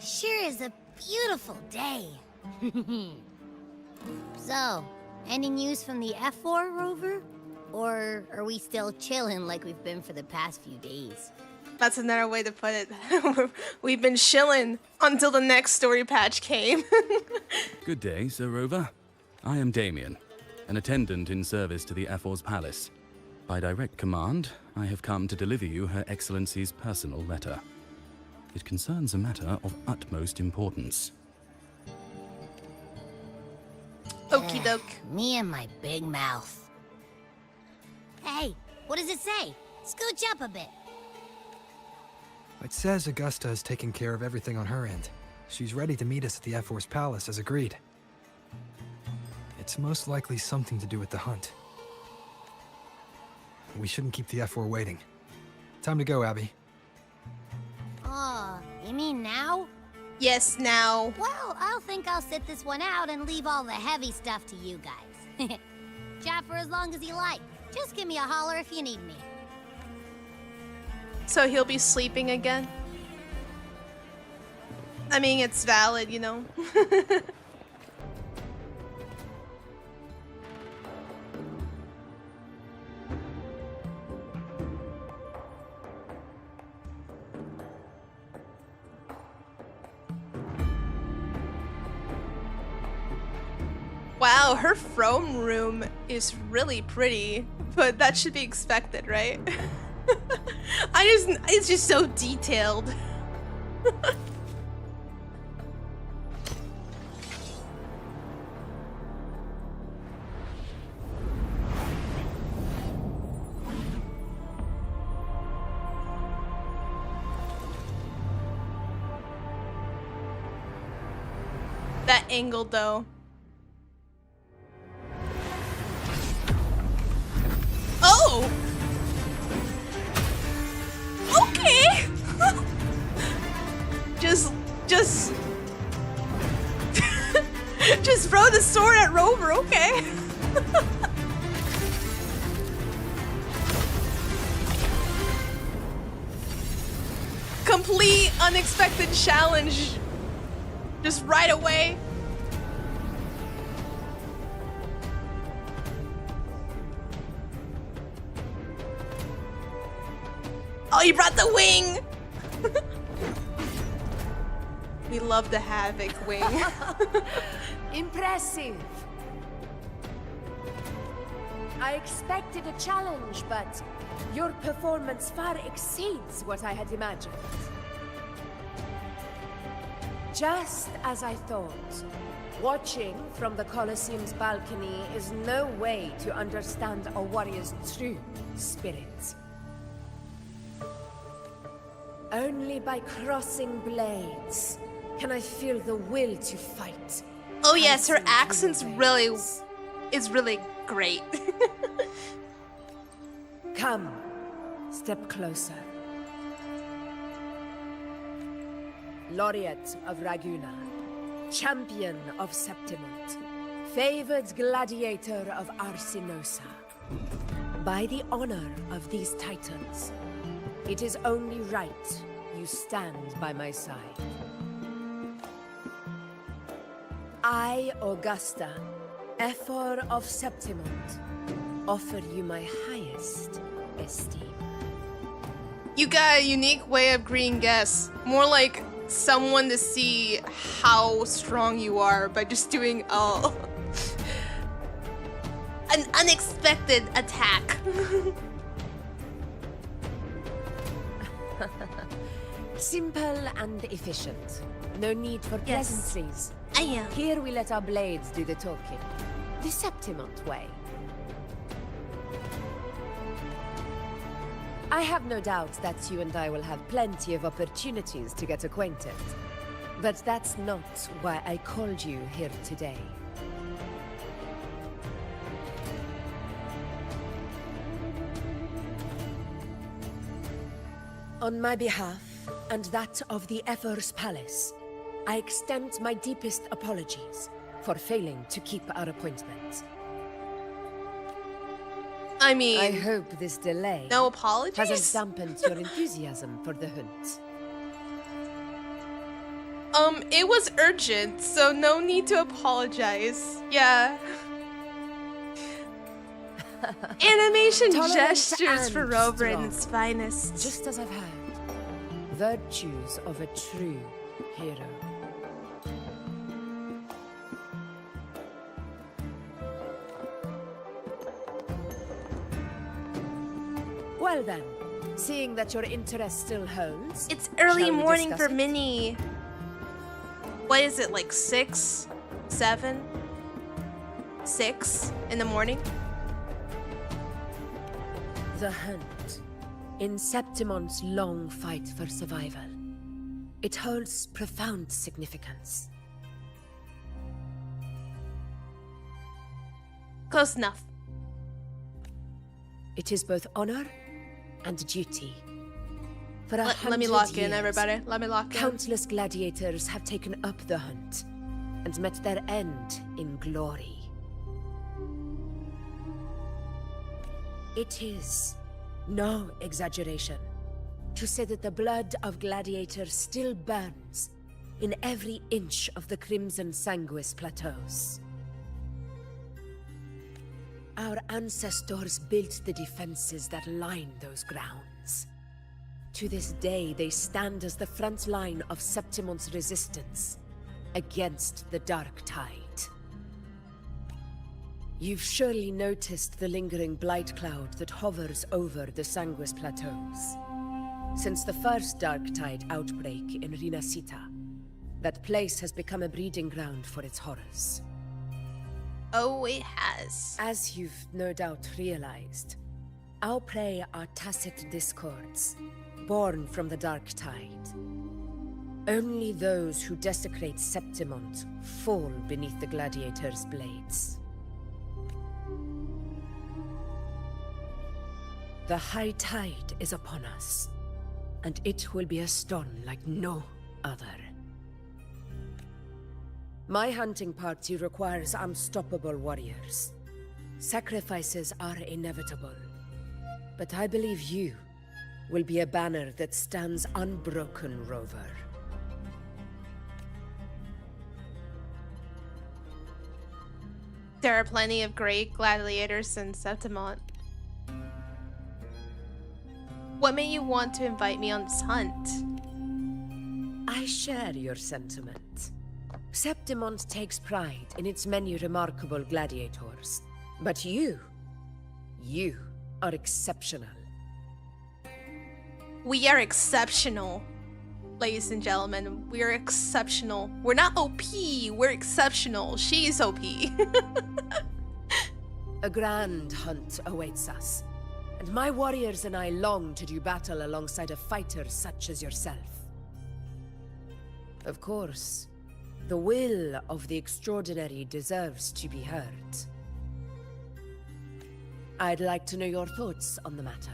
Sure is a beautiful day. So, any news from the F4 rover? Or are we still chilling like we've been for the past few days? That's another way to put it. We've been chilling until the next story patch came. Good day, Sir Rover. I am Damien, an attendant in service to the F4's palace. By direct command, I have come to deliver you Her Excellency's personal letter. It concerns a matter of utmost importance. Okie doke. Me and my big mouth. Hey, what does it say? Scooch up a bit. It says Augusta is taking care of everything on her end. She's ready to meet us at the F4's palace as agreed. It's most likely something to do with the hunt. We shouldn't keep the F4 waiting. Time to go, Abby. Oh, you mean now? Yes, now. Well, I'll think I'll sit this one out and leave all the heavy stuff to you guys. Chat for as long as you like. Just give me a holler if you need me. So he'll be sleeping again? I mean, it's valid, you know? Wow, her throne room is really pretty, but that should be expected, right? It's just so detailed. That angle, though. Oh! Okay! just... just throw the sword at Rover, okay? Complete unexpected challenge. Just right away. Oh, you brought the wing! We love the Havoc wing. Impressive. I expected a challenge, but your performance far exceeds what I had imagined. Just as I thought, watching from the Colosseum's balcony is no way to understand a warrior's true spirit. Only by crossing blades can I feel the will to fight. Oh yes, her accent's is really great. Come, step closer. Laureate of Raguna, champion of Septimont, favored gladiator of Arsinosa. By the honor of these titans, it is only right you stand by my side. I, Augusta, Ephor of Septimont, offer you my highest esteem. You got a unique way of greeting guests. More like someone to see how strong you are by just doing an unexpected attack. Simple and efficient. No need for pleasantries. Yes. Here we let our blades do the talking. The Septimont way. I have no doubt that you and I will have plenty of opportunities to get acquainted. But that's not why I called you here today. On my behalf, and that of the Ephor's Palace, I extend my deepest apologies for failing to keep our appointment. I mean, I hope this delay no apologies? hasn't dampened your enthusiasm for the hunt. It was urgent, so no need to apologize. Yeah. Animation Tolerant gestures for and Rover in strong. its finest. Just as I've heard. Virtues of a true hero. Well then, seeing that your interest still holds, It's early shall we morning discuss for it? Minnie. What is it, like 6? 7? 6 in the morning? The hunt. In Septimon's long fight for survival. It holds profound significance. Close enough. It is both honor and duty. For Let me lock in, everybody. Let me lock in. Countless gladiators have taken up the hunt and met their end in glory. It is no exaggeration to say that the blood of gladiators still burns in every inch of the Crimson Sanguis plateaus. Our ancestors built the defenses that line those grounds. To this day, they stand as the front line of Septimon's resistance against the Dark Tide. You've surely noticed the lingering blight cloud that hovers over the Sanguis plateaus. Since the first Dark Tide outbreak in Rinasita, that place has become a breeding ground for its horrors. Oh, it has. As you've no doubt realized, our prey are tacit discords, born from the Dark Tide. Only those who desecrate Septimont fall beneath the gladiators' blades. The high tide is upon us, and it will be a storm like no other. My hunting party requires unstoppable warriors. Sacrifices are inevitable, but I believe you will be a banner that stands unbroken, Rover. There are plenty of great gladiators in Septimont. What made you want to invite me on this hunt? I share your sentiment. Septimont takes pride in its many remarkable gladiators. But you are exceptional. We are exceptional, ladies and gentlemen. We are exceptional. We're not OP, we're exceptional. She's OP. A grand hunt awaits us, and my warriors and I long to do battle alongside a fighter such as yourself. Of course, the will of the extraordinary deserves to be heard. I'd like to know your thoughts on the matter.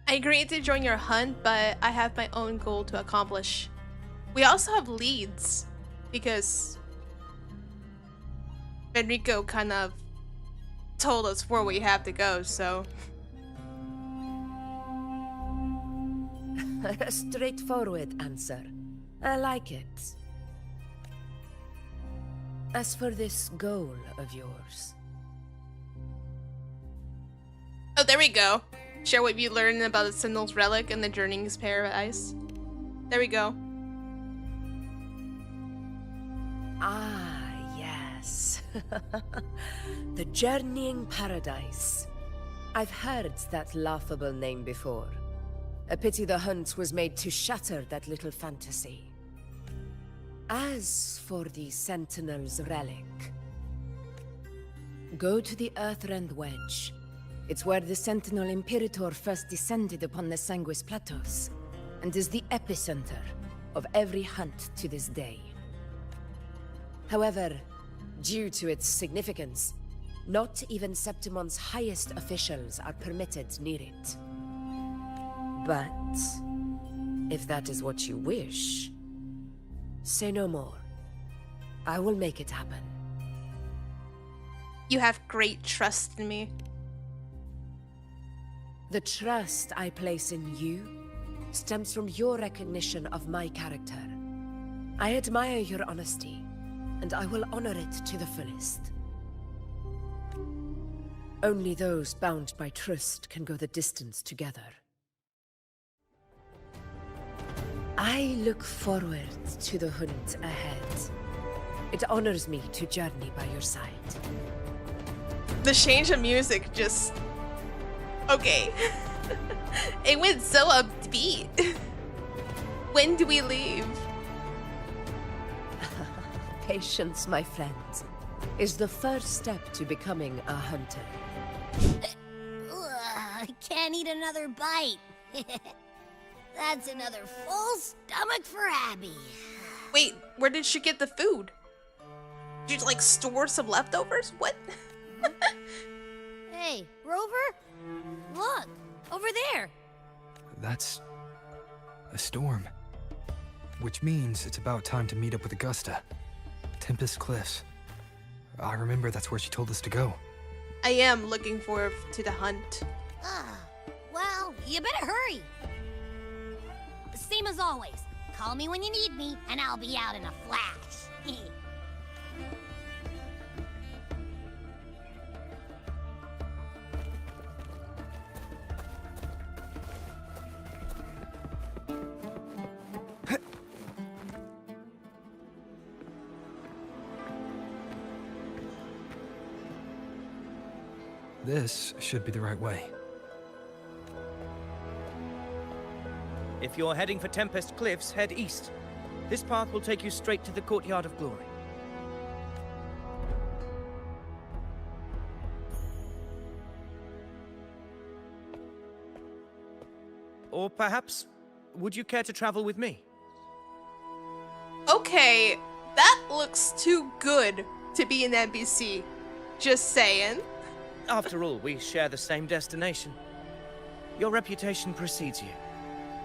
I agreed to join your hunt, but I have my own goal to accomplish. We also have leads, because Enrico kind of told us where we have to go, so... A straightforward answer. I like it. As for this goal of yours... Oh, there we go. Share what you learned about the Sentinel's relic and the Journeying's Paradise. There we go. Ah, yes. The Journeying Paradise. I've heard that laughable name before. A pity the hunt was made to shatter that little fantasy. As for the Sentinel's relic, go to the Earthrend Wedge. It's where the Sentinel Imperator first descended upon the Sanguis Plateaus, and is the epicenter of every hunt to this day. However, due to its significance, not even Septimon's highest officials are permitted near it. But if that is what you wish, say no more. I will make it happen. You have great trust in me. The trust I place in you stems from your recognition of my character. I admire your honesty, and I will honor it to the fullest. Only those bound by trust can go the distance together. I look forward to the hunt ahead. It honors me to journey by your side. The change of music just... Okay. It went so upbeat. When do we leave? Patience, my friend, is the first step to becoming a hunter. Ugh, I can't eat another bite. That's another full stomach for Abby. Wait, where did she get the food? Did you, like, store some leftovers? What? Hey, Rover? Look, over there. That's a storm. Which means it's about time to meet up with Augusta. Tempest Cliffs. I remember that's where she told us to go. I am looking forward to the hunt. Well, you better hurry. Same as always. Call me when you need me, and I'll be out in a flash. This should be the right way. If you're heading for Tempest Cliffs, head east. This path will take you straight to the Courtyard of Glory. Or perhaps, would you care to travel with me? Okay, that looks too good to be an NPC. Just saying. After all, we share the same destination. Your reputation precedes you,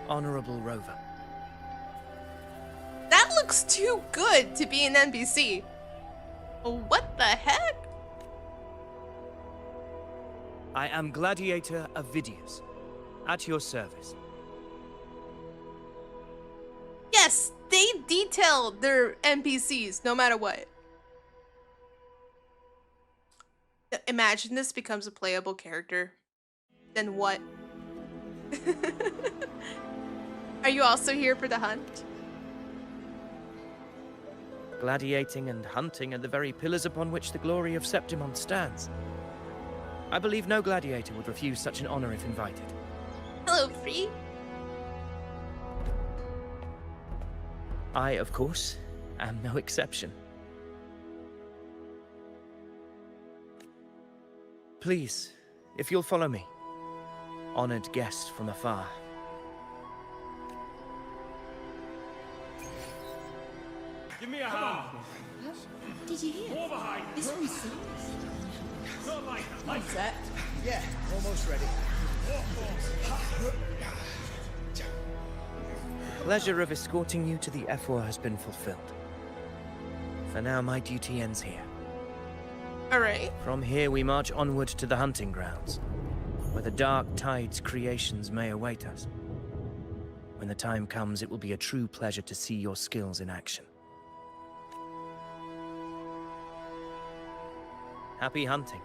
Honorable Rover. That looks too good to be an NPC. What the heck? I am Gladiator Avidius, at your service. Yes, they detailed their NPCs no matter what. Imagine this becomes a playable character. Then what? Are you also here for the hunt? Gladiating and hunting are the very pillars upon which the glory of Septimon stands. I believe no gladiator would refuse such an honor if invited. Hello, Free. I, of course, am no exception. Please, if you'll follow me, honored guest from afar. Give me a hand. Did you hear? More behind. This one's serious. Not like I'm set. Yeah, almost ready. The pleasure of escorting you to the F4 has been fulfilled. For now, my duty ends here. Alright. From here, we march onward to the hunting grounds, where the dark tide's creations may await us. When the time comes, it will be a true pleasure to see your skills in action. Happy hunting.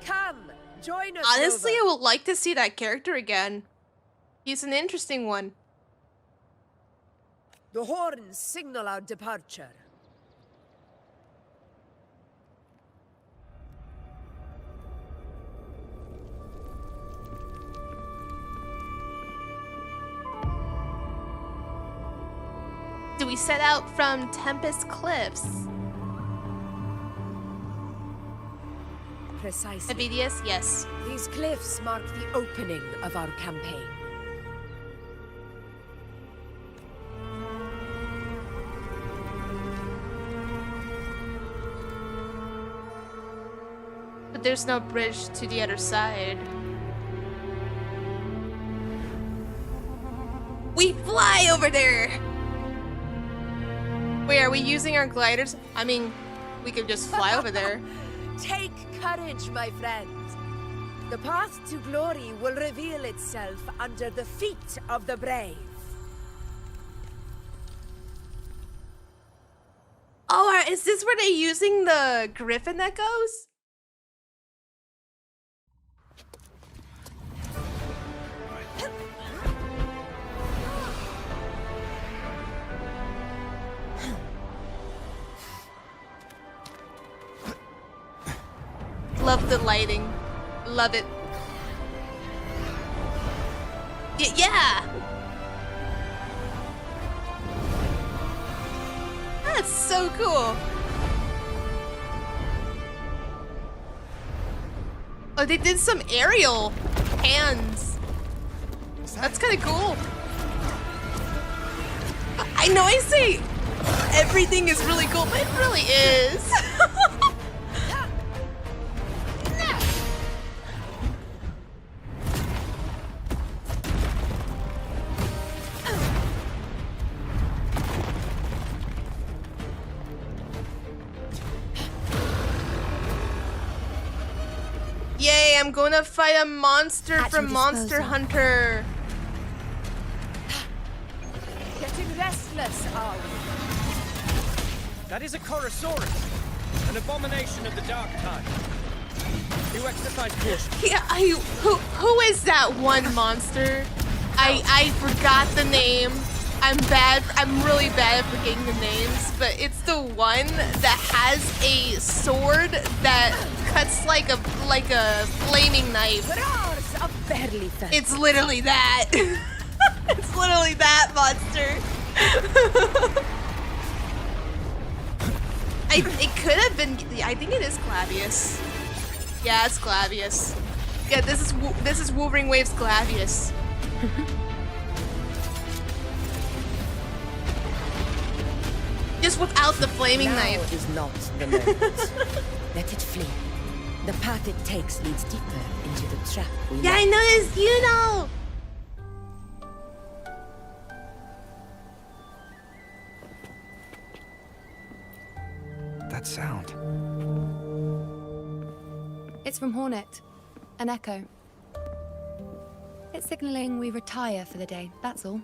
Come, join us. Honestly, I Rover. would like to see that character again. He's an interesting one. The horns signal our departure. Do we set out from Tempest Cliffs? Precisely. Avidius, yes. These cliffs mark the opening of our campaign. But there's no bridge to the other side. We fly over there! Wait, are we using our gliders? I mean, we could just fly over there. Take courage, my friend. The path to glory will reveal itself under the feet of the brave. Oh, is this where they're using the griffin echoes? Love the lighting. Love it. Yeah! That's so cool. Oh, they did some aerial hands. That's kind of cool. I know I say everything is really cool, but it really is. Yay, I'm gonna fight a monster from Monster Hunter. Getting restless, are we? That is a Chorosaurus, an abomination of the dark tide. Do exercise caution. Yeah, who is that one monster? I forgot the name. I'm really bad at forgetting the names, but it's the one that has a sword that cuts like a flaming knife. It's literally that. It's literally that monster. It could have been. I think it is Gladius. Yeah, it's Gladius. Yeah, this is Wuthering Waves Gladius. Just without the flaming knife. Is not the moment. Let it flee. The path it takes leads deeper into the trap we Yeah, I noticed. You know. That sound. It's from Hornet. An echo. It's signaling we retire for the day, that's all.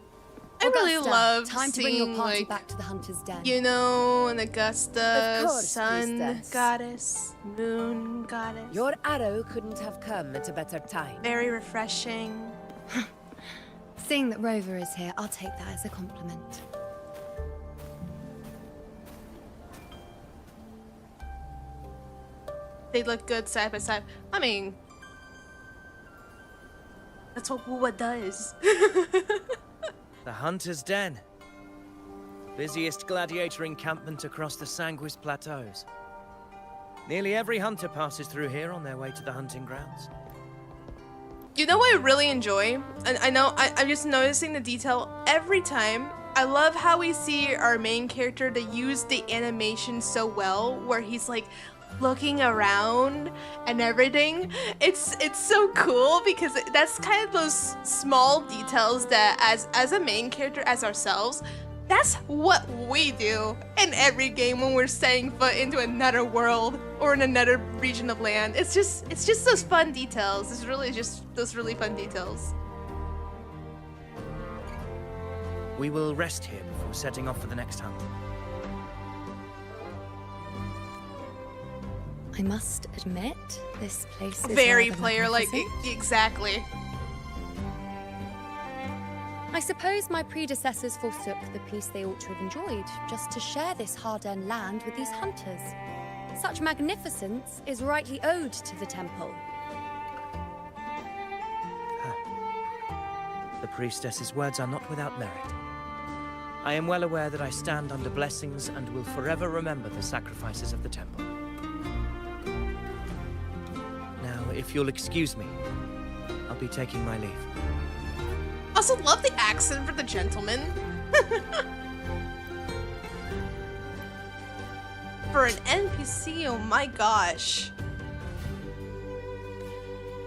I really Augusta, love time to bring seeing, your party like, back to the Hunter's Den. You know, an Augusta, Of course, sun priestess. goddess, moon goddess. Your arrow couldn't have come at a better time. Very refreshing. Seeing that Rover is here, I'll take that as a compliment. They look good side by side. I mean, that's what Wuwa does. The Hunter's Den. Busiest gladiator encampment across the Sanguis Plateaus. Nearly every hunter passes through here on their way to the hunting grounds. You know what I really enjoy? And I'm just noticing the detail every time. I love how we see our main character to use the animation so well, where he's like looking around and everything. It's so cool because that's kind of those small details that as a main character, as ourselves, that's what we do in every game when we're setting foot into another world or in another region of land. It's just those fun details. It's really just those really fun details. We will rest here before setting off for the next hunt. I must admit, this place is Very rather player-like, magnificent. exactly. I suppose my predecessors forsook the peace they ought to have enjoyed, just to share this hard-earned land with these hunters. Such magnificence is rightly owed to the temple. The priestess's words are not without merit. I am well aware that I stand under blessings and will forever remember the sacrifices of the temple. Now, if you'll excuse me, I'll be taking my leave. Also love the accent for the gentleman. For an NPC, oh my gosh.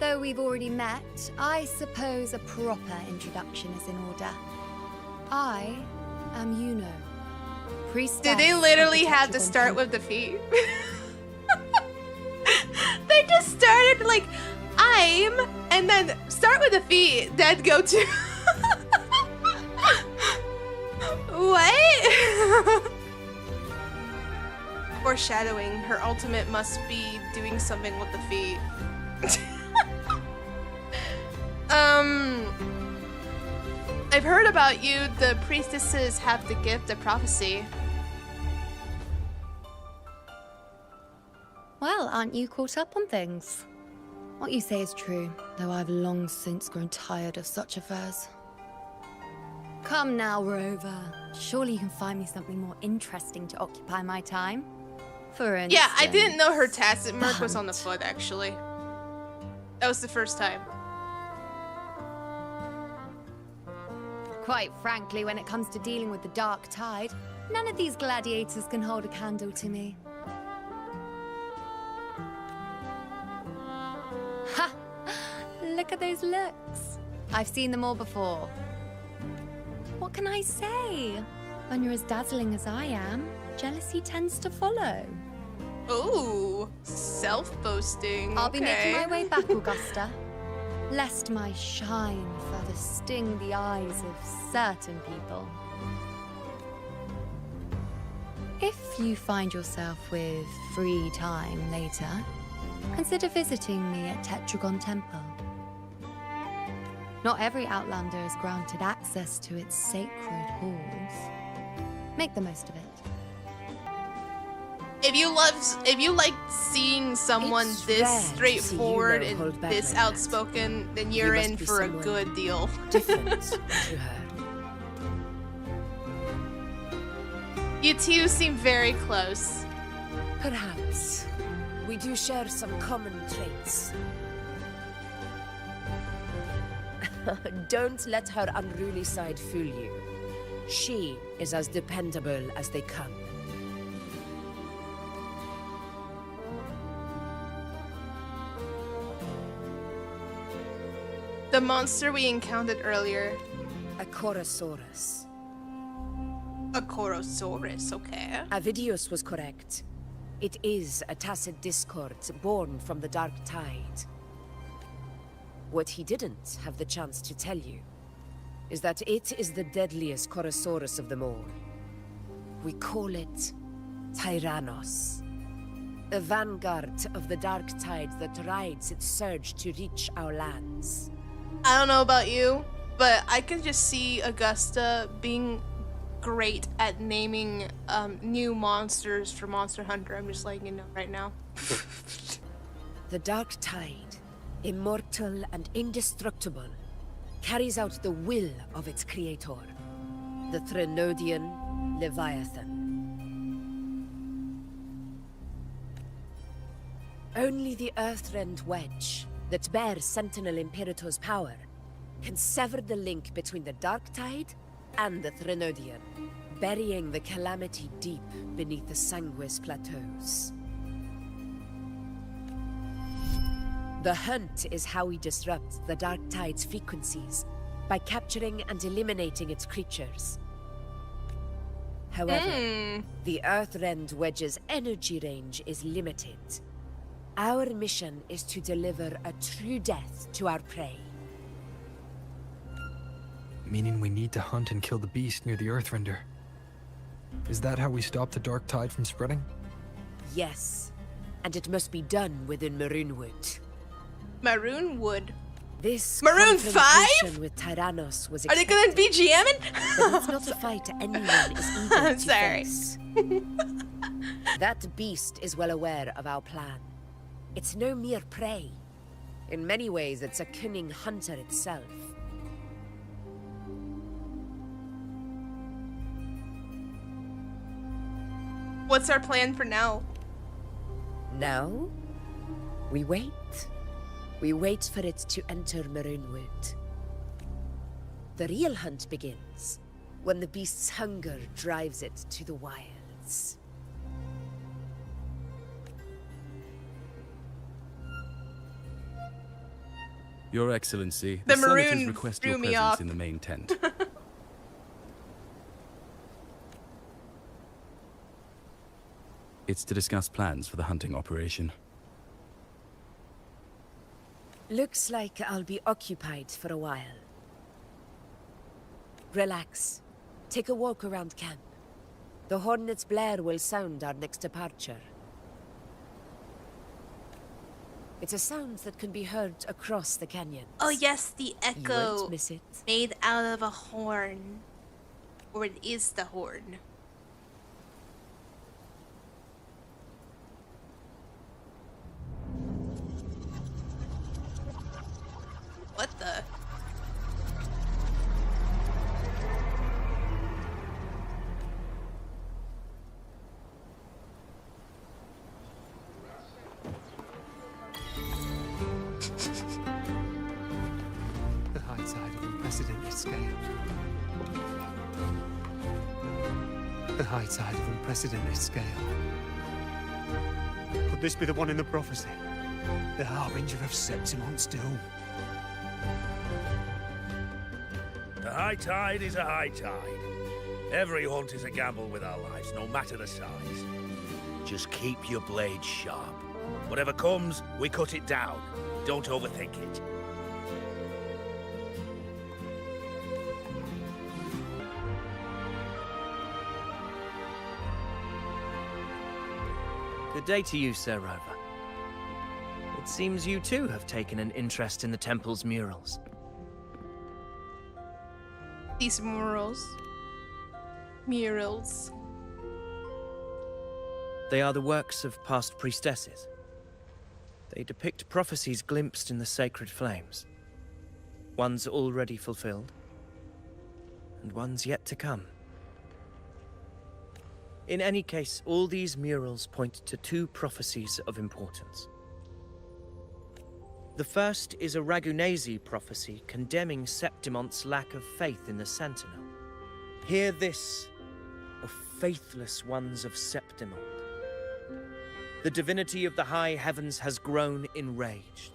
Though we've already met, I suppose a proper introduction is in order. I am Yuno, priestess. Did they literally have to start with the feet? They just started like, I time and then start with the feet, then go to. What? Foreshadowing. Her ultimate must be doing something with the feet. I've heard about you. The priestesses have the gift of prophecy. Well, aren't you caught up on things? What you say is true, though I've long since grown tired of such affairs. Come now, Rover. Surely you can find me something more interesting to occupy my time. For instance... Yeah, I didn't know her tacit merc was on the hunt. foot, actually. That was the first time. Quite frankly, when it comes to dealing with the dark tide, none of these gladiators can hold a candle to me. Ha! Look at those looks. I've seen them all before. What can I say? When you're as dazzling as I am, jealousy tends to follow. Ooh, self-boasting. I'll be making my okay. way back, Augusta, lest my shine further sting the eyes of certain people. If you find yourself with free time later, consider visiting me at Tetragon Temple. Not every Outlander is granted access to its sacred halls. Make the most of it. If you like seeing someone It's this rare to see you straightforward know hold and back this like that. outspoken, then you're must in be for a someone good deal. Different to her. You two seem very close. Perhaps. We do share some common traits. Don't let her unruly side fool you. She is as dependable as they come. The monster we encountered earlier. A Chorosaurus. A Chorosaurus, okay. Avidius was correct. It is a tacit discord born from the dark tide. What he didn't have the chance to tell you is that it is the deadliest Chorosaurus of them all. We call it Tyrannos. A vanguard of the dark tide that rides its surge to reach our lands. I don't know about you, but I can just see Augusta being great at naming new monsters for Monster Hunter. I'm just letting you know right now. The dark tide, immortal and indestructible, carries out the will of its creator, the Threnodian Leviathan. Only the Earthrend Wedge, that bears Sentinel Imperator's power, can sever the link between the dark tide and the Threnodian, burying the calamity deep beneath the Sanguis plateaus. The hunt is how we disrupt the dark tide's frequencies, by capturing and eliminating its creatures. However, the Earthrend Wedge's energy range is limited. Our mission is to deliver a true death to our prey. Meaning we need to hunt and kill the beast near the Earthrender. Is that how we stop the dark tide from spreading? Yes, and it must be done within Maroonwood. Maroon Wood. This Maroon confrontation 5? with Tyrannos was Are they gonna be GMing? but it's not a fight anyone is eager I'm to sorry. face. That beast is well aware of our plan. It's no mere prey. In many ways, it's a cunning hunter itself. What's our plan for now? Now, we wait. We wait for it to enter Maroonwood. The real hunt begins when the beast's hunger drives it to the wilds. Your Excellency, The senators maroon request threw your me presence off. in the main tent. It's to discuss plans for the hunting operation. Looks like I'll be occupied for a while. Relax. Take a walk around camp. The hornet's blare will sound our next departure. It's a sound that can be heard across the canyon. Oh yes, the You echo won't miss it. made out of a horn. Or it is the horn. What the? The high tide of unprecedented scale. The high tide of unprecedented scale. Could this be the one in the prophecy? The harbinger of Septimon's doom. The high tide is a high tide. Every hunt is a gamble with our lives, no matter the size. Just keep your blade sharp. Whatever comes, we cut it down. Don't overthink it. Good day to you, Sir Rover. It seems you too have taken an interest in the temple's murals. These murals. Murals. They are the works of past priestesses. They depict prophecies glimpsed in the sacred flames. Ones already fulfilled, and ones yet to come. In any case, all these murals point to two prophecies of importance. The first is a Ragunesi prophecy condemning Septimon's lack of faith in the Sentinel. Hear this, O faithless ones of Septimont. The divinity of the high heavens has grown enraged.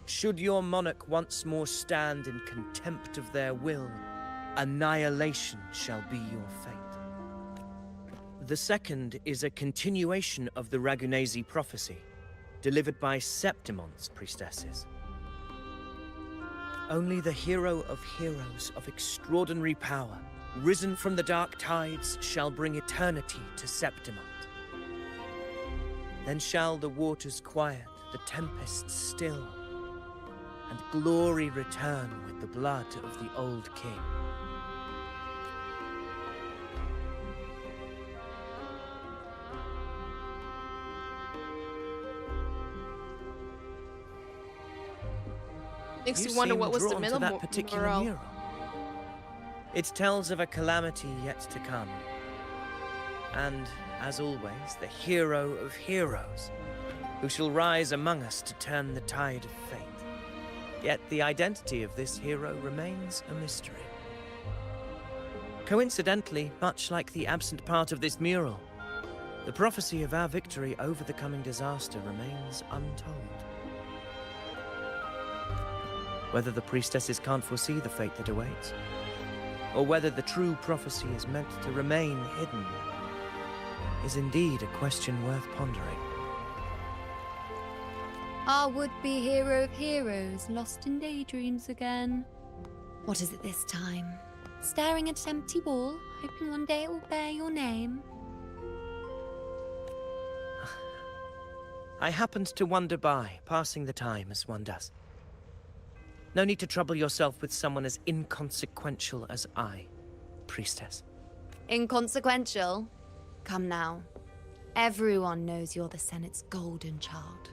Should your monarch once more stand in contempt of their will, annihilation shall be your fate. The second is a continuation of the Ragunesi prophecy, delivered by Septimon's priestesses. Only the hero of heroes of extraordinary power, risen from the dark tides, shall bring eternity to Septimont. Then shall the waters quiet, the tempests still, and glory return with the blood of the old king. Makes you wonder seem what was the drawn to middle that particular mural. mural. It tells of a calamity yet to come. And, as always, the hero of heroes, who shall rise among us to turn the tide of fate. Yet the identity of this hero remains a mystery. Coincidentally, much like the absent part of this mural, the prophecy of our victory over the coming disaster remains untold. Whether the priestesses can't foresee the fate that awaits, or whether the true prophecy is meant to remain hidden, is indeed a question worth pondering. Our would-be hero of heroes, lost in daydreams again. What is it this time? Staring at an empty wall, hoping one day it will bear your name? I happened to wander by, passing the time as one does. No need to trouble yourself with someone as inconsequential as I, priestess. Inconsequential? Come now. Everyone knows you're the Senate's golden child.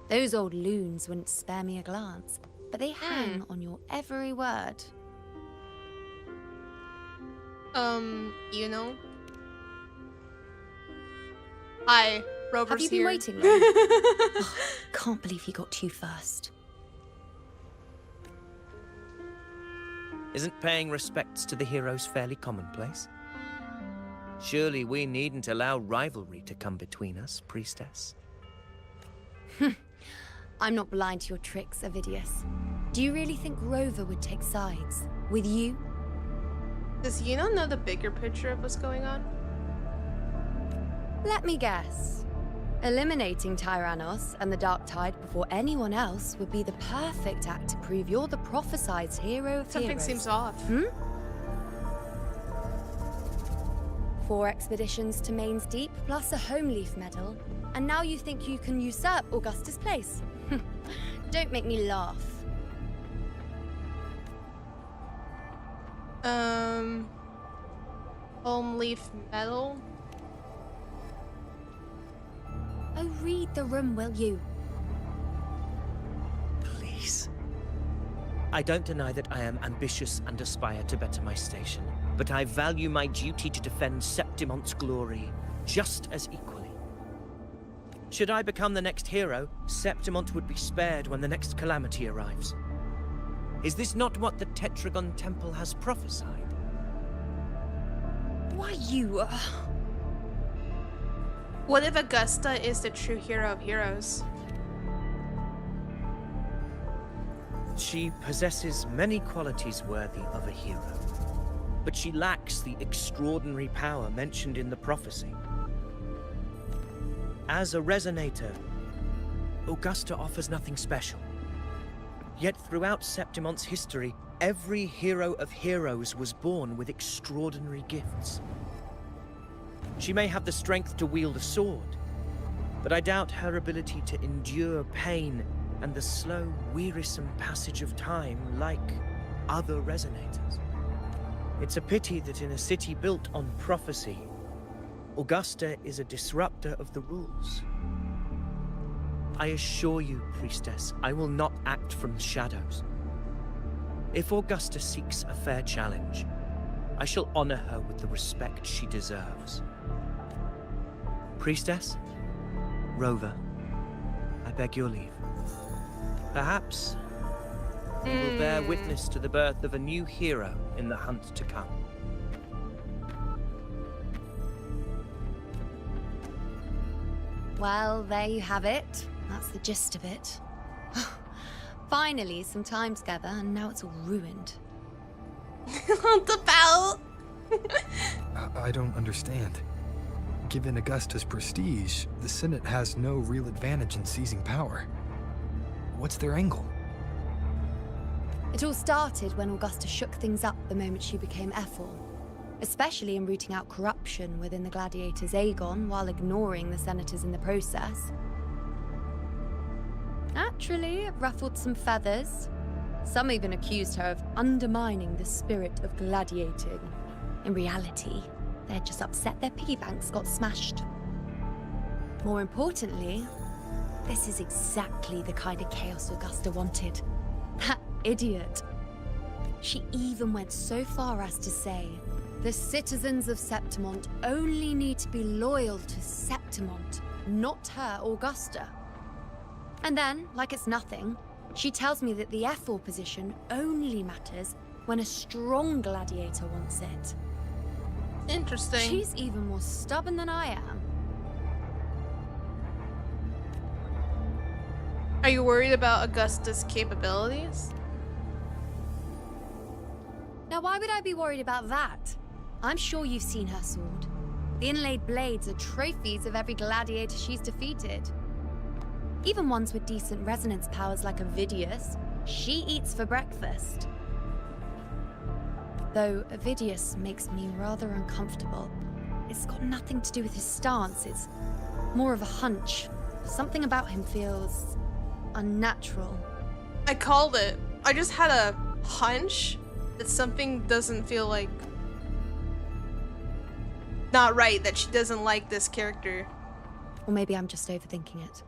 Those old loons wouldn't spare me a glance, but they hang on your every word. You know? Hi, Rover's Have you been here. waiting long? Oh, can't believe he got to you first. Isn't paying respects to the heroes fairly commonplace? Surely we needn't allow rivalry to come between us, priestess. I'm not blind to your tricks, Avidius. Do you really think Rover would take sides? With you? Does Yuno know the bigger picture of what's going on? Let me guess. Eliminating Tyrannos and the Dark Tide before anyone else would be the perfect act to prove you're the prophesied hero of Something heroes. seems off. 4 expeditions to Main's Deep, plus a home leaf medal, and now you think you can usurp Augusta's place? Don't make me laugh. Home leaf medal. Oh, read the room, will you? Please. I don't deny that I am ambitious and aspire to better my station, but I value my duty to defend Septimont's glory just as equally. Should I become the next hero, Septimont would be spared when the next calamity arrives. Is this not what the Tetragon Temple has prophesied? Why, you... What if Augusta is the true hero of heroes? She possesses many qualities worthy of a hero, but she lacks the extraordinary power mentioned in the prophecy. As a resonator, Augusta offers nothing special. Yet throughout Septimont's history, every hero of heroes was born with extraordinary gifts. She may have the strength to wield a sword, but I doubt her ability to endure pain and the slow, wearisome passage of time like other resonators. It's a pity that in a city built on prophecy, Augusta is a disruptor of the rules. I assure you, Priestess, I will not act from the shadows. If Augusta seeks a fair challenge, I shall honor her with the respect she deserves. Priestess, Rover, I beg your leave. Perhaps we will bear witness to the birth of a new hero in the hunt to come. Well, there you have it. That's the gist of it. Finally, some time together, and now it's all ruined. The belt! I don't understand. Given Augusta's prestige, the Senate has no real advantage in seizing power. What's their angle? It all started when Augusta shook things up the moment she became Ethel, especially in rooting out corruption within the gladiators Aegon while ignoring the senators in the process. Naturally, it ruffled some feathers. Some even accused her of undermining the spirit of gladiating. In reality, they're just upset their piggy banks got smashed. More importantly, this is exactly the kind of chaos Augusta wanted. That idiot. She even went so far as to say, the citizens of Septimont only need to be loyal to Septimont, not her, Augusta. And then, like it's nothing, she tells me that the Ethel position only matters when a strong gladiator wants it. Interesting. She's even more stubborn than I am. Are you worried about Augusta's capabilities? Now, why would I be worried about that? I'm sure you've seen her sword. The inlaid blades are trophies of every gladiator she's defeated. Even ones with decent resonance powers like Avidius, she eats for breakfast. Though Avidius makes me rather uncomfortable. It's got nothing to do with his stance, it's more of a hunch. Something about him feels unnatural. I called it. I just had a hunch that something doesn't feel like... not right, that she doesn't like this character. Or maybe I'm just overthinking it.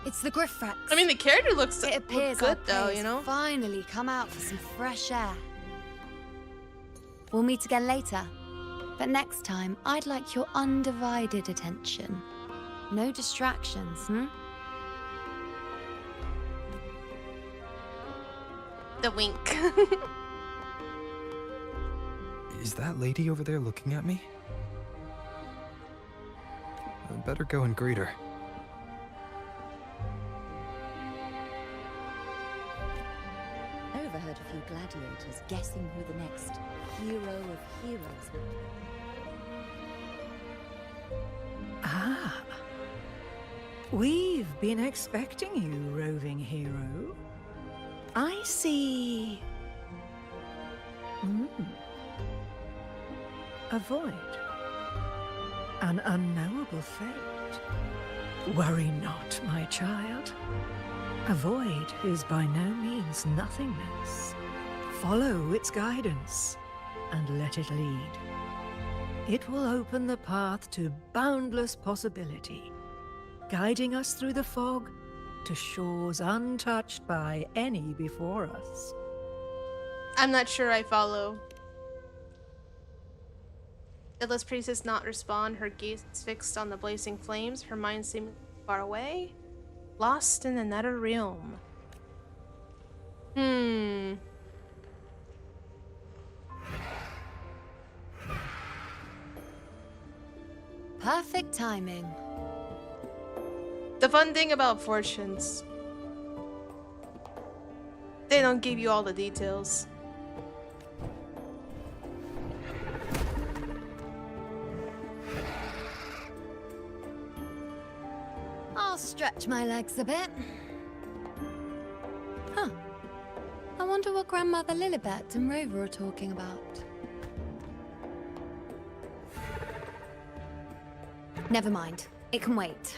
It's the Griffrax. I mean, the character looks It appears good our though, players you know? finally come out for some fresh air. We'll meet again later. But next time, I'd like your undivided attention. No distractions, The wink. Is that lady over there looking at me? I'd better go and greet her. a few gladiators guessing who the next hero of heroes will be. Ah. We've been expecting you, roving hero. I see... A void. An unknowable fate. Worry not, my child. A void is by no means nothingness. Follow its guidance, and let it lead. It will open the path to boundless possibility, guiding us through the fog to shores untouched by any before us. I'm not sure I follow. Illis priestess not respond, her gaze fixed on the blazing flames, her mind seeming far away, lost in another realm. Perfect timing. The fun thing about fortunes, they don't give you all the details. I'll stretch my legs a bit. Huh. I wonder what Grandmother Lilibet and Rover are talking about. Never mind. It can wait.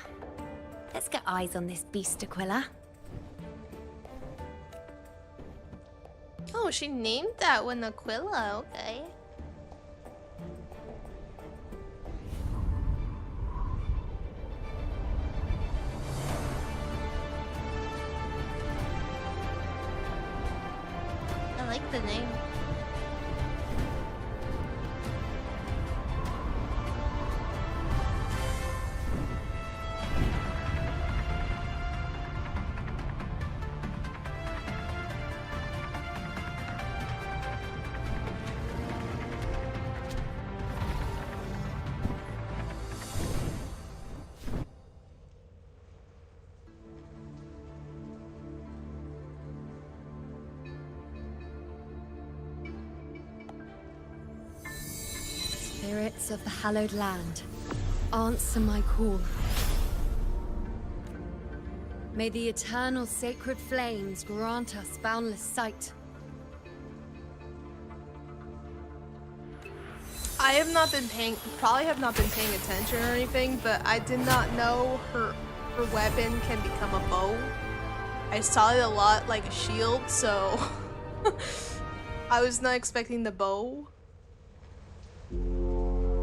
Let's get eyes on this beast, Aquila. Oh, she named that one Aquila, okay. I like the name. Spirits of the hallowed land, answer my call. May the eternal sacred flames grant us boundless sight. I have not been paying, probably have not been paying attention or anything, but I did not know her weapon can become a bow. I saw it a lot like a shield, so I was not expecting the bow.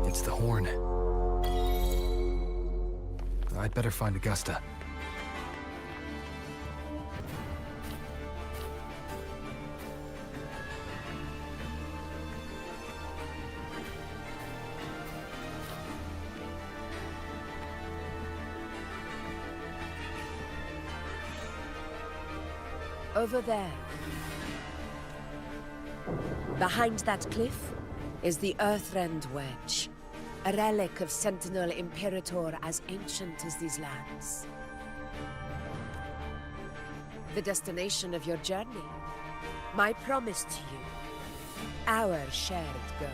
It's the horn. I'd better find Augusta. Over there. Behind that cliff is the Earthrend Wedge, a relic of Sentinel Imperator as ancient as these lands. The destination of your journey, my promise to you, our shared goal.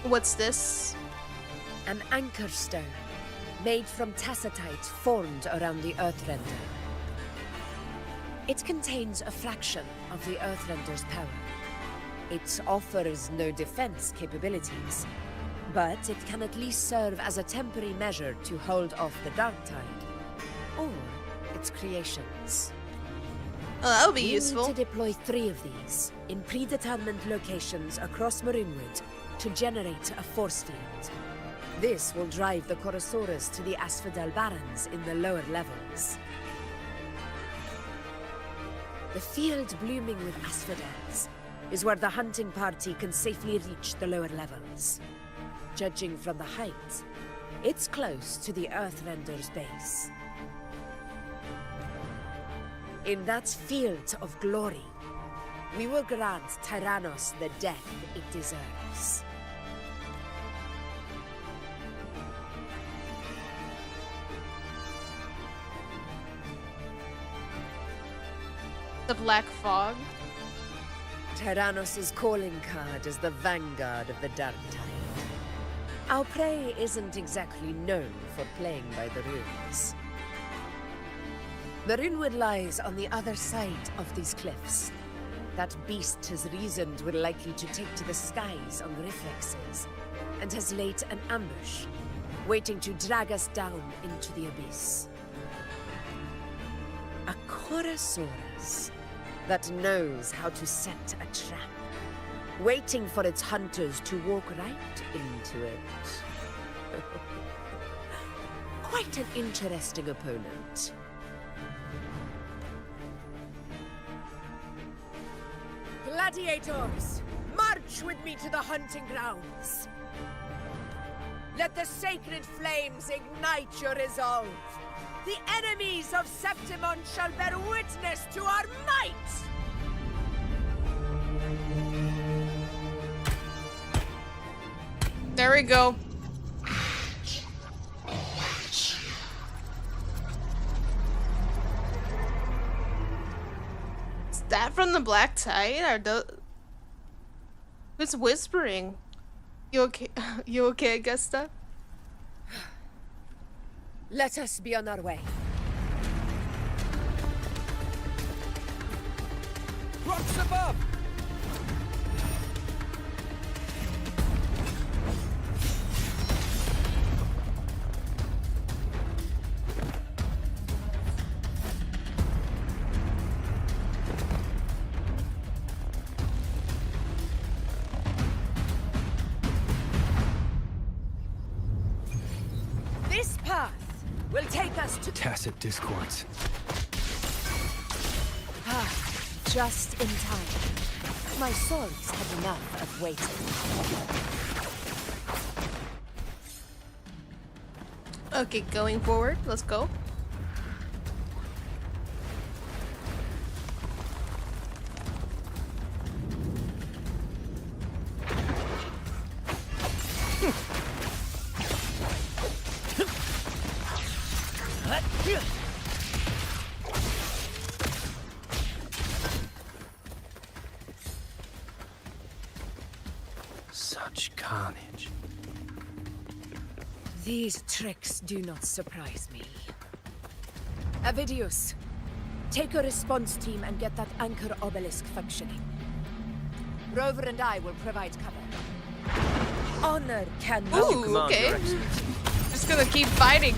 What's this? An anchor stone, made from tacitite formed around the Earthrender. It contains a fraction of the Earthrender's power. It offers no defense capabilities, but it can at least serve as a temporary measure to hold off the dark tide, or its creations. Oh, that would be We useful. need to deploy 3 of these in predetermined locations across Marinwood to generate a force field. This will drive the Chorosaurus to the Asphodel Barrens in the lower levels. The field blooming with asphodels is where the hunting party can safely reach the lower levels. Judging from the height, it's close to the Earthrender's base. In that field of glory, we will grant Tyrannos the death it deserves. The Black Fog. Tyrannos' calling card is the vanguard of the Dark Tide. Our prey isn't exactly known for playing by the rules. The Runewood lies on the other side of these cliffs. That beast has reasoned we're likely to take to the skies on reflexes, and has laid an ambush, waiting to drag us down into the abyss. A Chorosaurus that knows how to set a trap, waiting for its hunters to walk right into it. Quite an interesting opponent. Gladiators, march with me to the hunting grounds. Let the sacred flames ignite your resolve. The enemies of Septimon shall bear witness to our might! There we go. Is that from the Black Tide? Are those... Who's whispering? You okay? You okay, Augusta? Let us be on our way. Rocks above! This path will take us to Tacit discords. Ah, just in time. My swords had enough of waiting. Okay, going forward. Let's go. Such carnage. These tricks do not surprise me. Avidius, take a response team and get that anchor obelisk functioning. Rover and I will provide cover. Honor cannot... Ooh, okay. Just gonna keep fighting.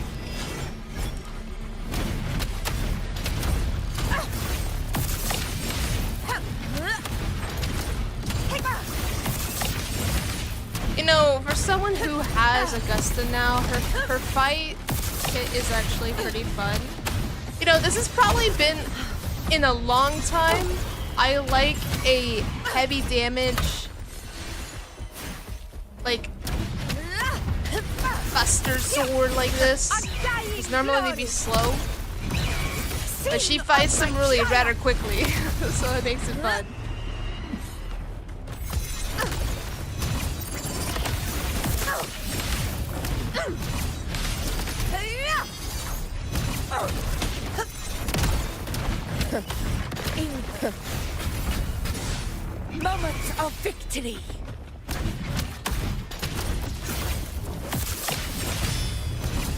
You know, for someone who has Augusta now, her fight kit is actually pretty fun. You know, this has probably been in a long time. I like a heavy damage, like, buster sword like this. Because normally they'd be slow. But she fights them really rather quickly, so it makes it fun. Moment of victory.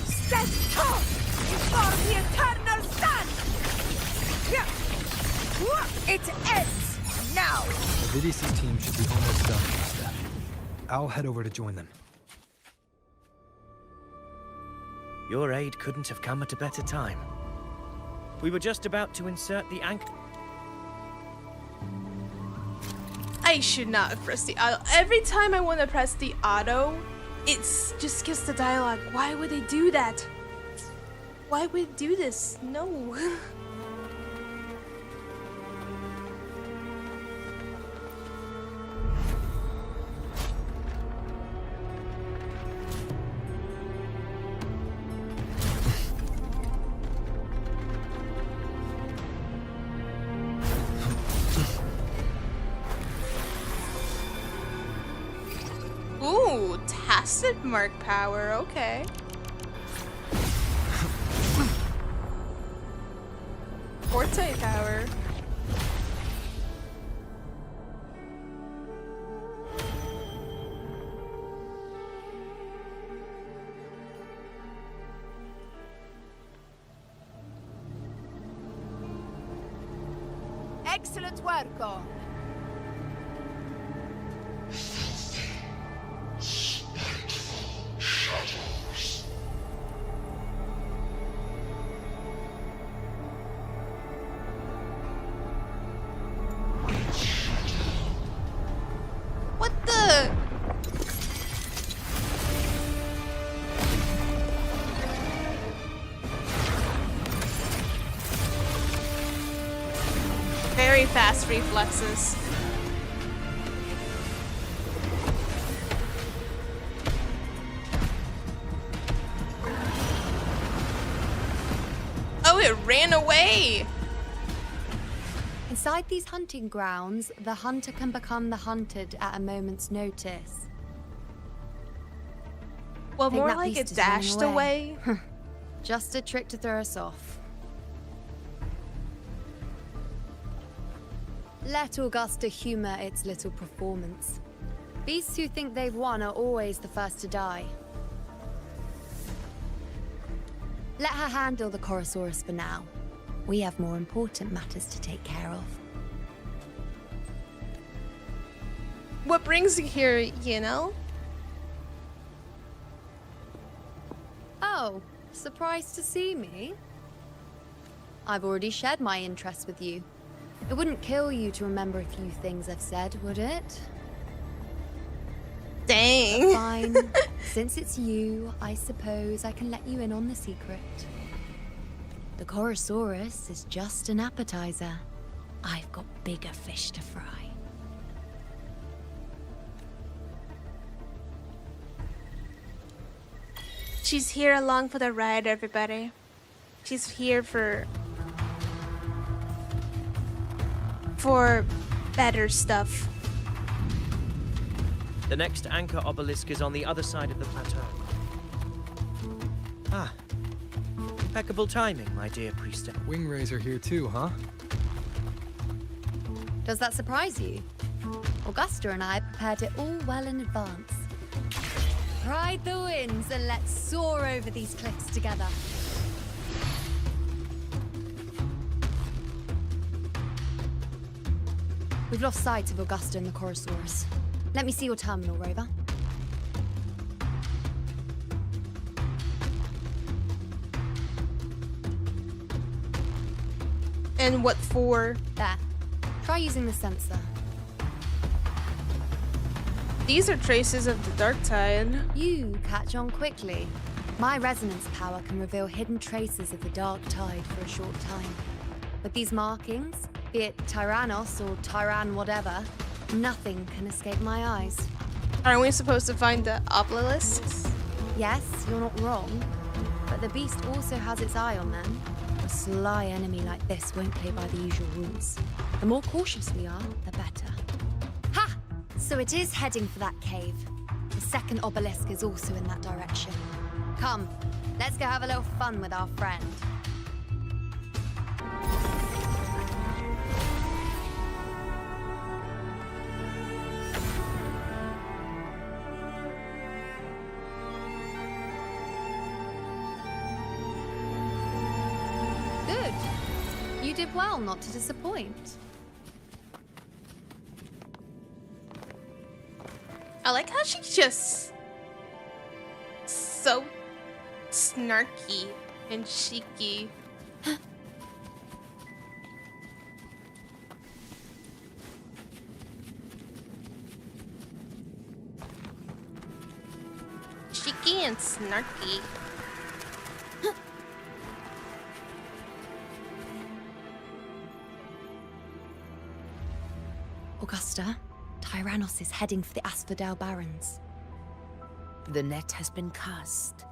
Stand tall for the eternal sun. It ends now. Avidius' team should be almost done, Augusta. I'll head over to join them. Your aid couldn't have come at a better time. We were just about to insert the anchor. I should not have pressed the auto. Every time I want to press the auto, it's just gives the dialogue. Why would they do that? Why would they do this? No. Ooh, tacit mark power, okay. Forte power. Excellent work, all. What the? Very fast reflexes. Oh, it ran away! Inside these hunting grounds, the hunter can become the hunted at a moment's notice. Well, Think more that like beast it is running dashed away. Just a trick to throw us off. Let Augusta humor its little performance. Beasts who think they've won are always the first to die. Let her handle the Chorosaurus for now. We have more important matters to take care of. What brings you here, you know? Oh, surprised to see me? I've already shared my interest with you. It wouldn't kill you to remember a few things I've said, would it? Dang. But fine. Since it's you, I suppose I can let you in on the secret. The Chorosaurus is just an appetizer. I've got bigger fish to fry. She's here along for the ride, everybody. She's here for better stuff. The next anchor obelisk is on the other side of the plateau. Ah. Impeccable timing, my dear priestess. Wing Razor here too, huh? Does that surprise you? Augusta and I prepared it all well in advance. Ride the winds and let's soar over these cliffs together. We've lost sight of Augusta and the Chorosaurus. Let me see your terminal, Rover. And what for? There. Try using the sensor. These are traces of the dark tide. You catch on quickly. My resonance power can reveal hidden traces of the dark tide for a short time. With these markings, be it Tyrannos or Tyran whatever, nothing can escape my eyes. Aren't we supposed to find the obelisks? Yes, you're not wrong. But the beast also has its eye on them. A sly enemy like this won't play by the usual rules. The more cautious we are, the better. Ha! So it is heading for that cave. The second obelisk is also in that direction. Come, let's go have a little fun with our friend. Good. You did well not to disappoint. I like how she's just so snarky and cheeky. Cheeky and snarky. Augusta, Tyrannos is heading for the Asphodel Barrens. The net has been cast.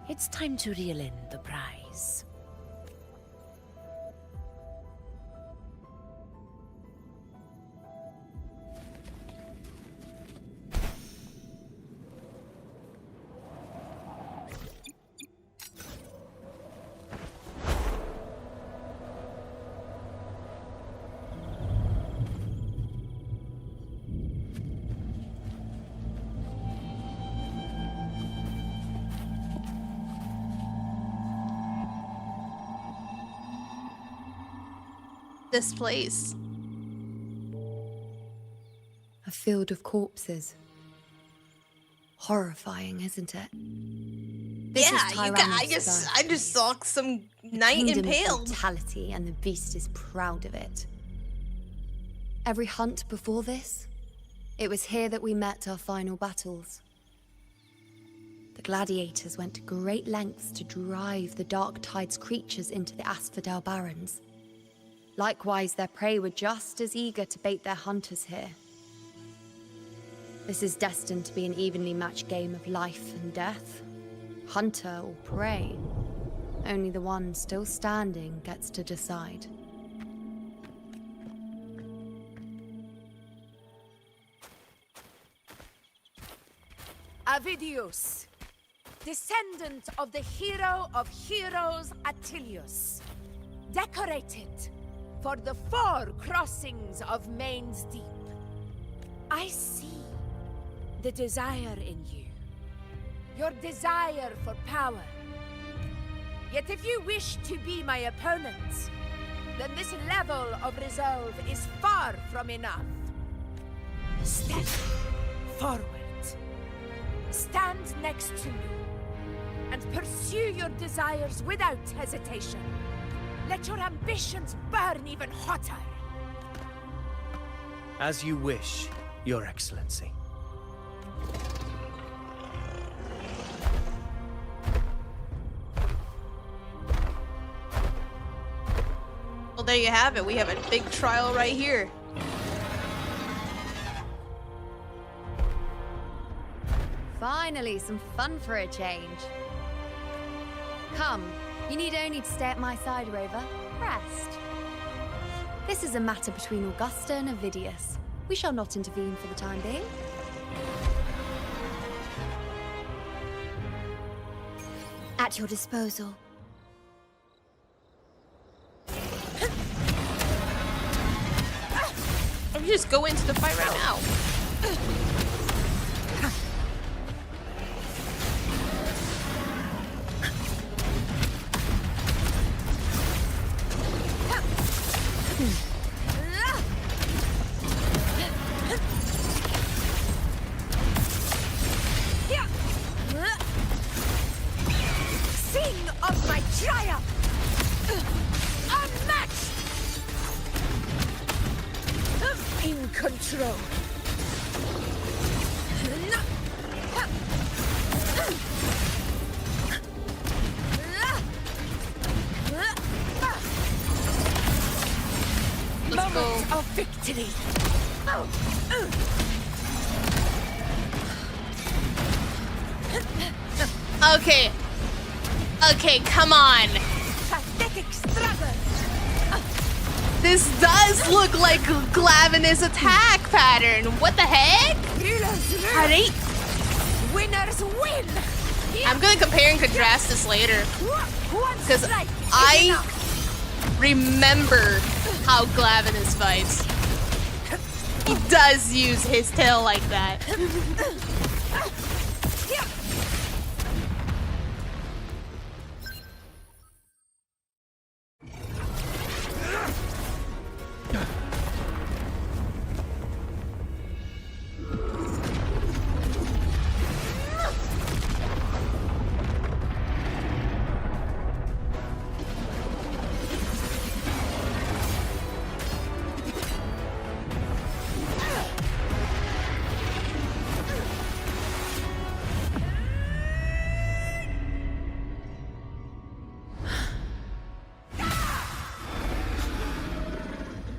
It's time to reel in the prize. This place. field of corpses. Horrifying, isn't it? This is Tyrannos' I just saw some knight kingdom of impaled. brutality, and the beast is proud of it. Every hunt before this, it was here that we met our final battles. The gladiators went to great lengths to drive the Dark Tide's creatures into the Asphodel Barrens. Likewise, their prey were just as eager to bait their hunters here. This is destined to be an evenly matched game of life and death. Hunter or prey. Only the one still standing gets to decide. Avidius, descendant of the hero of heroes Attilius, decorated for the 4 crossings of Main's Deep. I see the desire in you, your desire for power. Yet if you wish to be my opponent, then this level of resolve is far from enough. Step forward. Stand next to me, and pursue your desires without hesitation. Let your ambitions burn even hotter. As you wish, Your Excellency. Well, there you have it. We have a big trial right here. Finally, some fun for a change. Come, you need only to stay at my side, Rover. Rest. This is a matter between Augusta and Avidius. We shall not intervene for the time being. At your disposal. Or you just go into the fight right now. Sing of my triumph! Unmatched! In control. Moment of victory. Okay. Okay, come on. Pathetic struggle. This does look like Glavinus' attack pattern. What the heck? Alright. Winners win. I'm gonna compare and contrast this later. Because I remember how Glavinus fights. He does use his tail like that.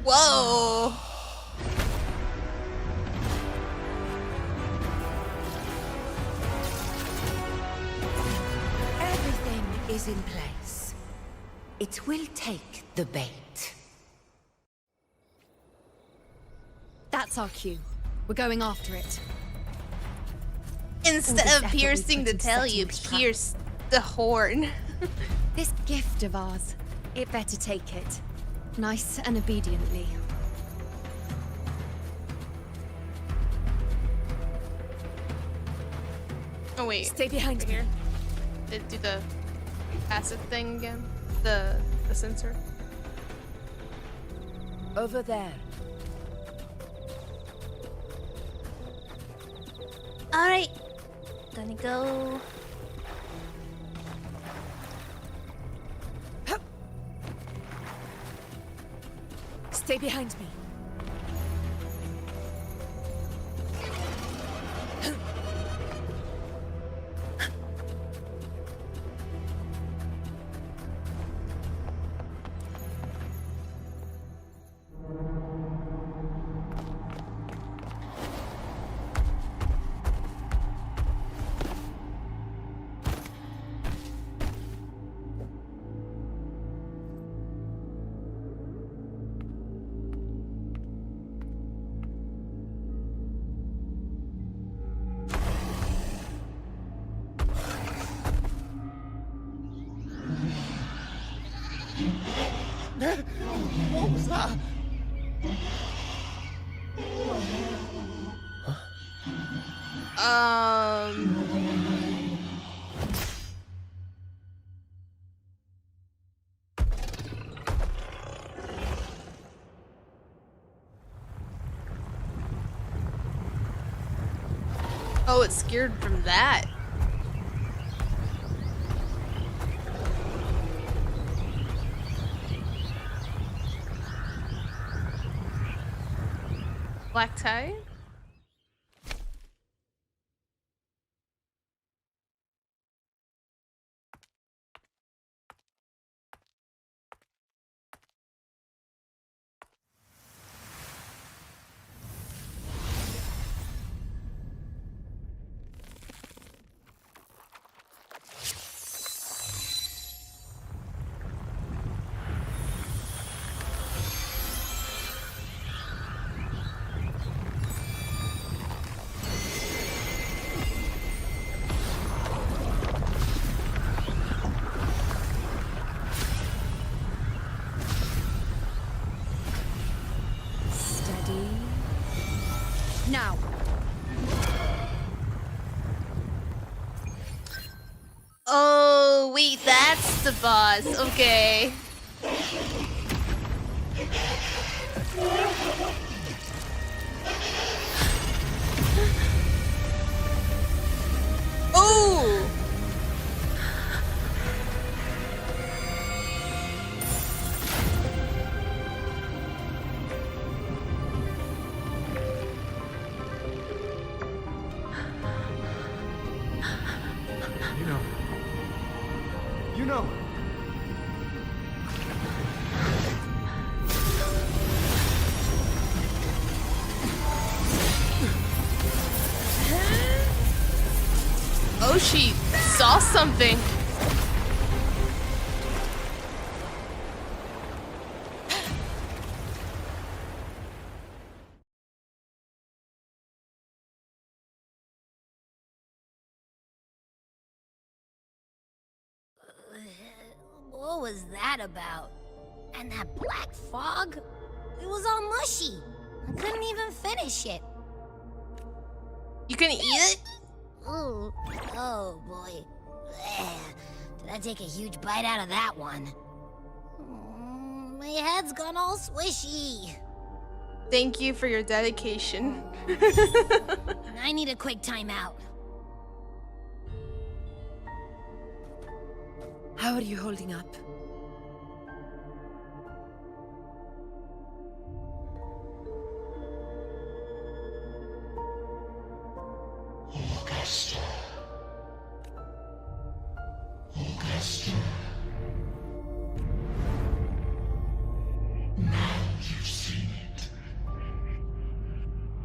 Whoa. Everything is in place. It will take the bait. That's our cue. We're going after it. Instead of piercing the tail, you pierce the horn. This gift of ours, it better take it. Nice and obediently. Oh wait. Stay behind me. Do the passive thing again? The sensor? Over there. Alright. Gonna go. Stay behind me. What was that? Oh, it's scared from that. Black tie? Now. Oh, wait, that's the boss. Okay. Oh! You know. Oh, she saw something. What was that about? And that black fog? It was all mushy. I couldn't even finish it. You can eat it? Ooh. Oh, boy. Did I take a huge bite out of that one? My head's gone all swishy. Thank you for your dedication. I need a quick timeout. How are you holding up? Augusta. Augusta. Now you've seen it.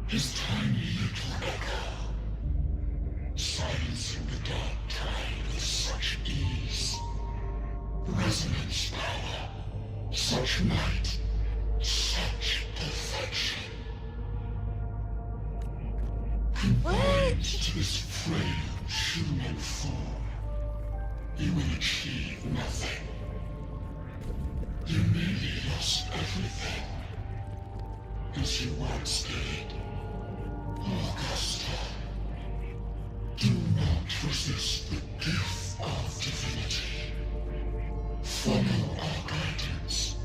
His tiny little echo, silencing the dark tide with such ease. Resonance power, such might, such perfection. Confined to this frail human form, you will achieve nothing. You nearly lost everything, as you once did. Augusta, do not resist the gift of divinity. Follow our guidance.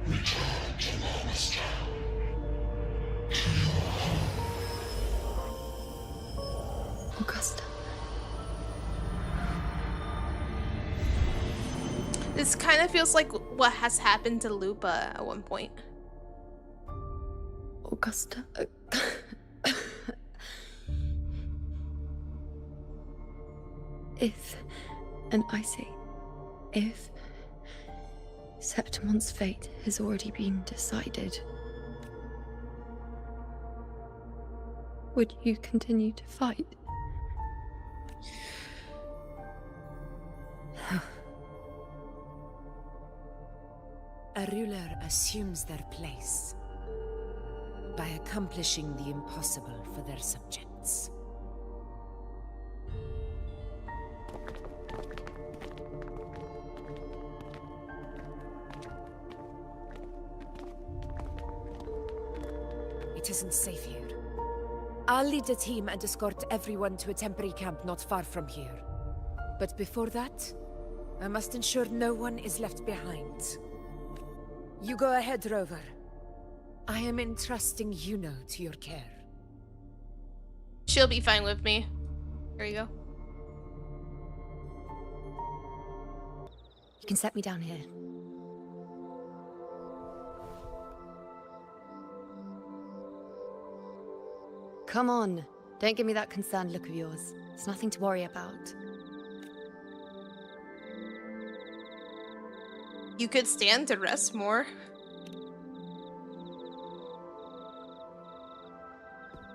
Return to Augusta. To your home. This kind of feels like what has happened to Lupa at one point. Augusta. If, and I say, if Septimon's fate has already been decided, would you continue to fight? A ruler assumes their place by accomplishing the impossible for their subjects. It isn't safe here. I'll lead a team and escort everyone to a temporary camp not far from here. But before that, I must ensure no one is left behind. You go ahead, Rover. I am entrusting Yuno to your care. She'll be fine with me. There you go. You can set me down here. Come on. Don't give me that concerned look of yours. It's nothing to worry about. You could stand to rest more.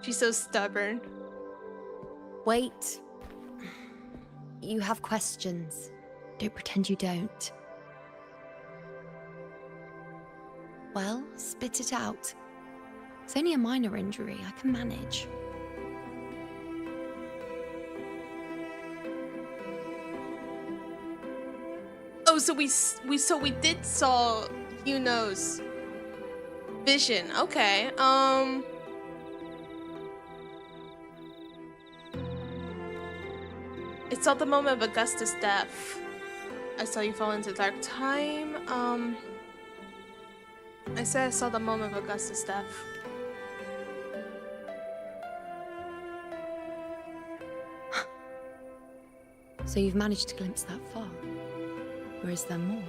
She's so stubborn. Wait. You have questions. Don't pretend you don't. Well, spit it out. It's only a minor injury. I can manage. Oh, so we did saw Yuno's vision. Okay. It's at the moment of Augusta's death. I saw you fall into dark time. I said I saw the moment of Augusta's death. So you've managed to glimpse that far? Or is there more?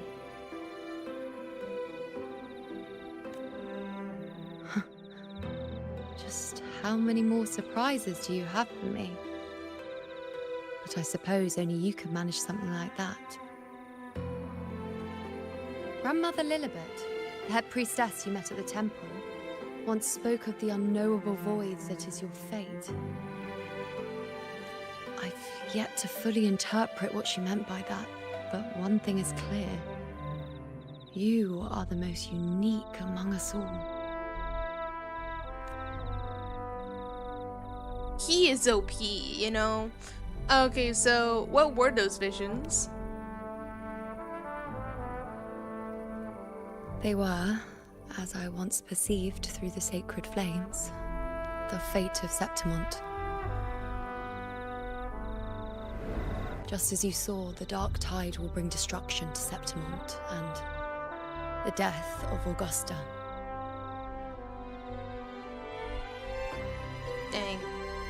Just how many more surprises do you have for me? But I suppose only you could manage something like that. Grandmother Lilibet, the head priestess you met at the temple, once spoke of the unknowable voids that is your fate. I've yet to fully interpret what she meant by that, but one thing is clear. You are the most unique among us all. He is OP, you know? Okay, so what were those visions? They were, as I once perceived through the sacred flames, the fate of Septimont. Just as you saw, the dark tide will bring destruction to Septimont and the death of Augusta. Dang.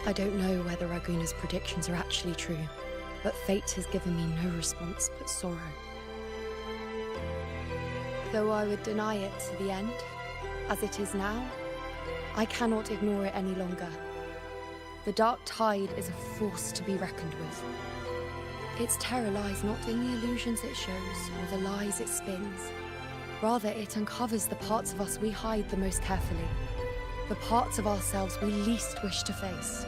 I don't know whether Raguna's predictions are actually true, but fate has given me no response but sorrow. Though I would deny it to the end, as it is now, I cannot ignore it any longer. The dark tide is a force to be reckoned with. Its terror lies not in the illusions it shows or the lies it spins. Rather, it uncovers the parts of us we hide the most carefully, the parts of ourselves we least wish to face.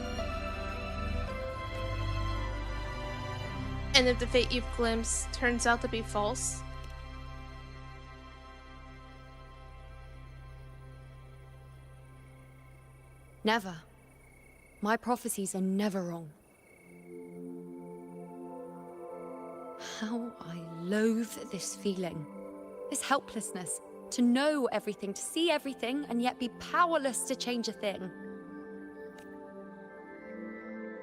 And if the fate you've glimpsed turns out to be false? Never. My prophecies are never wrong. How I loathe this feeling, this helplessness, to know everything, to see everything, and yet be powerless to change a thing.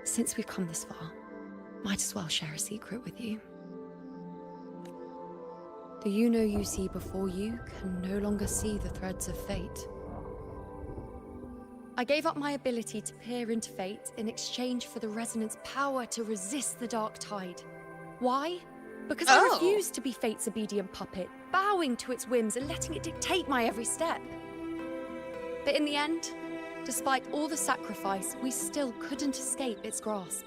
Since we've come this far, might as well share a secret with you. The Yuno you see before you can no longer see the threads of fate. I gave up my ability to peer into fate in exchange for the Resonant's power to resist the dark tide. Why? Because I refuse to be Fate's obedient puppet, bowing to its whims and letting it dictate my every step. But in the end, despite all the sacrifice, we still couldn't escape its grasp.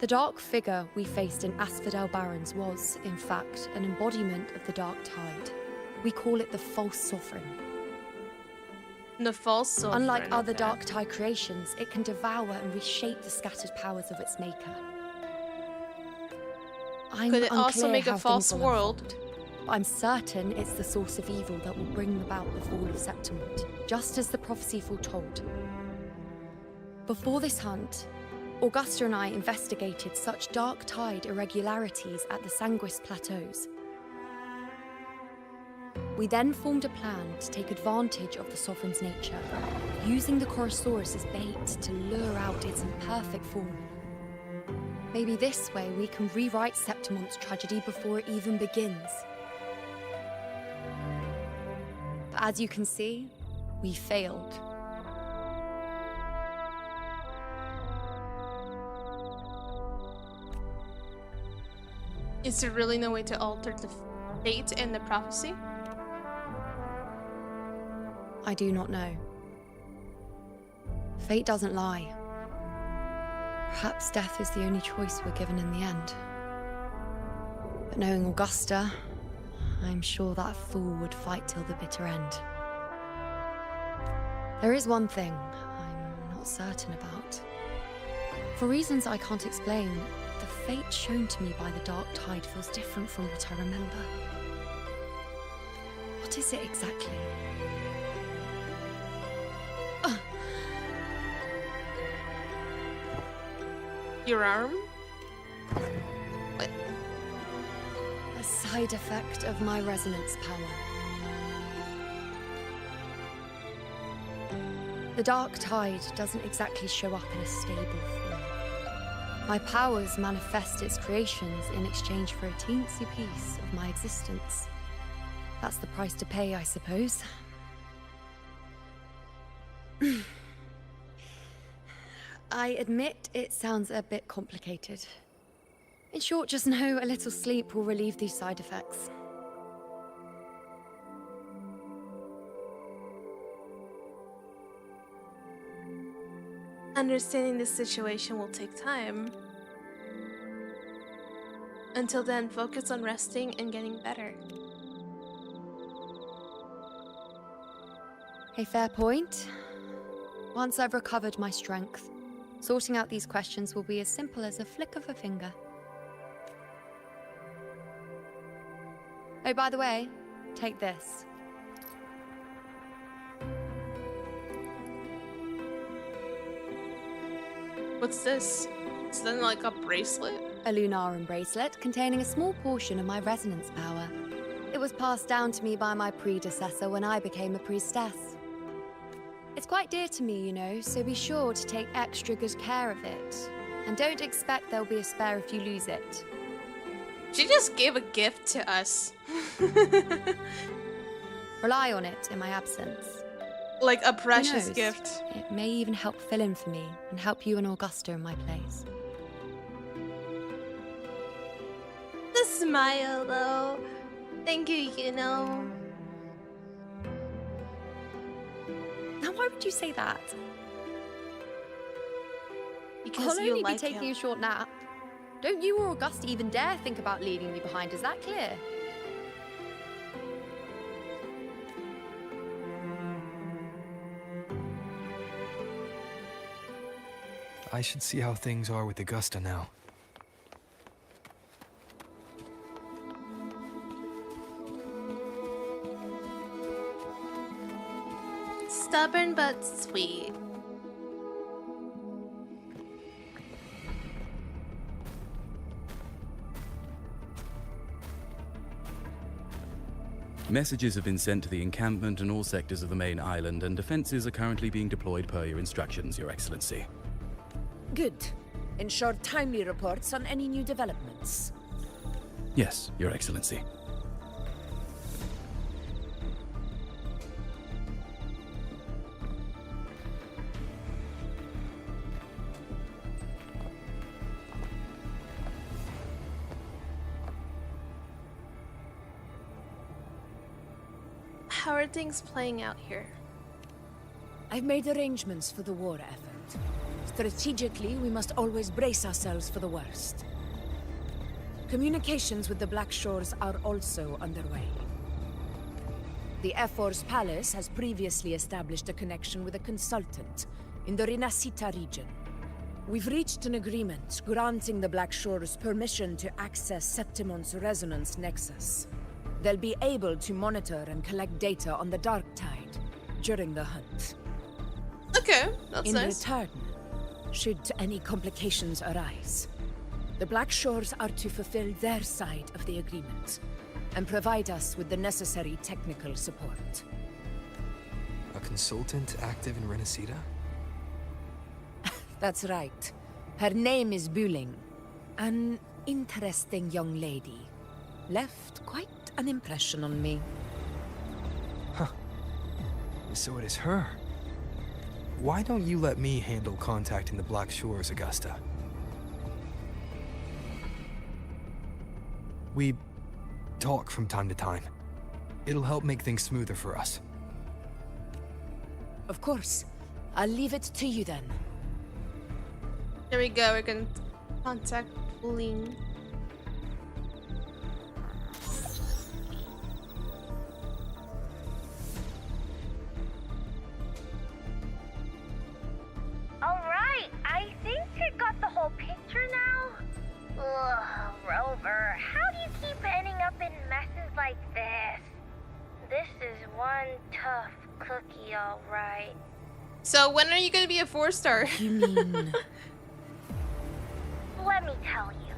The dark figure we faced in Asphodel Barrens was, in fact, an embodiment of the Dark Tide. We call it the False Sovereign. The False Sovereign. Unlike other Dark Tide creations, it can devour and reshape the scattered powers of its maker. Could it also make a false world? But I'm certain it's the source of evil that will bring about the fall of Septimont, just as the prophecy foretold. Before this hunt, Augusta and I investigated such Dark Tide irregularities at the Sanguis Plateaus. We then formed a plan to take advantage of the Sovereign's nature, using the Chorosaurus as bait to lure out its imperfect form. Maybe this way we can rewrite Septimont's tragedy before it even begins. But as you can see, we failed. Is there really no way to alter the fate and the prophecy? I do not know. Fate doesn't lie. Perhaps death is the only choice we're given in the end. But knowing Augusta, I'm sure that fool would fight till the bitter end. There is one thing I'm not certain about. For reasons I can't explain, the fate shown to me by the Dark Tide feels different from what I remember. What is it exactly? Your arm? What? A side effect of my resonance power. The Dark Tide doesn't exactly show up in a stable form. My powers manifest its creations in exchange for a teensy piece of my existence. That's the price to pay, I suppose. I admit it sounds a bit complicated. In short, just know a little sleep will relieve these side effects. Understanding this situation will take time. Until then, focus on resting and getting better. A fair point. Once I've recovered my strength, sorting out these questions will be as simple as a flick of a finger. Oh, by the way, take this. What's this? Is that like a bracelet? A Lunarum bracelet containing a small portion of my resonance power. It was passed down to me by my predecessor when I became a priestess. It's quite dear to me, you know, so be sure to take extra good care of it. And don't expect there'll be a spare if you lose it. She just gave a gift to us. Rely on it in my absence. Like a precious gift. It may even help fill in for me and help you and Augusta in my place. The smile, though. Thank you, you know. Now, why would you say that? Because I'll you only like be taking him. a short nap. Don't you or Augusta even dare think about leaving me behind, is that clear? I should see how things are with Augusta now. Stubborn but sweet. Messages have been sent to the encampment and all sectors of the main island, and defenses are currently being deployed per your instructions, Your Excellency. Good. Ensure timely reports on any new developments. Yes, Your Excellency. how are things playing out here? I've made arrangements for the war effort. Strategically, we must always brace ourselves for the worst. Communications with the Black Shores are also underway. The Ephor's Palace has previously established a connection with a consultant in the Rinascita region. We've reached an agreement granting the Black Shores permission to access Septimon's resonance nexus. They'll be able to monitor and collect data on the Dark Tide during the hunt. Okay, that's nice. In return, should any complications arise, the Black Shores are to fulfill their side of the agreement and provide us with the necessary technical support. A consultant active in Rinascita? That's right. Her name is Buling. An interesting young lady. Left quite an impression on me. Huh. So it is her. Why don't you let me handle contacting the Black Shores, Augusta? We talk from time to time. It'll help make things smoother for us. Of course. I'll leave it to you then. There we go, we can contact Buling. Alright, I think I got the whole picture now. Ugh, Rover, how do you keep ending up in messes like this? This is one tough cookie, alright. So when are you gonna be a 4-star? You mean... Let me tell you,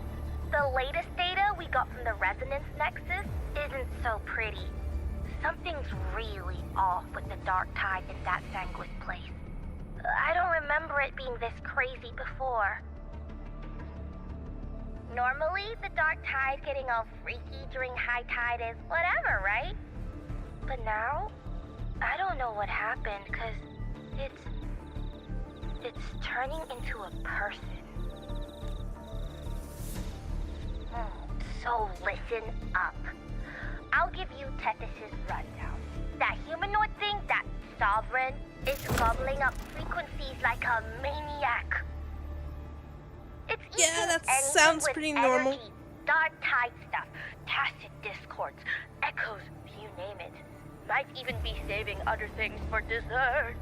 the latest data we got from the Resonance Nexus isn't so pretty. Something's really off with the Dark Tide in that Sanguis place. I don't remember it being this crazy before. Normally, the Dark Tide getting all freaky during high tide is whatever, right? But now, I don't know what happened, cause it's turning into a person. So listen up. I'll give you Tethys' rundown. That humanoid thing, that Sovereign, is gobbling up frequencies like a maniac. It's Yeah, that anything sounds with pretty energy, normal. Dark Tide stuff, tacit discords, echoes, you name it. Might even be saving other things for dessert.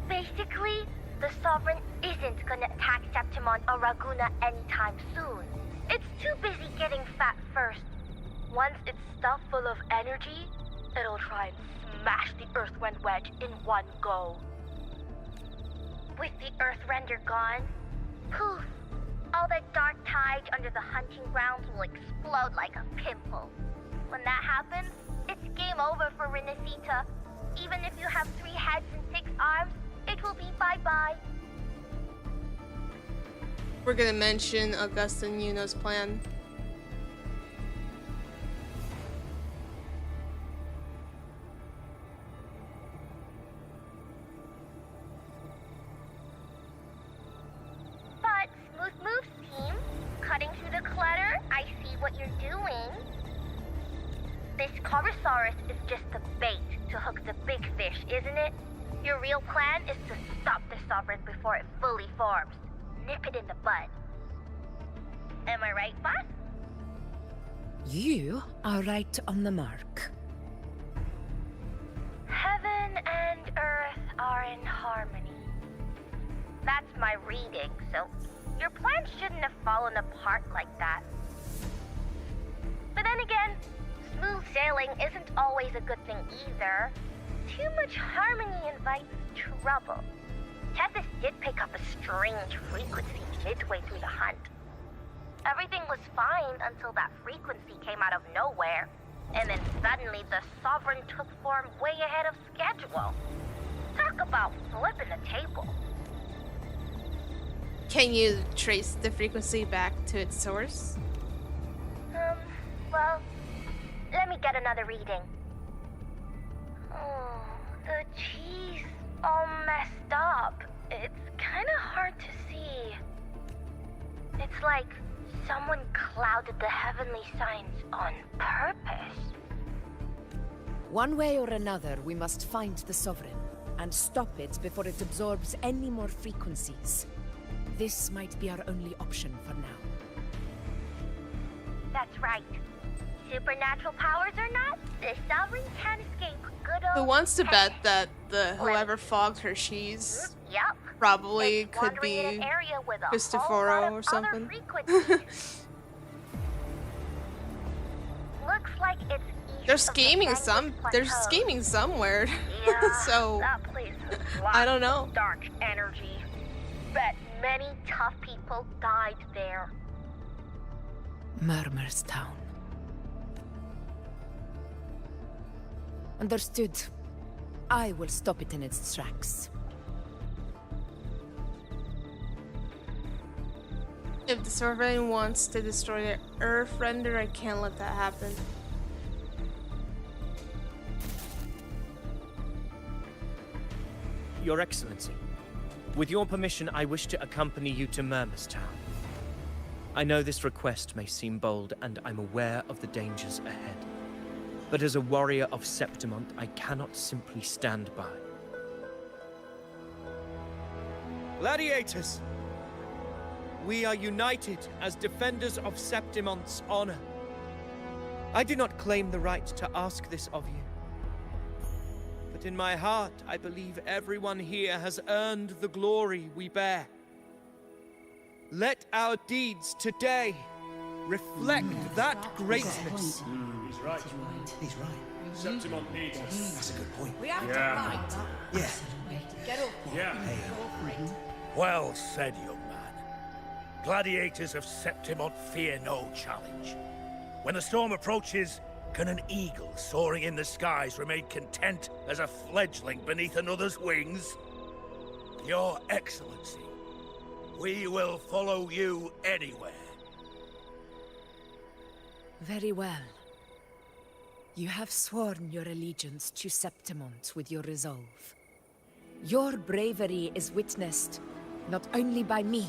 Basically, the Sovereign isn't gonna attack Septimon or Raguna anytime soon. It's too busy getting fat first. Once it's stuffed full of energy, it'll try and smash the Earthwind Wedge in one go. With the Earthrender gone, poof, all that Dark Tide under the hunting grounds will explode like a pimple. When that happens, it's game over for Rinascita. Even if you have 3 heads and 6 arms, it will be bye-bye. We're gonna mention Augusta and Yuno's plan. But smooth moves, team. Cutting through the clutter, I see what you're doing. This Corosaurus is just the bait to hook the big fish, isn't it? Your real plan is to stop the Sovereign before it fully forms. Nip it in the bud. Am I right, boss? You are right on the mark. Heaven and Earth are in harmony. That's my reading, so your plan shouldn't have fallen apart like that. But then again, smooth sailing isn't always a good thing either. Too much harmony invites trouble. Tethys did pick up a strange frequency midway through the hunt. Everything was fine until that frequency came out of nowhere. And then suddenly the Sovereign took form way ahead of schedule. Talk about flipping the table. Can you trace the frequency back to its source? Well, let me get another reading. Oh, the cheese all messed up. It's kind of hard to see. It's like someone clouded the heavenly signs on purpose. One way or another, we must find the Sovereign and stop it before it absorbs any more frequencies. This might be our only option for now. That's right. Supernatural powers or not, the Sovereign can't escape good old... Who wants to bet that the whoever fogged her cheese Yep. probably It's could wandering in be an area with a whole lot Cristoforo of or other something? frequencies. Looks like it's east They're of the scheming Sanguis they're Plateau. scheming somewhere. Yeah, So that place has I don't lots know. of dark energy. Bet many tough people died there. Murmurs Town. Understood. I will stop it in its tracks. If the Sovereign wants to destroy the Earth Render, I can't let that happen. Your Excellency, with your permission, I wish to accompany you to Murmurs Town. I know this request may seem bold, and I'm aware of the dangers ahead. But as a warrior of Septimont, I cannot simply stand by. Gladiators! We are united as defenders of Septimont's honor. I do not claim the right to ask this of you. But in my heart, I believe everyone here has earned the glory we bear. Let our deeds today reflect that greatness. He's right. He's right. Septimont needs us. That's a good point. We have Yeah. to fight. Yeah. Get up. Yeah. Well said, young man. Gladiators of Septimont fear no challenge. When the storm approaches, can an eagle soaring in the skies remain content as a fledgling beneath another's wings? Your Excellency, we will follow you anywhere. Very well. You have sworn your allegiance to Septimont with your resolve. Your bravery is witnessed not only by me,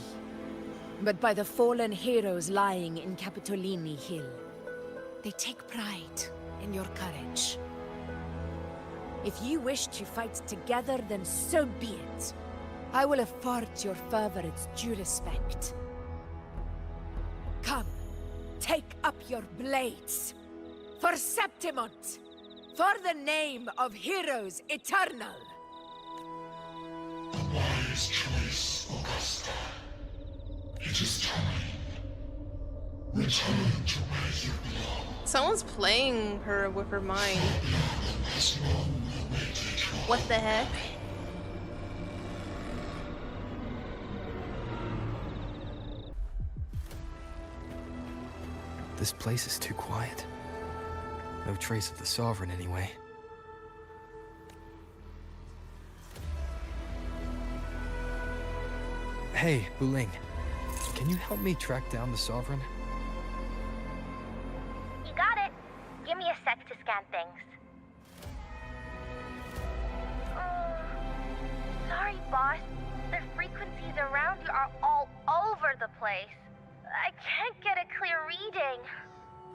but by the fallen heroes lying in Capitolini Hill. They take pride in your courage. If you wish to fight together, then so be it. I will afford your fervor its due respect. Come, take up your blades. For Septimont! For the name of heroes eternal! A wise choice, Augusta. It is time. Return to where you belong. Someone's playing her with her mind. Has long awaited your What the heck? This place is too quiet. No trace of the Sovereign anyway. Hey, Wuthering. Can you help me track down the Sovereign? You got it. Give me a sec to scan things. Sorry, boss. The frequencies around you are all over the place. I can't get a clear reading.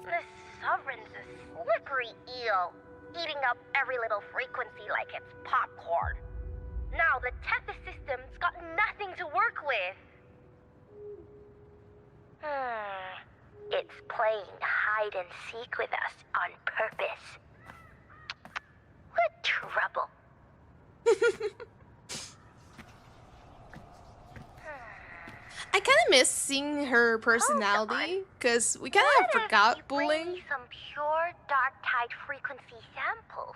The Sovereign's a slippery eel, eating up every little frequency like it's popcorn. Now the Tethys system's got nothing to work with. It's playing hide and seek with us on purpose. What trouble. I kind of miss seeing her personality, because we kind of forgot Wuthering. Some pure dark tide frequency samples.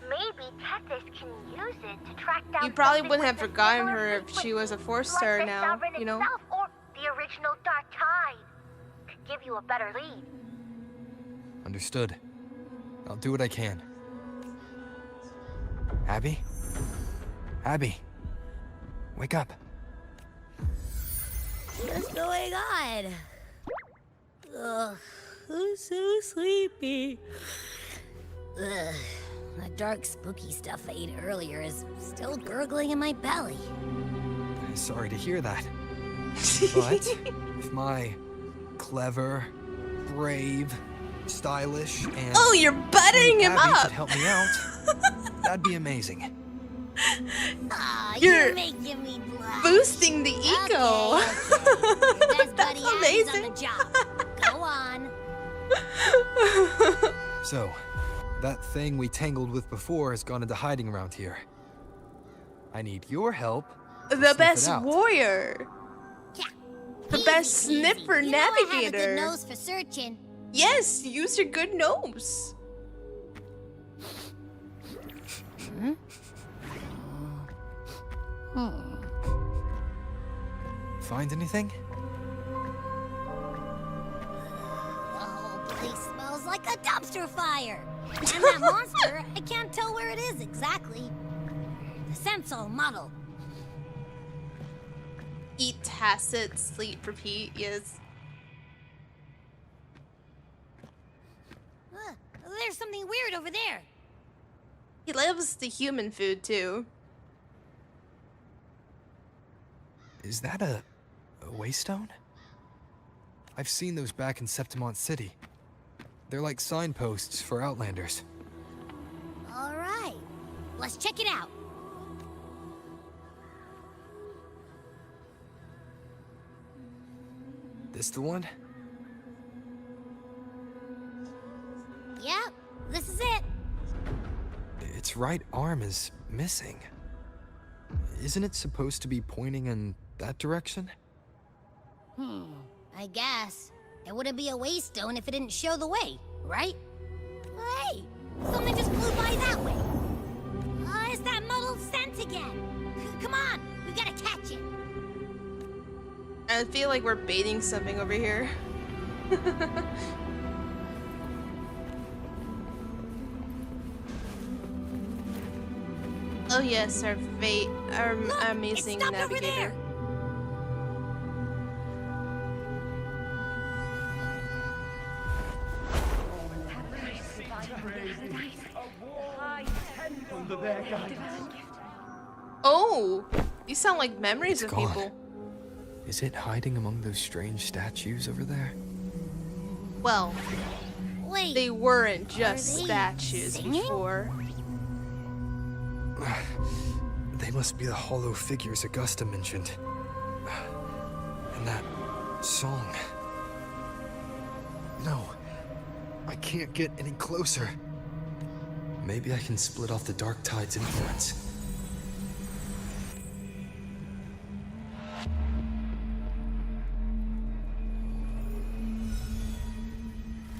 Maybe Tethys can use it to track down. You probably something wouldn't have with a forgotten similar her if frequency, she was a Force like Star the now, Sovereign you know? itself or the original dark tide. Could give you a better lead. Understood. I'll do what I can. Abby? Abby! Wake up. What's going on? Ugh, I'm so sleepy. Ugh, that dark, spooky stuff I ate earlier is still gurgling in my belly. Sorry to hear that. But if my clever, brave, stylish, and... Oh, you're buttering him Abby up! could help me out. That'd be amazing. Aw, You're making me blush. boosting the ego. Okay. Best buddy Abby's on Amazing. the job. Go on. So, that thing we tangled with before has gone into hiding around here. I need your help. to The sniff best it out. warrior. The best sniffer You know I have a good navigator. nose for searching. Yes, use your good nose. Find anything? The whole place smells like a dumpster fire. And that monster, I can't tell where it is exactly. The scent's all muddled. Eat, tacit, sleep, repeat. Yes. There's something weird over there. He loves the human food too. Is that a waystone? I've seen those back in Septimont City. They're like signposts for Outlanders. All right, let's check it out. This the one? Yep, this is it. Its right arm is missing. Isn't it supposed to be pointing in that direction? I guess. It wouldn't be a waystone if it didn't show the way, right? Hey, something just flew by that way. It's that muddled scent again. Come on, we gotta catch it. I feel like we're baiting something over here. Oh yes, our amazing Look, it stopped over navigator. there. Oh, these sound like memories It's of gone. people. Is it hiding among those strange statues over there? Well, Wait, they weren't just they statues singing? before. They must be the hollow figures Augusta mentioned. And that song. No, I can't get any closer. Maybe I can split off the Dark Tide's influence.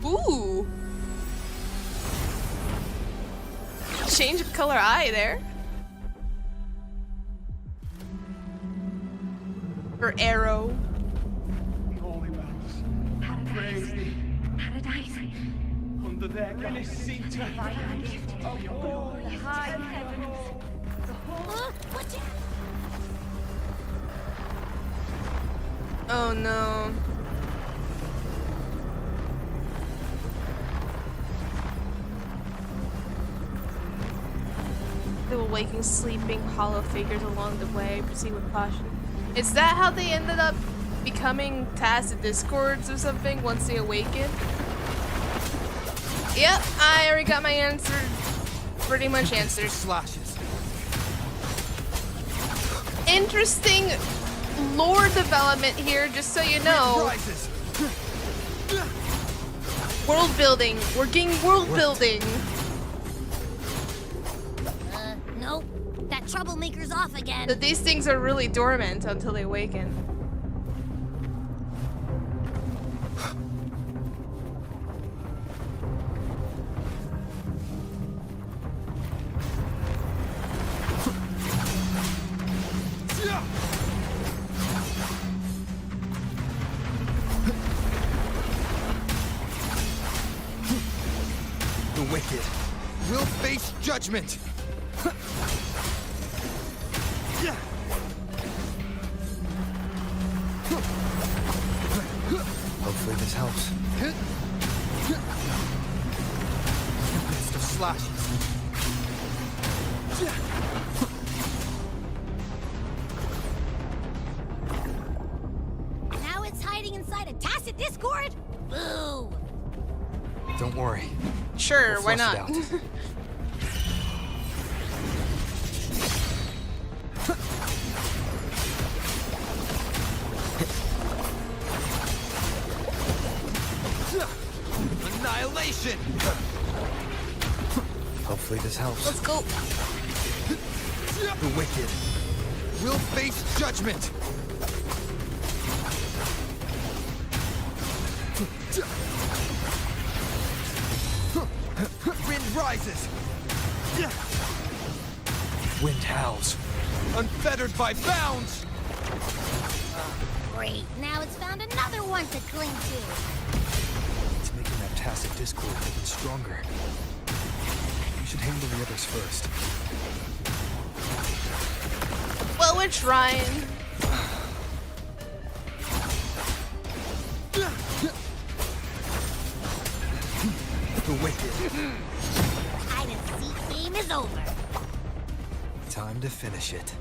Ooh. Change of color eye there. Her arrow. Holy mouse. Praise thee. Paradise. Under their guidance. Seat to of all the high heavens. The whole watch it. Oh no. They were waking, sleeping, hollow figures along the way. Proceed with caution. Is that how they ended up becoming tacit discords or something once they awaken? Yep, I already got my answer. Pretty much answered. Slashes. Interesting lore development here, just so you know. World building. We're getting world building. Nope. That troublemaker's off again. That these things are really dormant until they awaken. The wicked will face judgment. Hopefully this helps. List of slashes. Now it's hiding inside a tacit discord? Boo! Don't worry. Sure, We'll why flush it not? out. Annihilation! Hopefully this helps. Let's go. The wicked will face judgment! Wind rises! Wind howls, unfettered by bounds! Great, now it's found another one to cling to. It's making that tacit discord even stronger. You should handle the others first. Well, we're trying. The wicked. Hide and seek game is over. Time to finish it.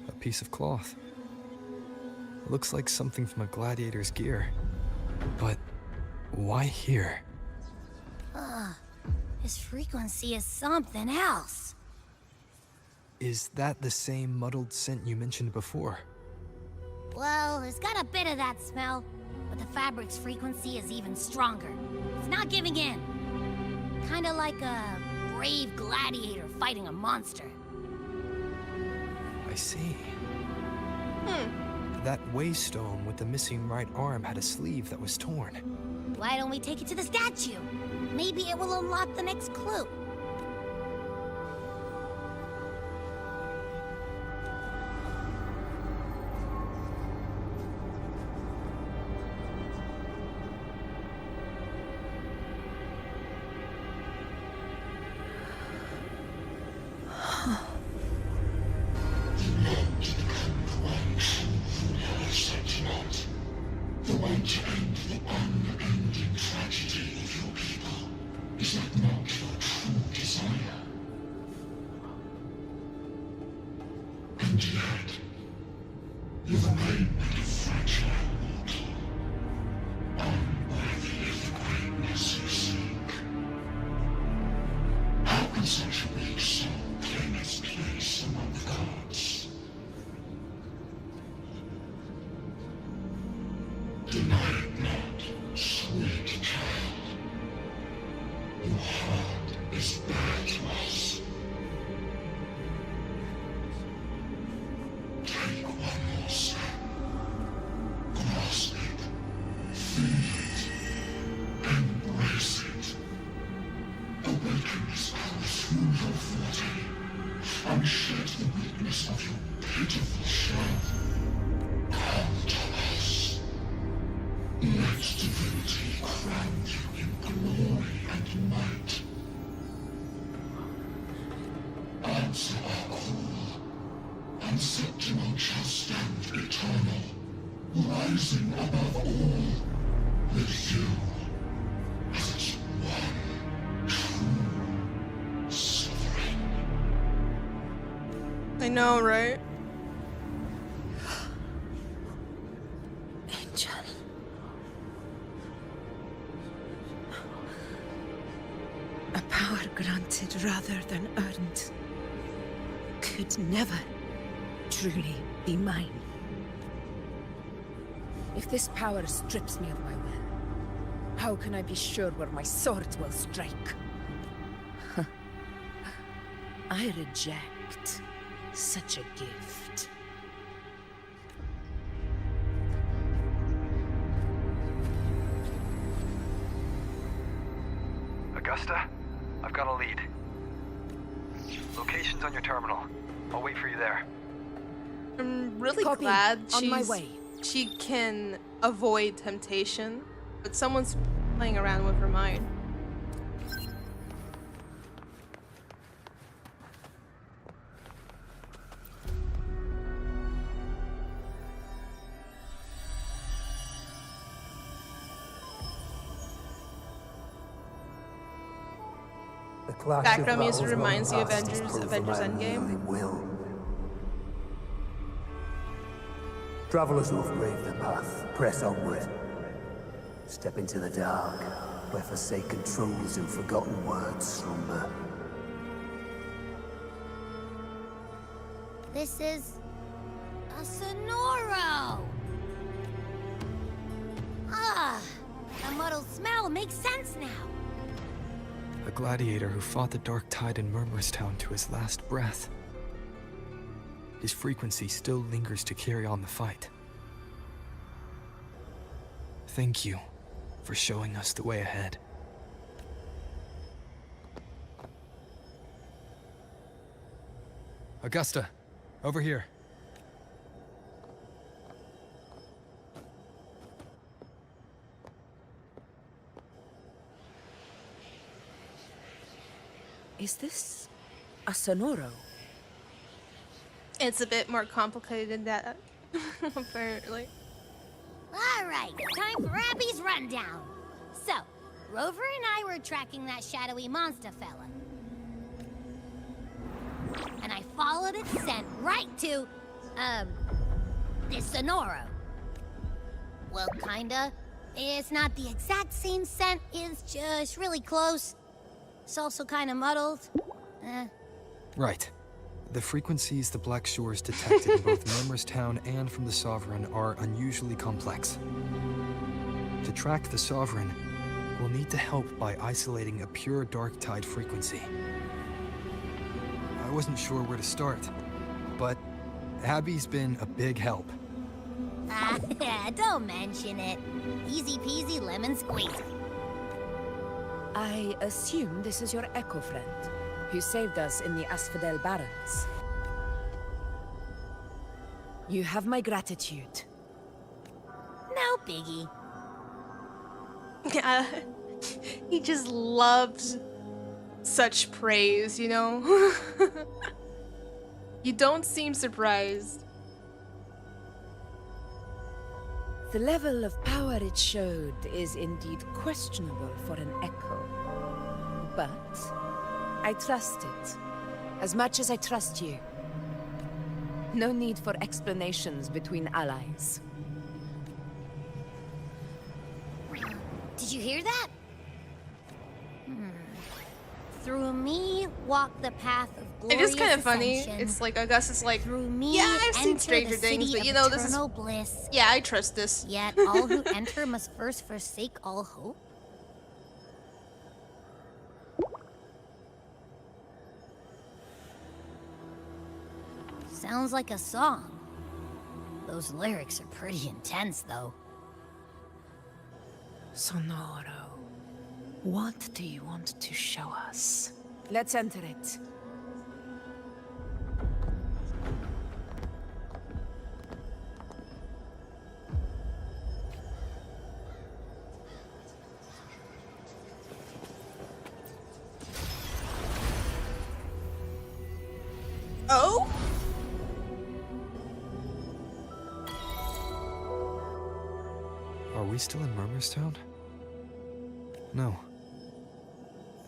A piece of cloth. Looks like something from a gladiator's gear. But why here? This frequency is something else. Is that the same muddled scent you mentioned before? Well, it's got a bit of that smell, but the fabric's frequency is even stronger. It's not giving in. Kinda like a brave gladiator fighting a monster. I see. That waystone with the missing right arm had a sleeve that was torn. Why don't we take it to the statue? Maybe it will unlock the next clue. The one to end the unending tragedy of your people. Is that not your true desire? And yet, you remain but a fragile mortal, unworthy of the greatness you seek. How can such a weak soul claim its place among the gods? Deny it not, sweet child. Your heart is bare to us. Take one more step. Grasp it. Feel it. Embrace it. Awaken this power through your forte, and shed the weakness of your pitiful shell. Come to us. Let divinity crown you in glory and might. Answer our call, and Septimon shall stand eternal, rising above all, with you as its one true sovereign. I know, right? Angel. A power granted rather than earned could never truly be mine. If this power strips me of my will, how can I be sure where my sword will strike? I reject such a gift. Augusta, I've got a lead. Location's on your terminal. I'll wait for you there. I'm really Copy. glad On my way. she can avoid temptation, but someone's playing around with her mind. The background music reminds you of Avengers Endgame. Will. Travelers who have braved the path, press onward. Step into the dark, where forsaken truths and forgotten words slumber. This is a Sonoro! Ah, the muddled smell makes sense now. A gladiator who fought the dark tide in Murmurstown to his last breath. His frequency still lingers to carry on the fight. Thank you for showing us the way ahead. Augusta, over here. Is this a Sonoro? It's a bit more complicated than that, apparently. Alright, time for Abby's rundown. So, Rover and I were tracking that shadowy monster fella. And I followed its scent right to, this Sonoro. Well, kinda. It's not the exact same scent, it's just really close. It's also kinda muddled. Right. The frequencies the Black Shores detected in both Murmurstown and from the Sovereign are unusually complex. To track the Sovereign, we'll need to help by isolating a pure dark tide frequency. I wasn't sure where to start, but Abby's been a big help. Don't mention it. Easy peasy lemon squeezy. I assume this is your Echo friend, who saved us in the Asphodel Barrens. You have my gratitude. No biggie. He just loves such praise, you know? You don't seem surprised. The level of power it showed is indeed questionable for an Echo. But I trust it, as much as I trust you. No need for explanations between allies. Did you hear that? Through me walk the path of glorious It is kind of funny. ascension. It's like Augusta's like, Through me yeah, I've seen enter Stranger the Things, city but you of know, this is... eternal bliss. Yeah, I trust this. Yet all who enter must first forsake all hope. Sounds like a song. Those lyrics are pretty intense, though. Sonoro, what do you want to show us? Let's enter it. Oh? Are we still in Murmurstown? No.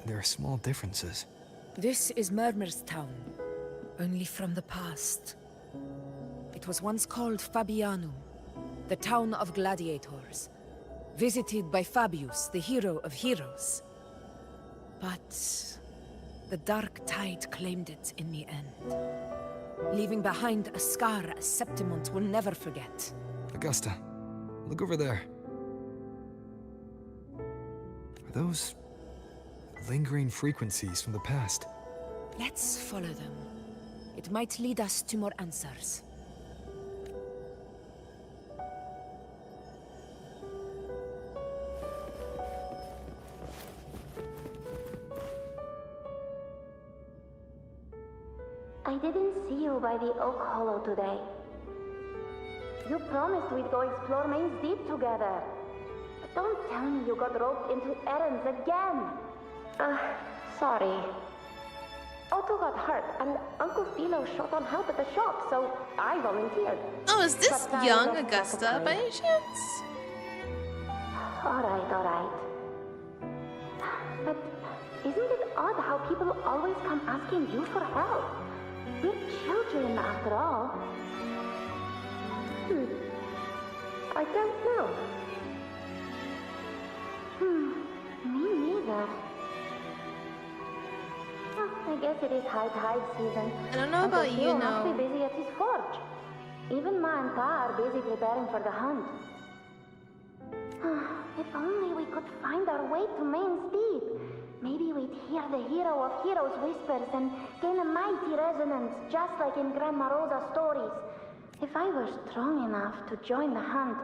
There are small differences. This is Murmurstown, only from the past. It was once called Fabianum, the town of gladiators, visited by Fabius, the hero of heroes. But the dark tide claimed it in the end, leaving behind a scar Septimont will never forget. Augusta, look over there. Are those lingering frequencies from the past? Let's follow them. It might lead us to more answers. I didn't see you by the Oak Hollow today. You promised we'd go explore Main's Deep together. But don't tell me you got roped into errands again. Sorry. Otto got hurt, and Uncle Philo shot on help at the shop, so I volunteered. Oh, is this But I young left Augusta by any chance? Alright. But isn't it odd how people always come asking you for help. We're children, after all. I don't know. Me neither. Well, I guess it is high tide season. I don't know about you, must no. be busy at his forge. Even Ma and Pa are busy preparing for the hunt. If only we could find our way to Main's Deep. Maybe we'd hear the hero of heroes whispers and gain a mighty resonance, just like in Grandma Rosa's stories. If I were strong enough to join the hunt,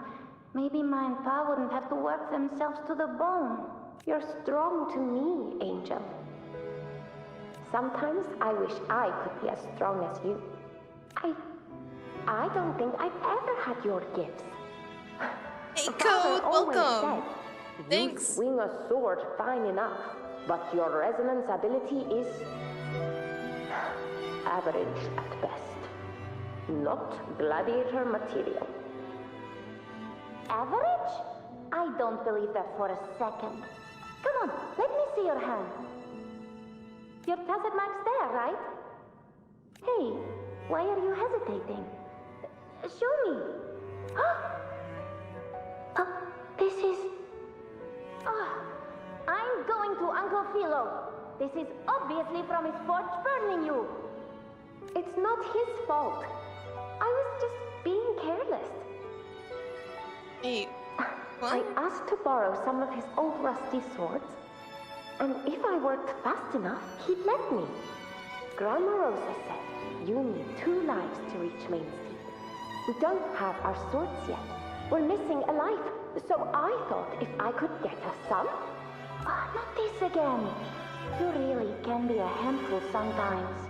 maybe Ma and Pa wouldn't have to work themselves to the bone. You're strong to me, Angel. Sometimes I wish I could be as strong as you. I don't think I've ever had your gifts. Hey, Code, welcome. Thanks. You swing a sword fine enough, but your resonance ability is average at best. Not gladiator material. Average? I don't believe that for a second. Come on, let me see your hand. Your tacet mark's there, right? Hey, why are you hesitating? Show me. This is... I'm going to Uncle Philo. This is obviously from his forge burning you. It's not his fault. I was just being careless. Hey, I asked to borrow some of his old rusty swords, and if I worked fast enough, he'd let me. Grandma Rosa said you need 2 lives to reach Main's Deep. We don't have our swords yet. We're missing a life, so I thought if I could get us some... Not this again. You really can be a handful sometimes.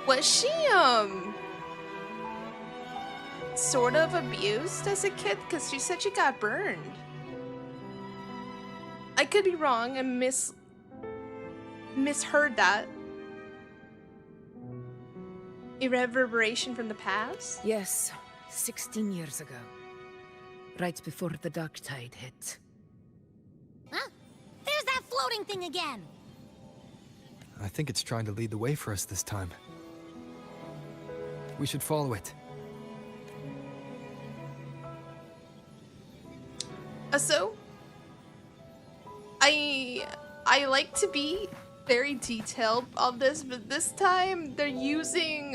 Was she, sort of abused as a kid? Because she said she got burned. I could be wrong and misheard that. A reverberation from the past? Yes, 16 years ago. Right before the dark tide hit. Huh? There's that floating thing again! I think it's trying to lead the way for us this time. We should follow it. So, I like to be very detailed of this, but this time they're using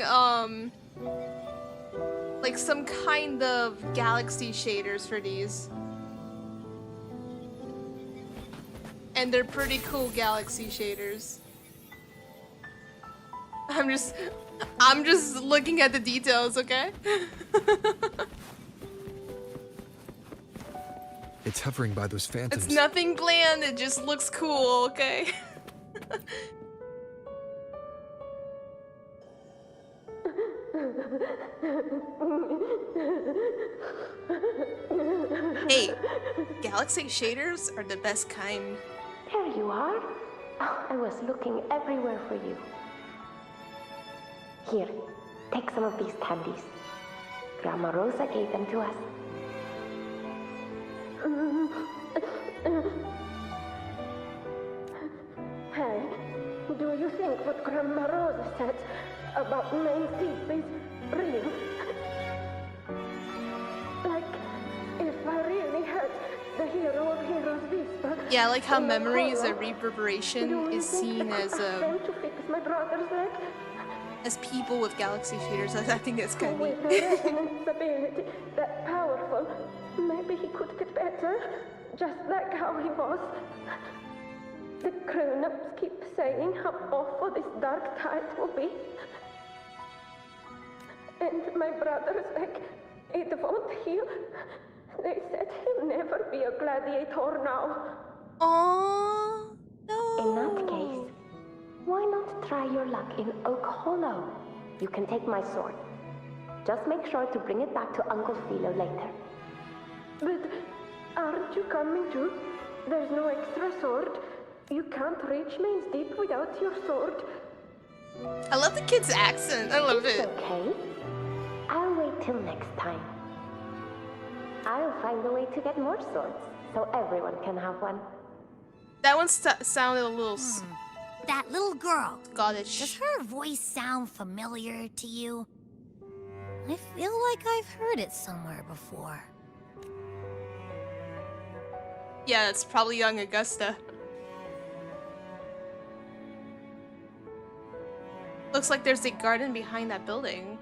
like some kind of galaxy shaders for these. And they're pretty cool galaxy shaders. I'm just looking at the details, okay? It's hovering by those phantoms. It's nothing bland, it just looks cool, okay? Hey, galaxy shaders are the best kind. There you are. Oh, I was looking everywhere for you. Here, take some of these candies. Grandma Rosa gave them to us. Hey, do you think what Grandma Rosa said about Main's Deep is real? Like, if I really had the hero of heroes whisper... Yeah, I like how memories or reverberation is seen as to fix my brother's leg? as people with galaxy shaders. I think that's kind of neat. With a resonance ability that powerful, maybe he could get better, just like how he was. The grown-ups keep saying how awful this dark tide will be. And my brother's leg, it won't heal. They said he'll never be a gladiator now. Oh no. In that case, why not try your luck in Oak Hollow? You can take my sword. Just make sure to bring it back to Uncle Philo later. But aren't you coming too? There's no extra sword. You can't reach Main's Deep without your sword. I love the kid's accent. I love it. Okay. I'll wait till next time. I'll find a way to get more swords, so everyone can have one. That one sounded a little That little girl. Scottish. Does her voice sound familiar to you? I feel like I've heard it somewhere before. Yeah, it's probably young Augusta. Looks like there's a garden behind that building.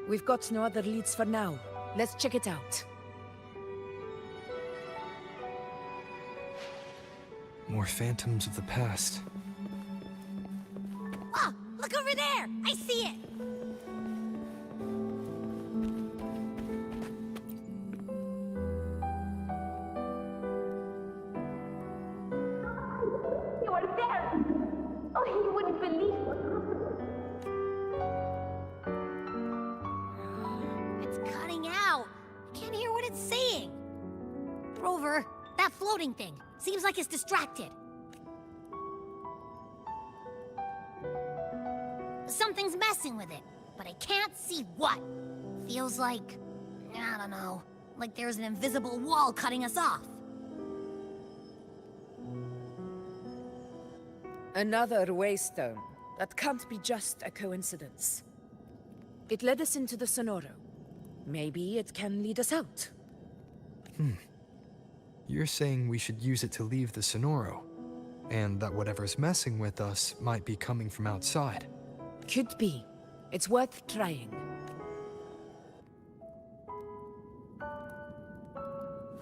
We've got no other leads for now. Let's check it out. More phantoms of the past. Oh, look over there! I see it! You are there! Oh, you wouldn't believe what happened. It's cutting out. I can't hear what it's saying. Rover, that floating thing. Seems like it's distracted. Something's messing with it, but I can't see what. Feels like, I don't know, like there's an invisible wall cutting us off. Another waystone. That can't be just a coincidence. It led us into the Sonoro. Maybe it can lead us out. You're saying we should use it to leave the Sonoro, and that whatever's messing with us might be coming from outside. Could be. It's worth trying.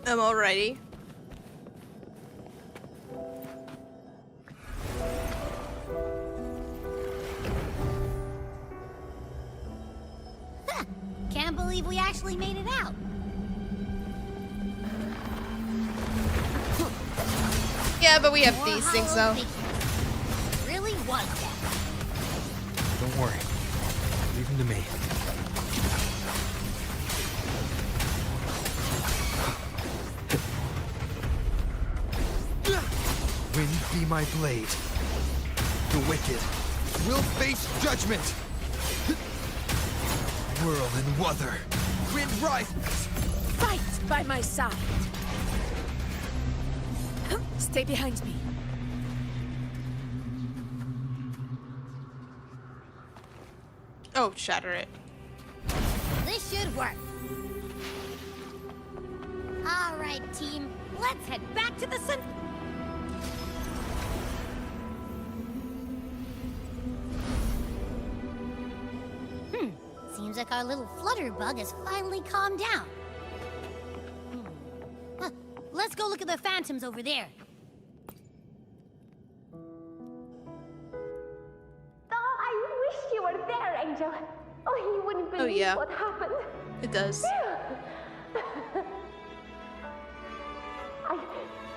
I'm all ready. Can't believe we actually made it out. Yeah, but we have these things though. Really was that. Don't worry. Leave him to me. Wind be my blade. The wicked will face judgment. Whirl and Wuther. Wind rises. Fight by my side. Stay behind me. Oh, shatter it. This should work. All right, team. Let's head back to the sun. Seems like our little flutterbug has finally calmed down. Let's go look at the phantoms over there. Oh, I wish you were there, Angel. Oh, you wouldn't believe what happened. It does.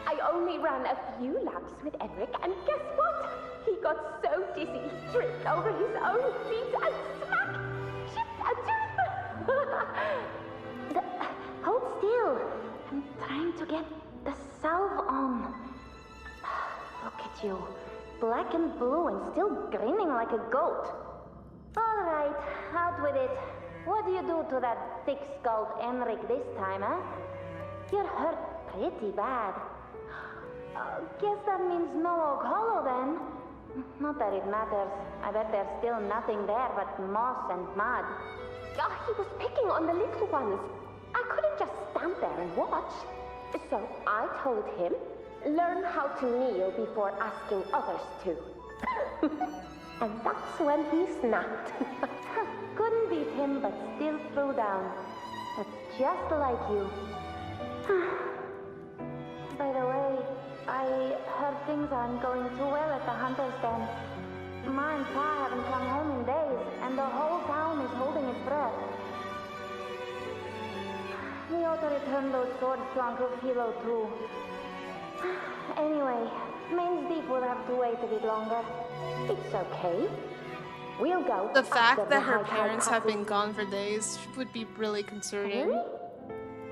I only ran a few laps with Enric, and guess what? He got so dizzy he tripped over his own feet and smack! Chipped a tooth! Hold still. I'm trying to get the salve on. Look at you. Black and blue and still grinning like a goat. All right, out with it. What do you do to that thick-skulled Enric this time, huh? You're hurt pretty bad. Guess that means no Oak Hollow then. Not that it matters. I bet there's still nothing there but moss and mud. He was picking on the little ones. I couldn't just stand there and watch. So I told him, learn how to kneel before asking others to. And that's when he snapped. Couldn't beat him, but still threw down. That's just like you. By the way, I heard things aren't going too well at the Hunter's Den. Ma and Pa haven't come home in days, and the whole town is holding its breath. We ought to return those swords to Uncle Philo, too. Anyway, Main's Deep will have to wait a bit longer. It's okay. We'll go. The fact that her parents have been gone for days would be really concerning. Really?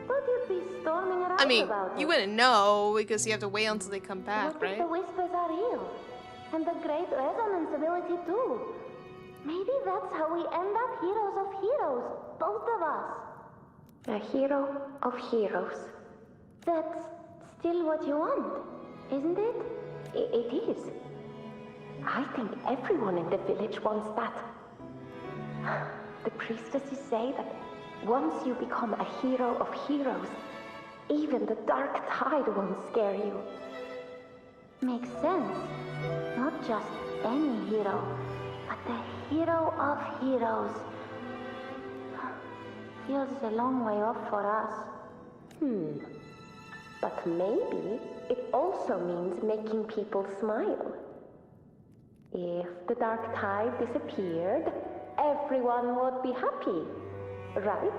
But you'd be storming around I mean, about you it. wouldn't know because you have to wait until they come back, What if right? the whispers are real? And the great resonance ability too. Maybe that's how we end up heroes of heroes, both of us. A hero of heroes. That's still what you want, isn't it? It is. I think everyone in the village wants that. The priestesses say that once you become a hero of heroes, even the dark tide won't scare you. Makes sense. Not just any hero, but the hero of heroes. Feels a long way off for us. But maybe it also means making people smile. If the dark tide disappeared, everyone would be happy, right?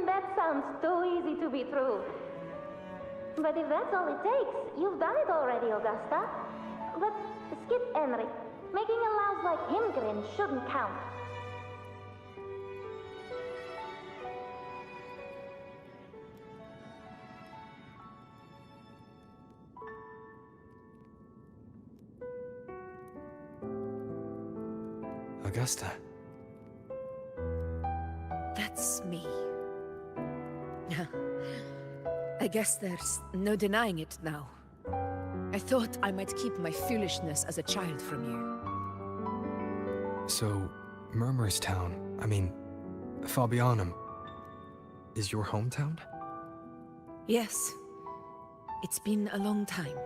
That sounds too easy to be true. But if that's all it takes, you've done it already, Augusta. But skip Henry. Making a louse like him grin shouldn't count. Augusta. That's me. I guess there's no denying it now. I thought I might keep my foolishness as a child from you. So, Murmur's town, Fabianum, is your hometown? Yes. It's been a long time.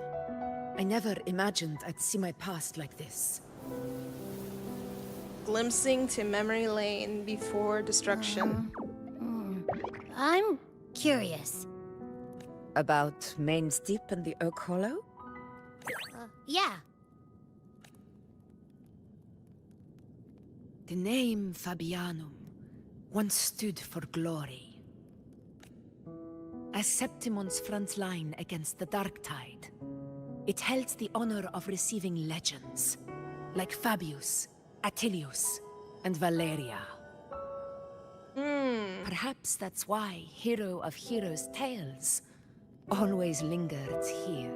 I never imagined I'd see my past like this. Glimpsing to memory lane before destruction. I'm curious. About Main's Deep and the Oak Hollow? Yeah. The name Fabianum once stood for glory. As Septimon's front line against the Dark Tide, it held the honor of receiving legends, like Fabius, Attilius, and Valeria. Perhaps that's why Hero of Heroes' tales always lingered here.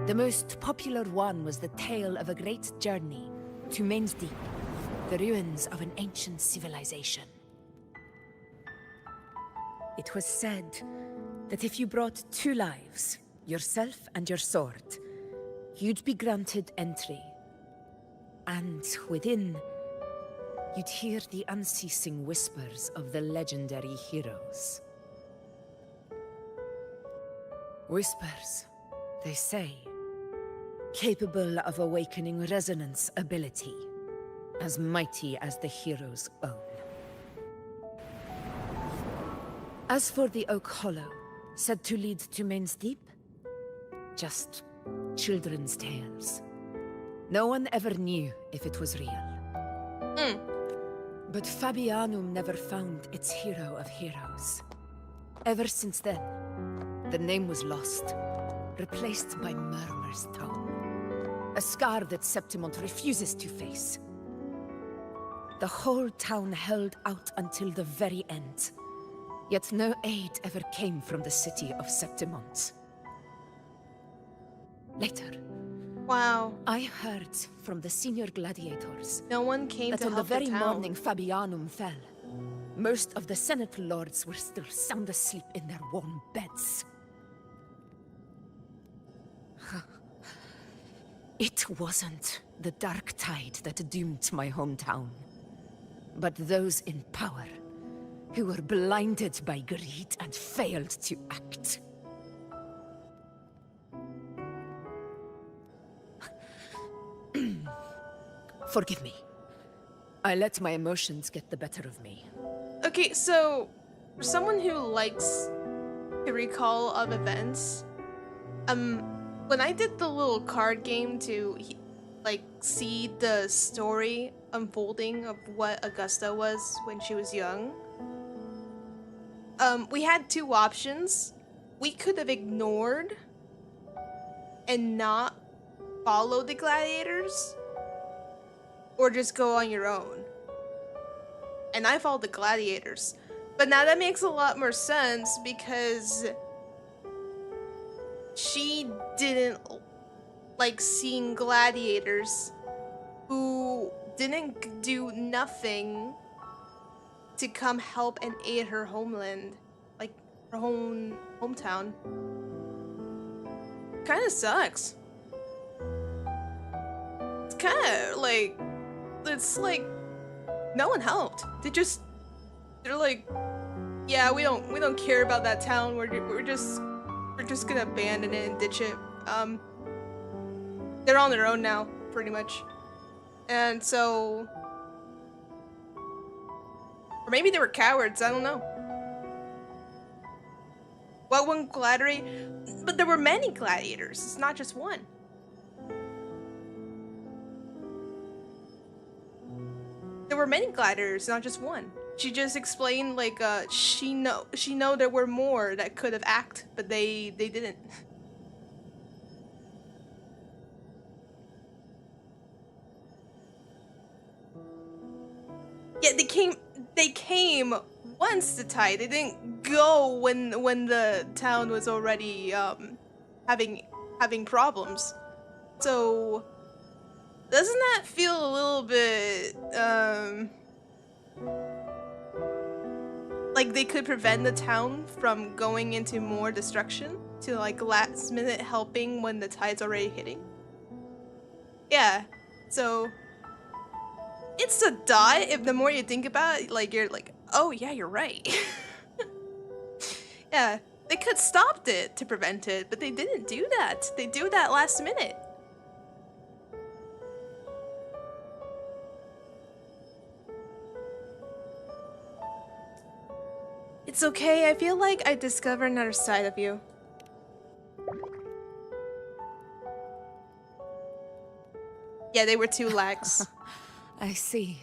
The most popular one was the tale of a great journey to Main's Deep, the ruins of an ancient civilization. It was said that if you brought 2 lives, yourself and your sword, you'd be granted entry. And within, you'd hear the unceasing whispers of the legendary heroes. Whispers, they say, capable of awakening resonance ability, as mighty as the hero's own. As for the Oak Hollow, said to lead to Main's Deep, just children's tales. No one ever knew if it was real. But Fabianum never found its hero of heroes. Ever since then, the name was lost, replaced by Murmur's Tome. A scar that Septimont refuses to face. The whole town held out until the very end. Yet no aid ever came from the city of Septimont. Later, I heard from the senior gladiators no one came that to on the help very the town. morning Fabianum fell, most of the Senate lords were still sound asleep in their warm beds. It wasn't the Dark Tide that doomed my hometown, but those in power who were blinded by greed and failed to act. Forgive me. I let my emotions get the better of me. Okay, so for someone who likes to recall of events, when I did the little card game to like see the story unfolding of what Augusta was when she was young, we had 2 options. We could have ignored and not follow the gladiators, or just go on your own. And I followed the gladiators. But now that makes a lot more sense because she didn't like seeing gladiators who didn't do nothing to come help and aid her homeland, like her hometown. Kind of sucks. It's kind of like, it's like no one helped. They're like, yeah, we don't care about that town. We're just gonna abandon it and ditch it. They're on their own now, pretty much. And so, or maybe they were cowards, I don't know. What one gladiator? But there were many gladiators, it's not just one. There were many gladiators, not just one. She just explained like she know there were more that could have acted, but they didn't. Yeah, they came once the tide. They didn't go when the town was already having problems. So doesn't that feel a little bit like they could prevent the town from going into more destruction to like last minute helping when the tide's already hitting? Yeah, so it's a dot. If the more you think about it, like you're like, oh yeah, you're right. Yeah, they could stopped it to prevent it, but they didn't do that. They do that last minute. It's okay, I feel like I discovered another side of you. Yeah, they were two legs. I see.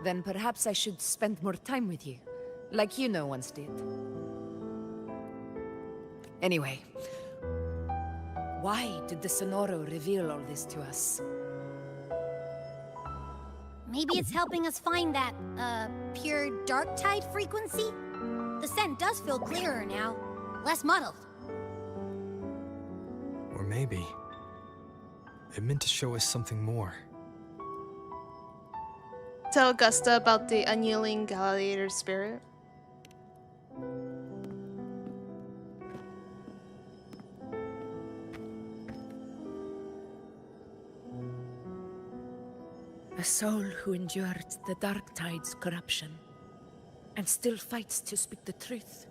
Then perhaps I should spend more time with you, like you once did. Anyway, why did the Sonoro reveal all this to us? Maybe it's helping us find that, pure dark tide frequency? The scent does feel clearer now, less muddled. Or maybe it meant to show us something more. Tell Augusta about the unyielding gladiator spirit. A soul who endured the dark tide's corruption and still fights to speak the truth.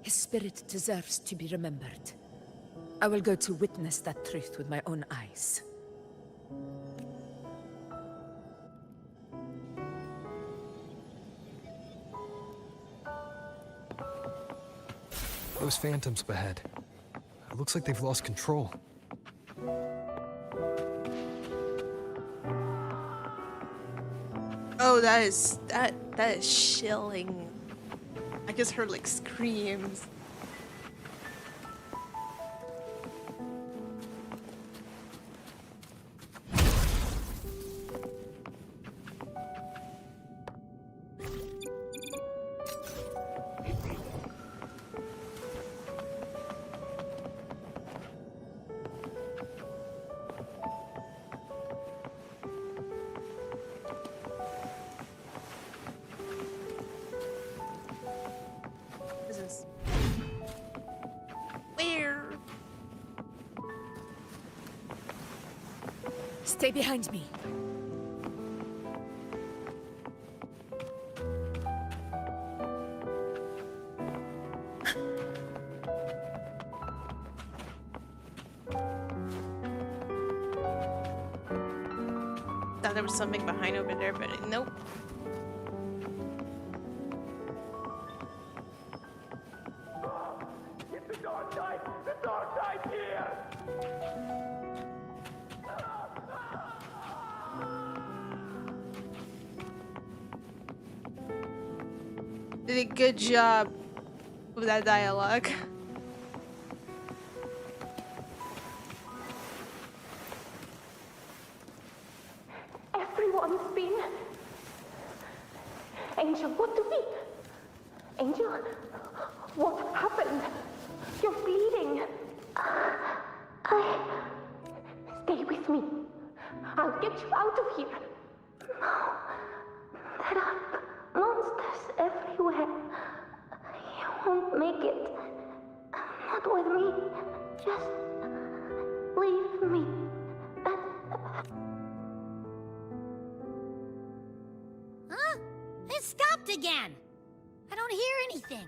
His spirit deserves to be remembered. I will go to witness that truth with my own eyes. Those phantoms up ahead. It looks like they've lost control. Oh, that is chilling. I just heard like screams. Stay behind me. Thought there was something behind over there, but nope. It's the dark side! The dark side here! Did a good job with that dialogue. Everyone's been... Angel, what do we... Angel? What happened? You're bleeding. Stay with me. I'll get you out of here. There are monsters everywhere. You won't make it. Not with me. Just leave me. Huh? It stopped again. I don't hear anything.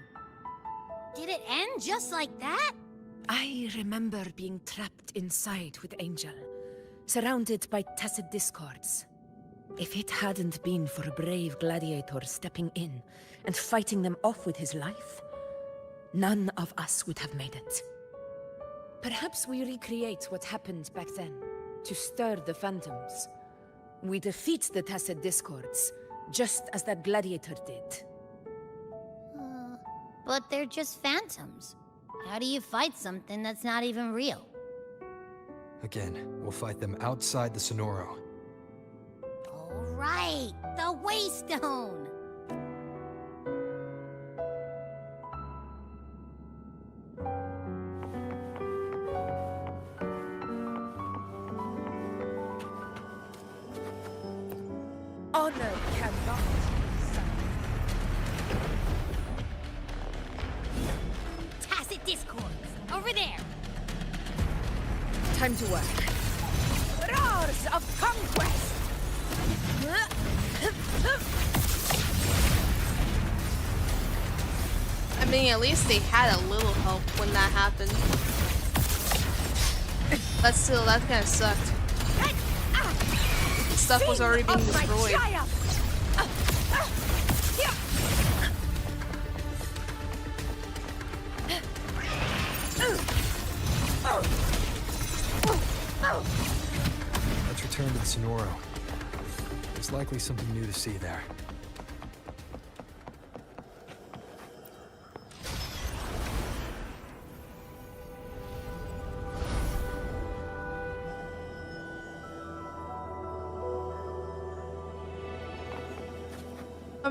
Did it end just like that? I remember being trapped inside with Angel, surrounded by tacit discords. If it hadn't been for a brave gladiator stepping in and fighting them off with his life, none of us would have made it. Perhaps we recreate what happened back then, to stir the phantoms. We defeat the tacit discords, just as that gladiator did. But they're just phantoms. How do you fight something that's not even real? Again, we'll fight them outside the Sonoro. All right, the Waystone! Honor cannot. Tacit discords, over there! Time to work. Roars of conquest! I mean, at least they had a little help when that happened. But still, that kind of sucked. Stuff was already being destroyed. Let's return to the Sonoro. There's likely something new to see there.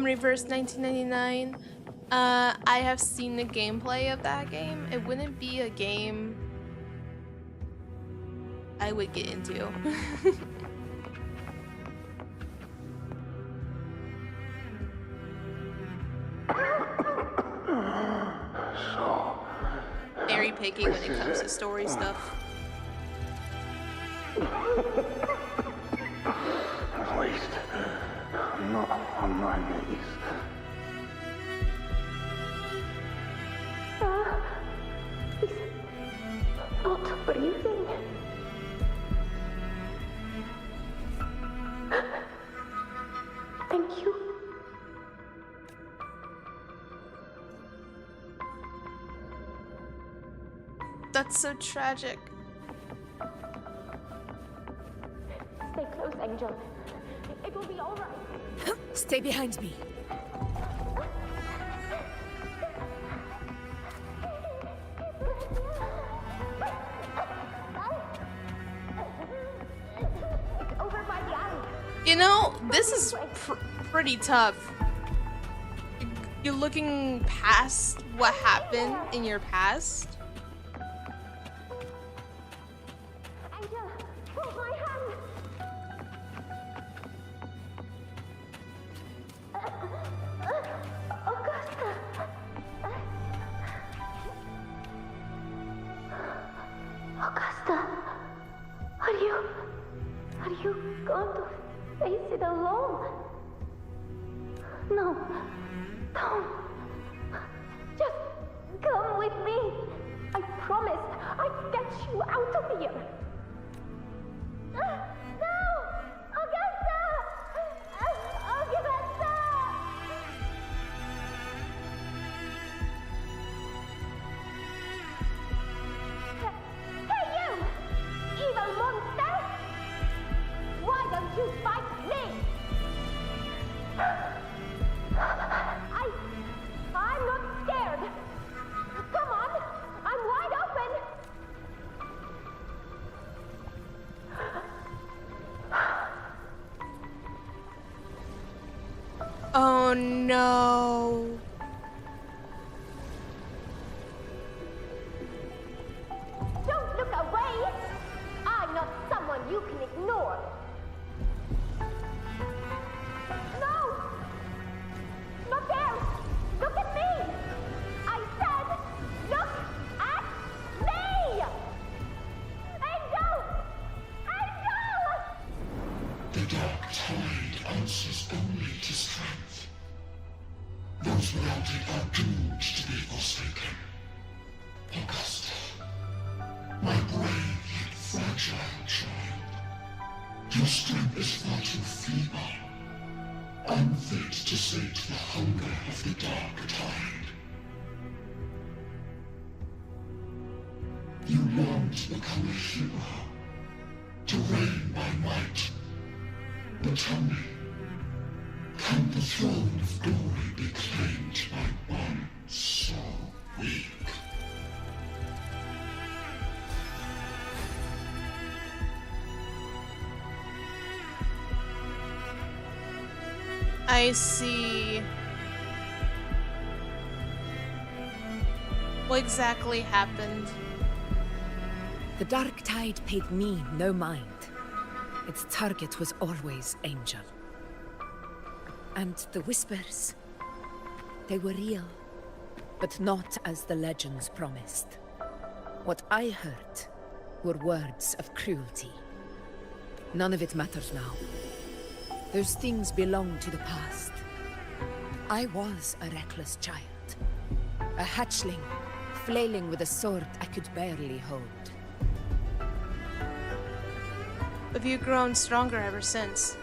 Reverse 1999. I have seen the gameplay of that game. It wouldn't be a game I would get into. Very picky when it comes to story stuff. At least I'm not on my knees. He's not breathing. Thank you. That's so tragic. Stay close, Angel. It will be all right. Stay behind me. Over by the alley. You know, this is pretty tough. You're looking past what happened in your past. Angel, hold my hand. Augusta. Augusta, are you going to face it alone? No, don't. Just come with me. I promised I'd get you out of here. No! Augusta! Augusta! Hey you! Evil monster! Why don't you fight me? I'm not scared. Come on! I'm wide open! Oh no. Don't look away! I'm not someone you can ignore. The dark tide answers only to strength. Those without it are doomed to be forsaken. Augusta, my brave yet fragile child, your strength is far too feeble, unfit to sate the hunger of the dark tide. You long to become a hero, to reign by might. But tell me, can the throne of glory be claimed by one so weak? I see. What exactly happened? The dark tide paid me no mind. Its target was always Angel. And the whispers, they were real, but not as the legends promised. What I heard were words of cruelty. None of it matters now. Those things belong to the past. I was a reckless child. A hatchling, flailing with a sword I could barely hold. Have you grown stronger ever since?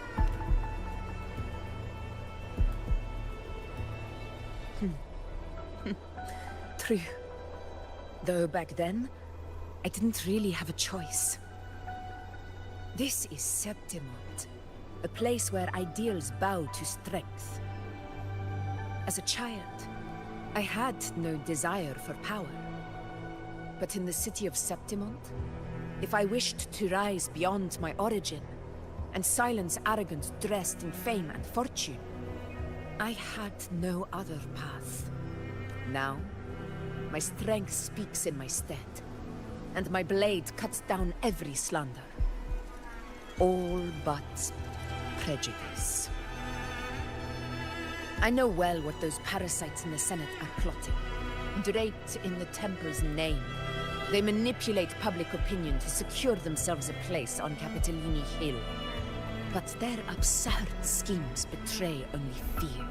True. Though back then, I didn't really have a choice. This is Septimont, a place where ideals bow to strength. As a child, I had no desire for power. But in the city of Septimont, if I wished to rise beyond my origin and silence arrogance dressed in fame and fortune, I had no other path. Now, my strength speaks in my stead, and my blade cuts down every slander. All but prejudice. I know well what those parasites in the Senate are plotting. Draped in the Temple's name, they manipulate public opinion to secure themselves a place on Capitolini Hill. But their absurd schemes betray only fear.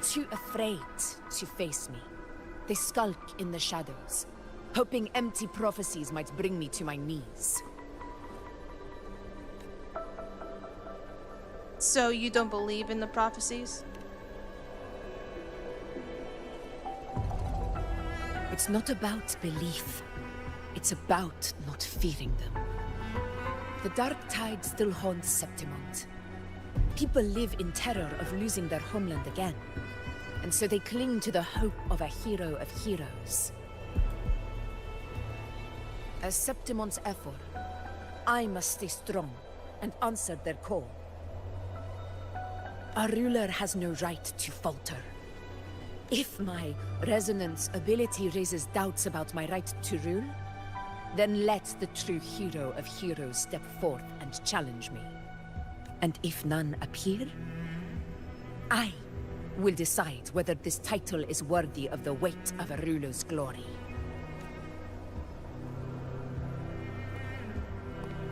Too afraid to face me, they skulk in the shadows, hoping empty prophecies might bring me to my knees. So you don't believe in the prophecies? It's not about belief. It's about not fearing them. The dark tide still haunts Septimont. People live in terror of losing their homeland again. And so they cling to the hope of a hero of heroes. As Septimont's effort, I must stay strong and answer their call. A ruler has no right to falter. If my resonance ability raises doubts about my right to rule, then let the true hero of heroes step forth and challenge me. And if none appear, I will decide whether this title is worthy of the weight of a ruler's glory.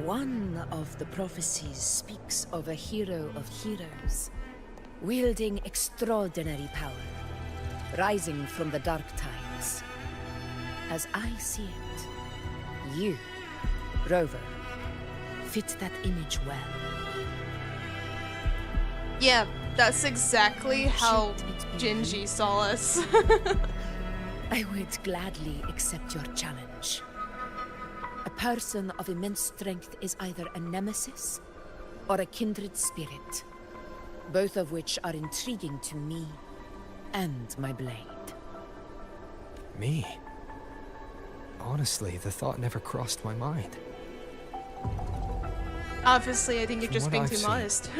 One of the prophecies speaks of a hero of heroes, wielding extraordinary power, rising from the dark tides. As I see it, you, Rover, fit that image well. Yeah, that's exactly how Gingy saw us. I would gladly accept your challenge. A person of immense strength is either a nemesis or a kindred spirit, both of which are intriguing to me and my blade. Me? Honestly, the thought never crossed my mind. Obviously, I think you're From just what being I've too seen, modest.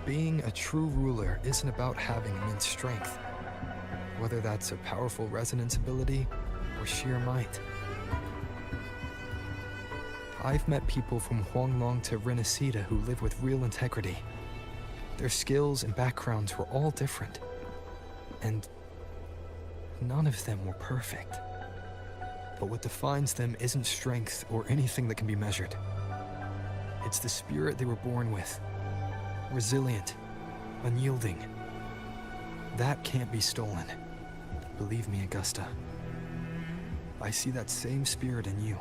Being a true ruler isn't about having immense strength, whether that's a powerful resonance ability or sheer might. I've met people from Huanglong to Renacida who live with real integrity. Their skills and backgrounds were all different, and none of them were perfect. But what defines them isn't strength or anything that can be measured. It's the spirit they were born with. Resilient, unyielding. That can't be stolen. Believe me, Augusta. I see that same spirit in you.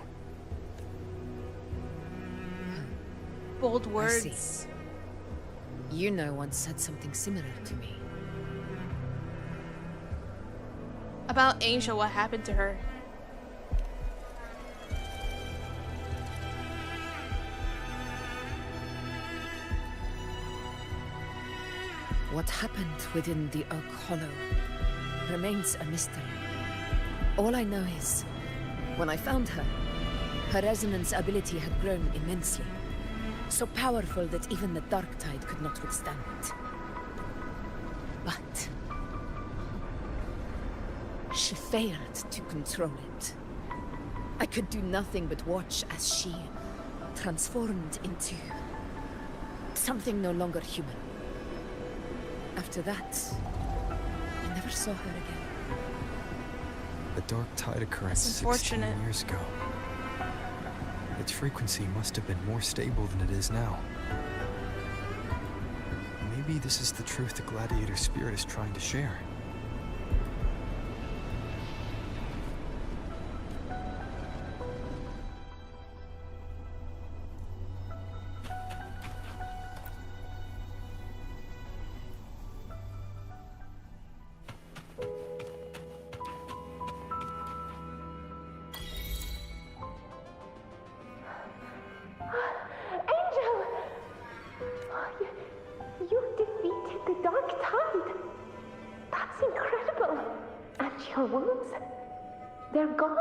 Bold I words. see. You know once said something similar to me. About Angel, what happened to her? What happened within the Oak Hollow remains a mystery. All I know is, when I found her, her resonance ability had grown immensely. So powerful that even the Dark Tide could not withstand it. But she failed to control it. I could do nothing but watch as she transformed into something no longer human. After that, I never saw her again. The Dark Tide occurrence That's 16 unfortunate. years ago. Its frequency must have been more stable than it is now. Maybe this is the truth the gladiator spirit is trying to share. You defeated the Dark Tide! That's incredible! And your wounds, they're gone!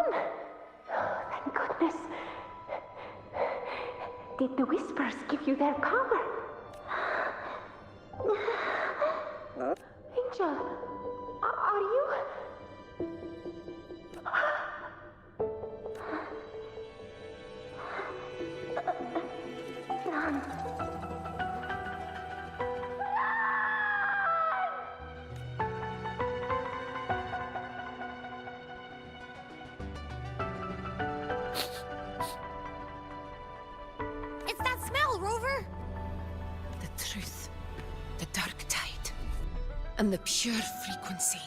Oh, thank goodness! Did the Whispers give you their power? Angel, are you... It's that smell, Rover! The truth, the Dark Tide, and the pure frequency.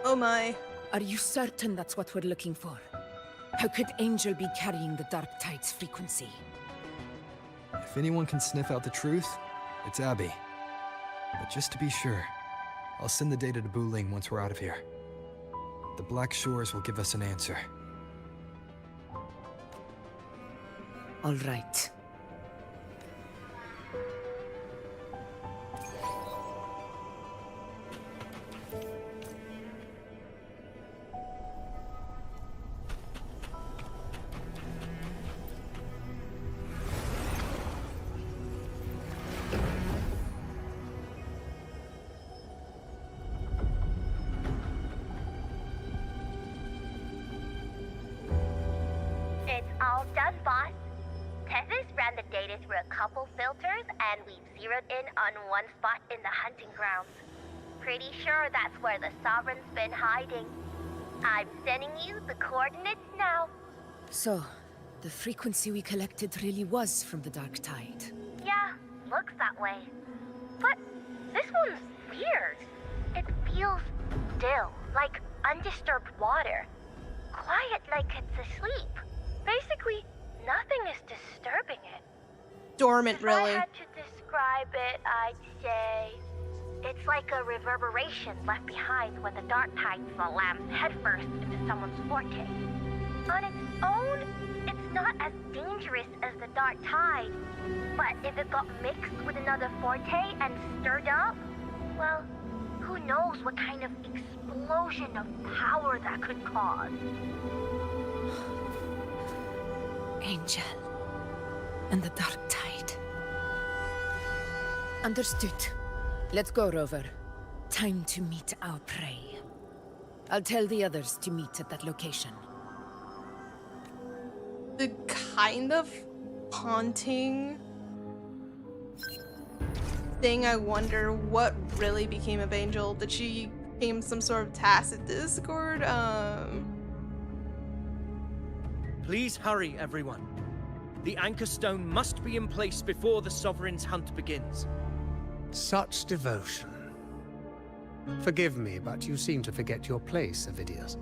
Oh my. Are you certain that's what we're looking for? How could Angel be carrying the Dark Tide's frequency? If anyone can sniff out the truth, it's Abby. But just to be sure, I'll send the data to Buling once we're out of here. The Black Shores will give us an answer. All right. It's all done, boss. Tethys ran the data through a couple filters, and we've zeroed in on one spot in the hunting grounds. Pretty sure that's where the Sovereign's been hiding. I'm sending you the coordinates now. So, the frequency we collected really was from the Dark Tide. Yeah, looks that way. But this one's weird. It feels still, like undisturbed water. Quiet like it's asleep. Basically, nothing is disturbing it. Dormant, If really. I had to describe it, I'd say it's like a reverberation left behind when the Dark Tide slams headfirst into someone's forte. On its own, it's not as dangerous as the Dark Tide, but if it got mixed with another forte and stirred up, well, who knows what kind of explosion of power that could cause. Angel. And the Dark Tide. Understood. Let's go, Rover. Time to meet our prey. I'll tell the others to meet at that location. The kind of haunting thing, I wonder what really became of Angel. Did she become some sort of tacit discord? Please hurry, everyone. The anchor stone must be in place before the Sovereign's hunt begins. Such devotion. Forgive me, but you seem to forget your place, Avidius.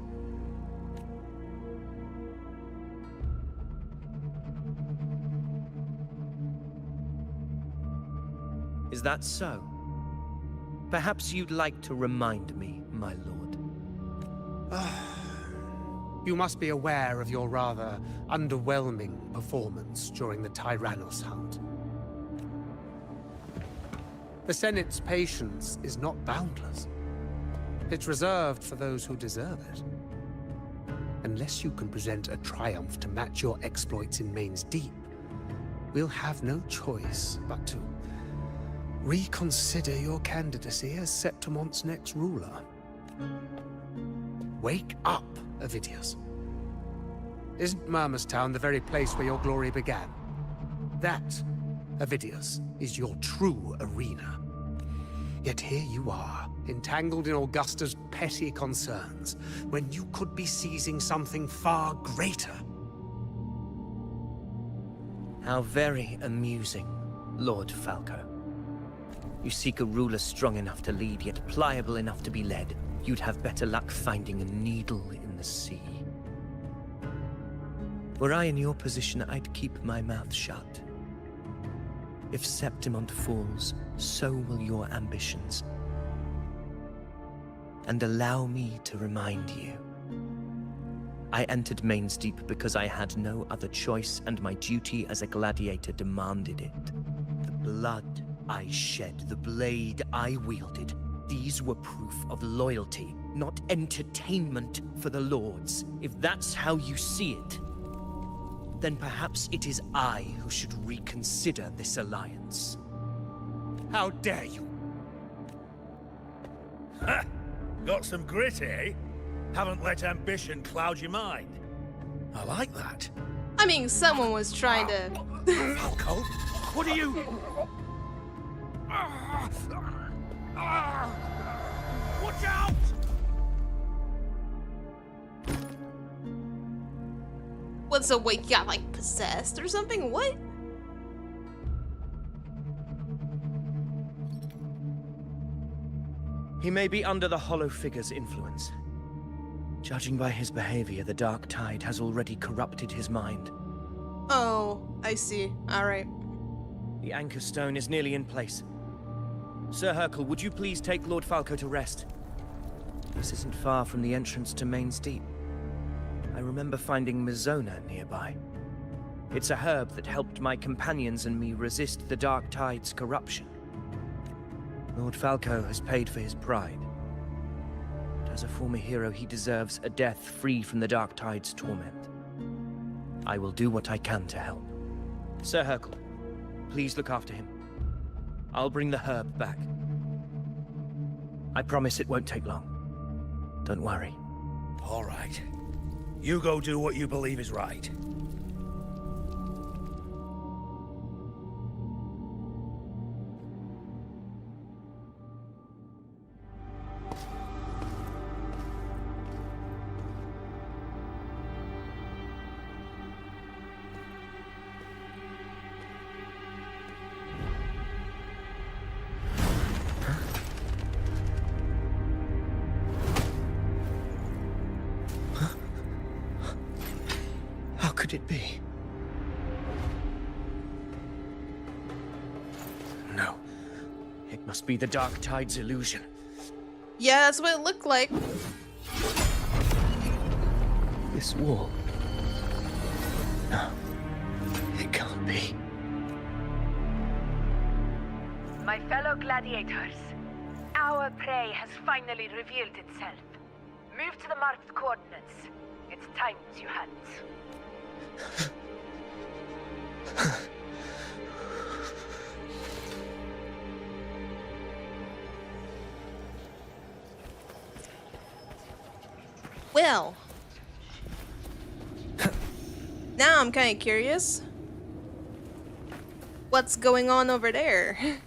Is that so? Perhaps you'd like to remind me, my lord. You must be aware of your rather underwhelming performance during the Tyrannos hunt. The Senate's patience is not boundless. It's reserved for those who deserve it. Unless you can present a triumph to match your exploits in Main's Deep, we'll have no choice but to reconsider your candidacy as Septimon's next ruler. Wake up, Avidius. Isn't Murmurstown the very place where your glory began? That, Avidius, is your true arena. Yet here you are, entangled in Augusta's petty concerns, when you could be seizing something far greater. How very amusing, Lord Falco. You seek a ruler strong enough to lead, yet pliable enough to be led. You'd have better luck finding a needle in the sea. Were I in your position, I'd keep my mouth shut. If Septimon falls, so will your ambitions. And allow me to remind you. I entered Main's Deep because I had no other choice, and my duty as a gladiator demanded it. The blood I shed, the blade I wielded, these were proof of loyalty, not entertainment for the lords. If that's how you see it, then perhaps it is I who should reconsider this alliance. How dare you? Ha! Got some grit, eh? Haven't let ambition cloud your mind. I like that. I mean, someone was trying to... Falco, what are you... Watch out! What's the wait? Got like possessed or something? What? He may be under the Hollow Figure's influence. Judging by his behavior, the Dark Tide has already corrupted his mind. Oh, I see. Alright. The anchor stone is nearly in place. Sir Hercule, would you please take Lord Falco to rest? This isn't far from the entrance to Main's Deep. I remember finding Mizona nearby. It's a herb that helped my companions and me resist the Dark Tide's corruption. Lord Falco has paid for his pride. But as a former hero, he deserves a death free from the Dark Tide's torment. I will do what I can to help. Sir Hercule, please look after him. I'll bring the herb back. I promise it won't take long. Don't worry. All right. You go do what you believe is right. How could it be? No. It must be the Dark Tide's illusion. Yeah, that's what it looked like. This wall. No. It can't be. My fellow gladiators, our prey has finally revealed itself. Move to the marked coordinates. It's time to hunt. Well. Now I'm kind of curious. What's going on over there?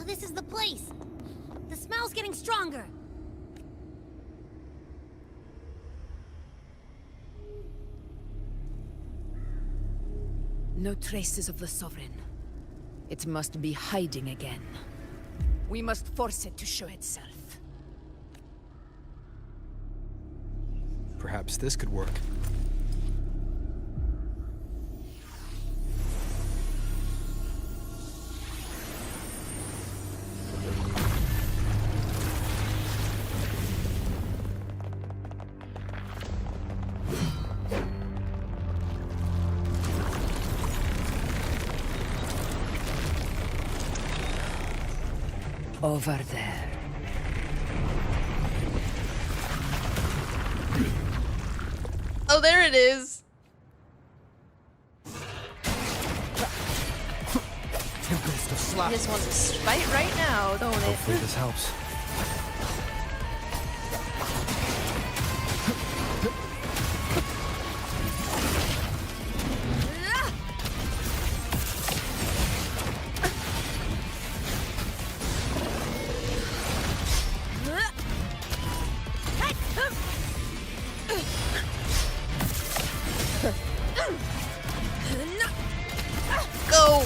This is the place. no traces of the Sovereign. It must be hiding again. We must force it to show itself. Perhaps this could work. Over there. Oh, there it is. Tempest of Slap. You just want to fight right now, don't it? Hopefully this helps. Go!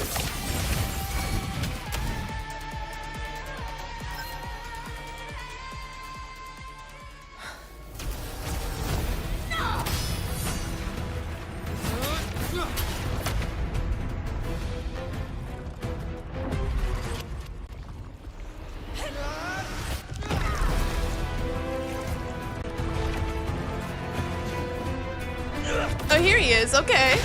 Oh, here he is. Okay.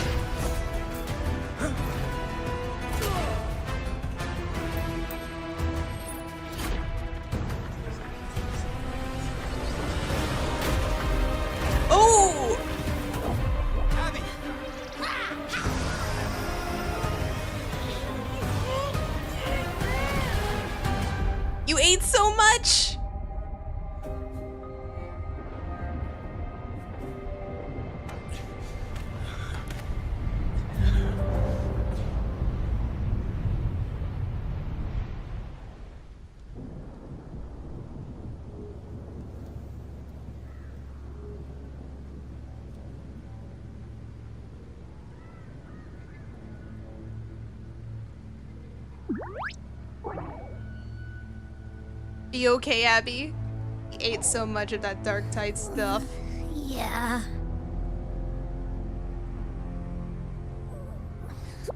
Oh! You ate so much. You okay, Abby? You ate so much of that dark tide stuff. Yeah.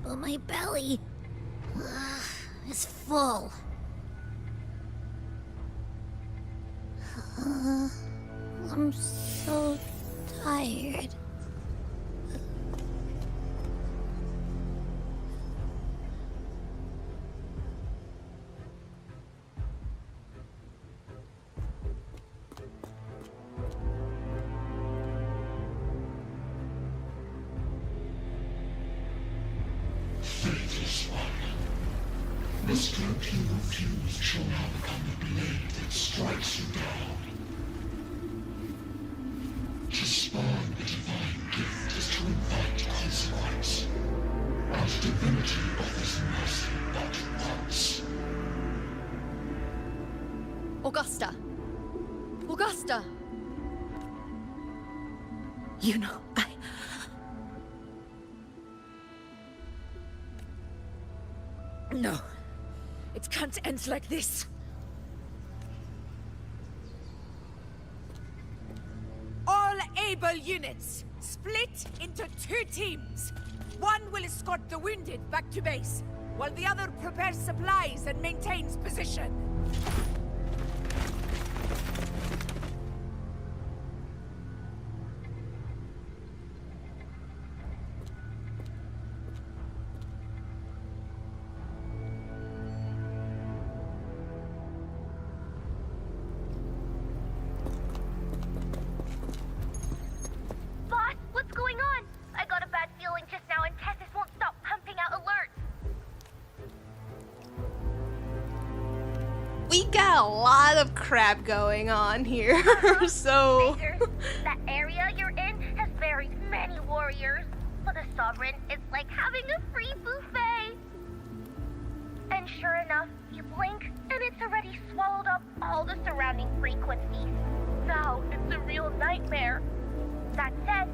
But my belly is full. I'm so tired. Faithless one. The stroke you refuse shall now become the blade that strikes you down. To spawn a divine gift is to invite consequence. And divinity offers mercy but once. Augusta! Augusta! You know, No. It can't end like this. All able units, split into 2 teams. One will escort the wounded back to base, while the other prepares supplies and maintains position. Boss, what's going on? I got a bad feeling just now and Tessus won't stop pumping out alerts. We got a lot of crap going on here, so... That area you're in has very many warriors. For the Sovereign, it's like having a free buffet. And sure enough, you blink, and it's already swallowed up all the surrounding frequencies. Now, it's a real nightmare. That said,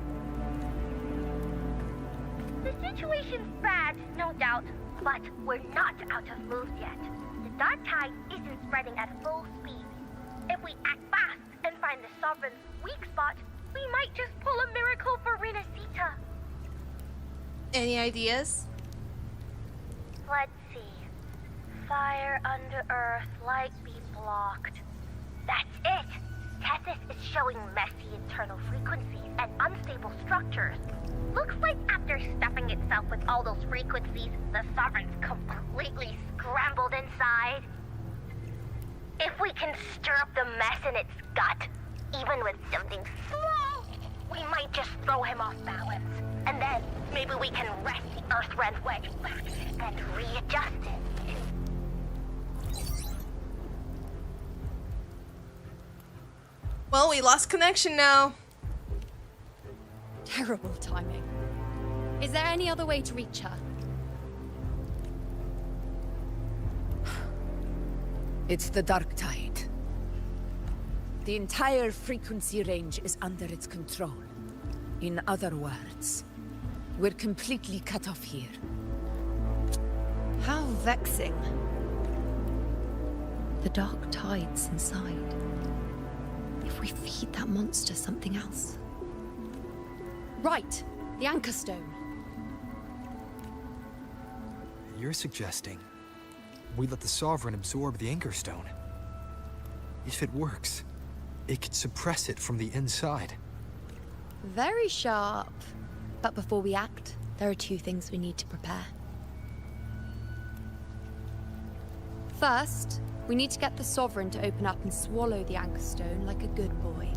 this is situation's bad, no doubt, but we're not out of moves yet. The dark tide isn't spreading at full speed. If we act fast and find the Sovereign's weak spot, we might just pull a miracle for Renacita. Any ideas? Let's see. Fire under earth, light be blocked. That's it! Tethys is showing messy internal frequencies and unstable structures. Looks like after stuffing itself with all those frequencies, the Sovereign's completely scrambled inside. If we can stir up the mess in its gut, even with something small, we might just throw him off balance. And then maybe we can wrest the Earth-Rend wedge back and readjust it. Well, we lost connection now. Terrible timing. Is there any other way to reach her? It's the dark tide. The entire frequency range is under its control. In other words, we're completely cut off here. How vexing. The dark tide's inside. If we feed that monster something else. Right, the anchor stone. You're suggesting we let the Sovereign absorb the anchor stone. If it works, it could suppress it from the inside. Very sharp. But before we act, there are two things we need to prepare. First, we need to get the Sovereign to open up and swallow the anchor stone like a good boy.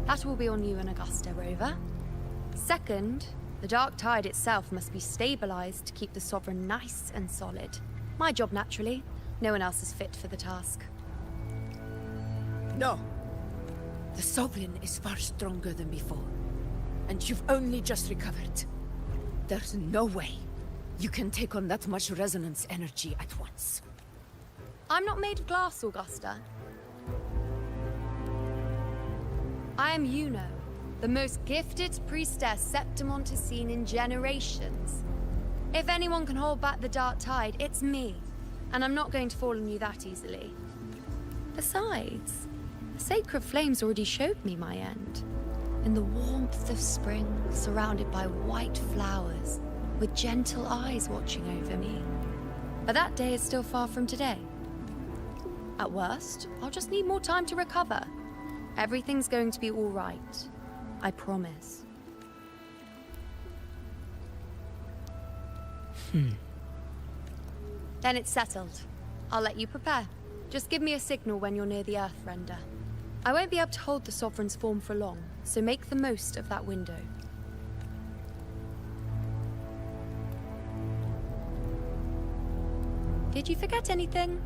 That will be on you and Augusta, Rover. Second, the dark tide itself must be stabilized to keep the Sovereign nice and solid. My job, naturally. No one else is fit for the task. No. The Sovereign is far stronger than before. And you've only just recovered. There's no way you can take on that much resonance energy at once. I'm not made of glass, Augusta. I am Juno, the most gifted priestess Septimont has seen in generations. If anyone can hold back the dark tide, it's me. And I'm not going to fall on you that easily. Besides, the sacred flames already showed me my end. In the warmth of spring, surrounded by white flowers, with gentle eyes watching over me. But that day is still far from today. At worst, I'll just need more time to recover. Everything's going to be all right. I promise. Then it's settled. I'll let you prepare. Just give me a signal when you're near the Earth-Render. I won't be able to hold the Sovereign's form for long, so make the most of that window. Did you forget anything?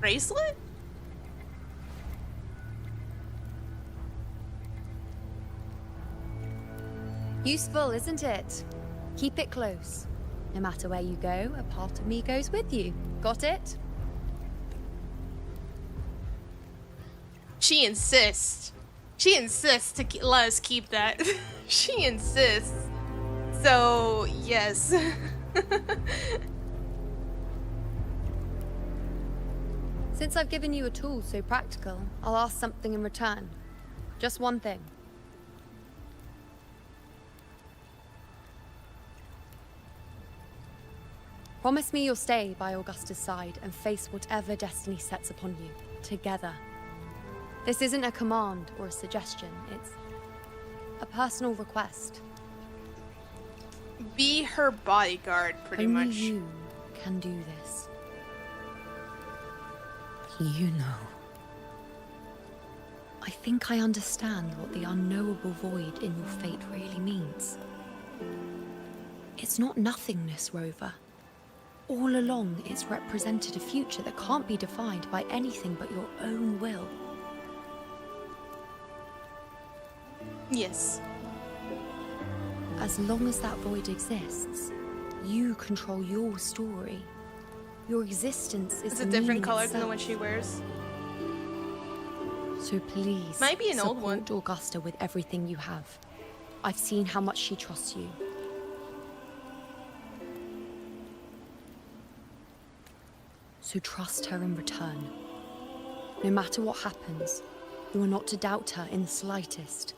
Bracelet? Useful, isn't it? Keep it close. No matter where you go, a part of me goes with you. Got it? She insists. She insists to let us keep that. She insists. So, yes. Since I've given you a tool so practical, I'll ask something in return. Just one thing. Promise me you'll stay by Augusta's side and face whatever destiny sets upon you, together. This isn't a command or a suggestion, it's a personal request. Be her bodyguard, pretty Only much. you can do this. You know. I think I understand what the unknowable void in your fate really means. It's not nothingness, Rover. All along, it's represented a future that can't be defined by anything but your own will. Yes. As long as that void exists, you control your story. Your existence is It's a the different meaning color itself. than the one she wears. So please, Might be an old one. support Augusta with everything you have. I've seen how much she trusts you. So trust her in return. No matter what happens, you are not to doubt her in the slightest.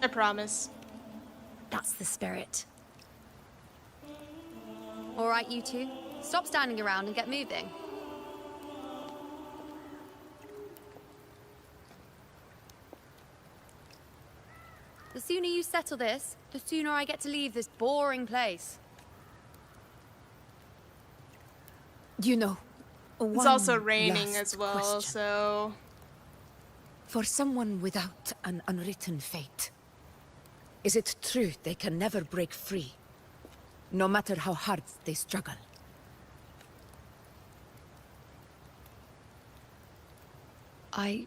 I promise. That's the spirit. All right, you two. Stop standing around and get moving. The sooner you settle this, the sooner I get to leave this boring place. You know, It's also raining last as well, question. so... For someone without an unwritten fate, is it true they can never break free, no matter how hard they struggle? I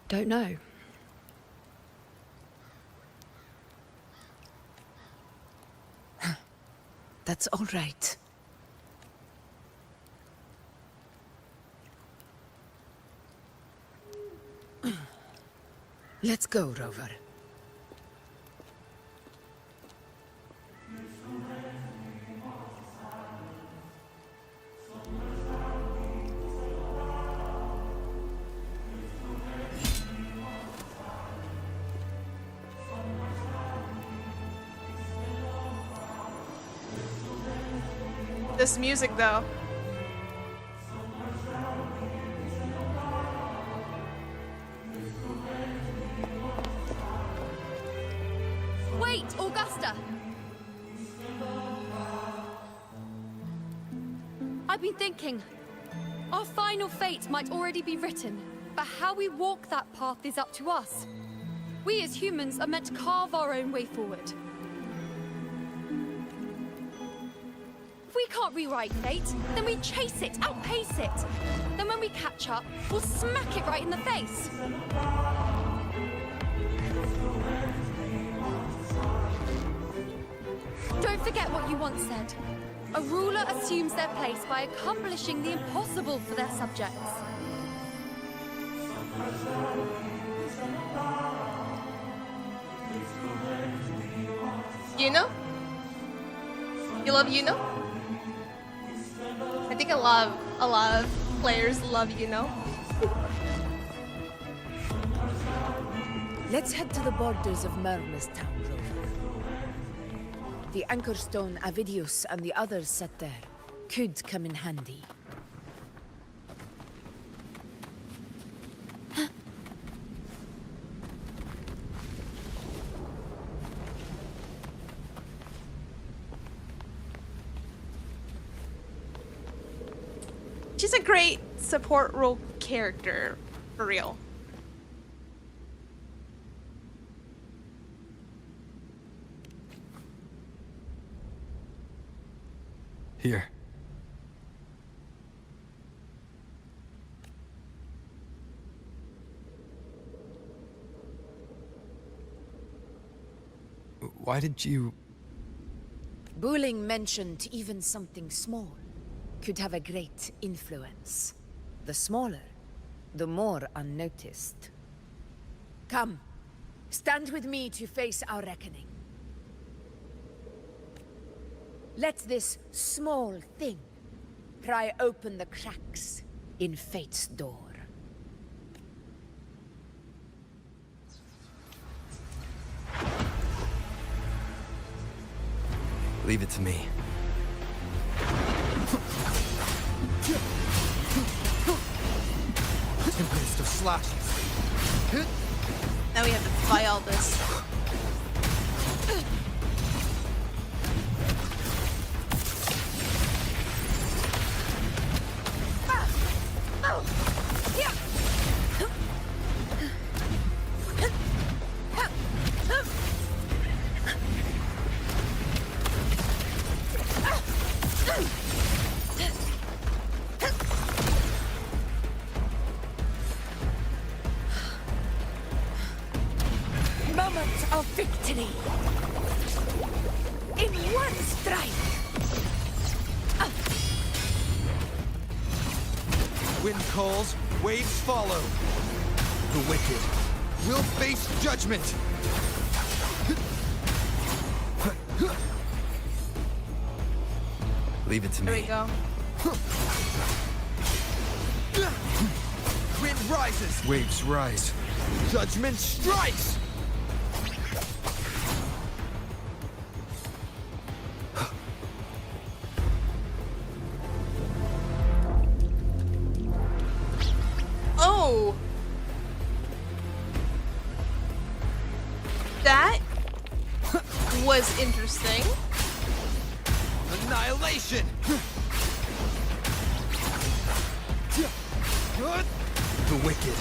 don't know. That's all right. Let's go, Rover. This music, though. Wait, Augusta! I've been thinking. Our final fate might already be written, but how we walk that path is up to us. We as humans are meant to carve our own way forward. If we can't rewrite fate, then we chase it, outpace it. Then when we catch up, we'll smack it right in the face. Don't forget what you once said. A ruler assumes their place by accomplishing the impossible for their subjects. You know? You love you know? I think a lot of players love you know. Let's head to the borders of Merma's Town, Rover. The anchor stone Avidius and the others set there could come in handy. She's a great support role character, for real. Here. Why did you... Buling mentioned even something small could have a great influence. The smaller, the more unnoticed. Come, stand with me to face our reckoning. Let this small thing pry open the cracks in fate's door. Leave it to me. Tempest of slashes. Now we have to fight all this. Moment of victory! In one strike! Wind calls, Waves follow. The wicked will face judgment. Leave it to There me. we go. Wind rises. Waves rise. Judgment strikes. Oh! That was interesting. Annihilation. The wicked.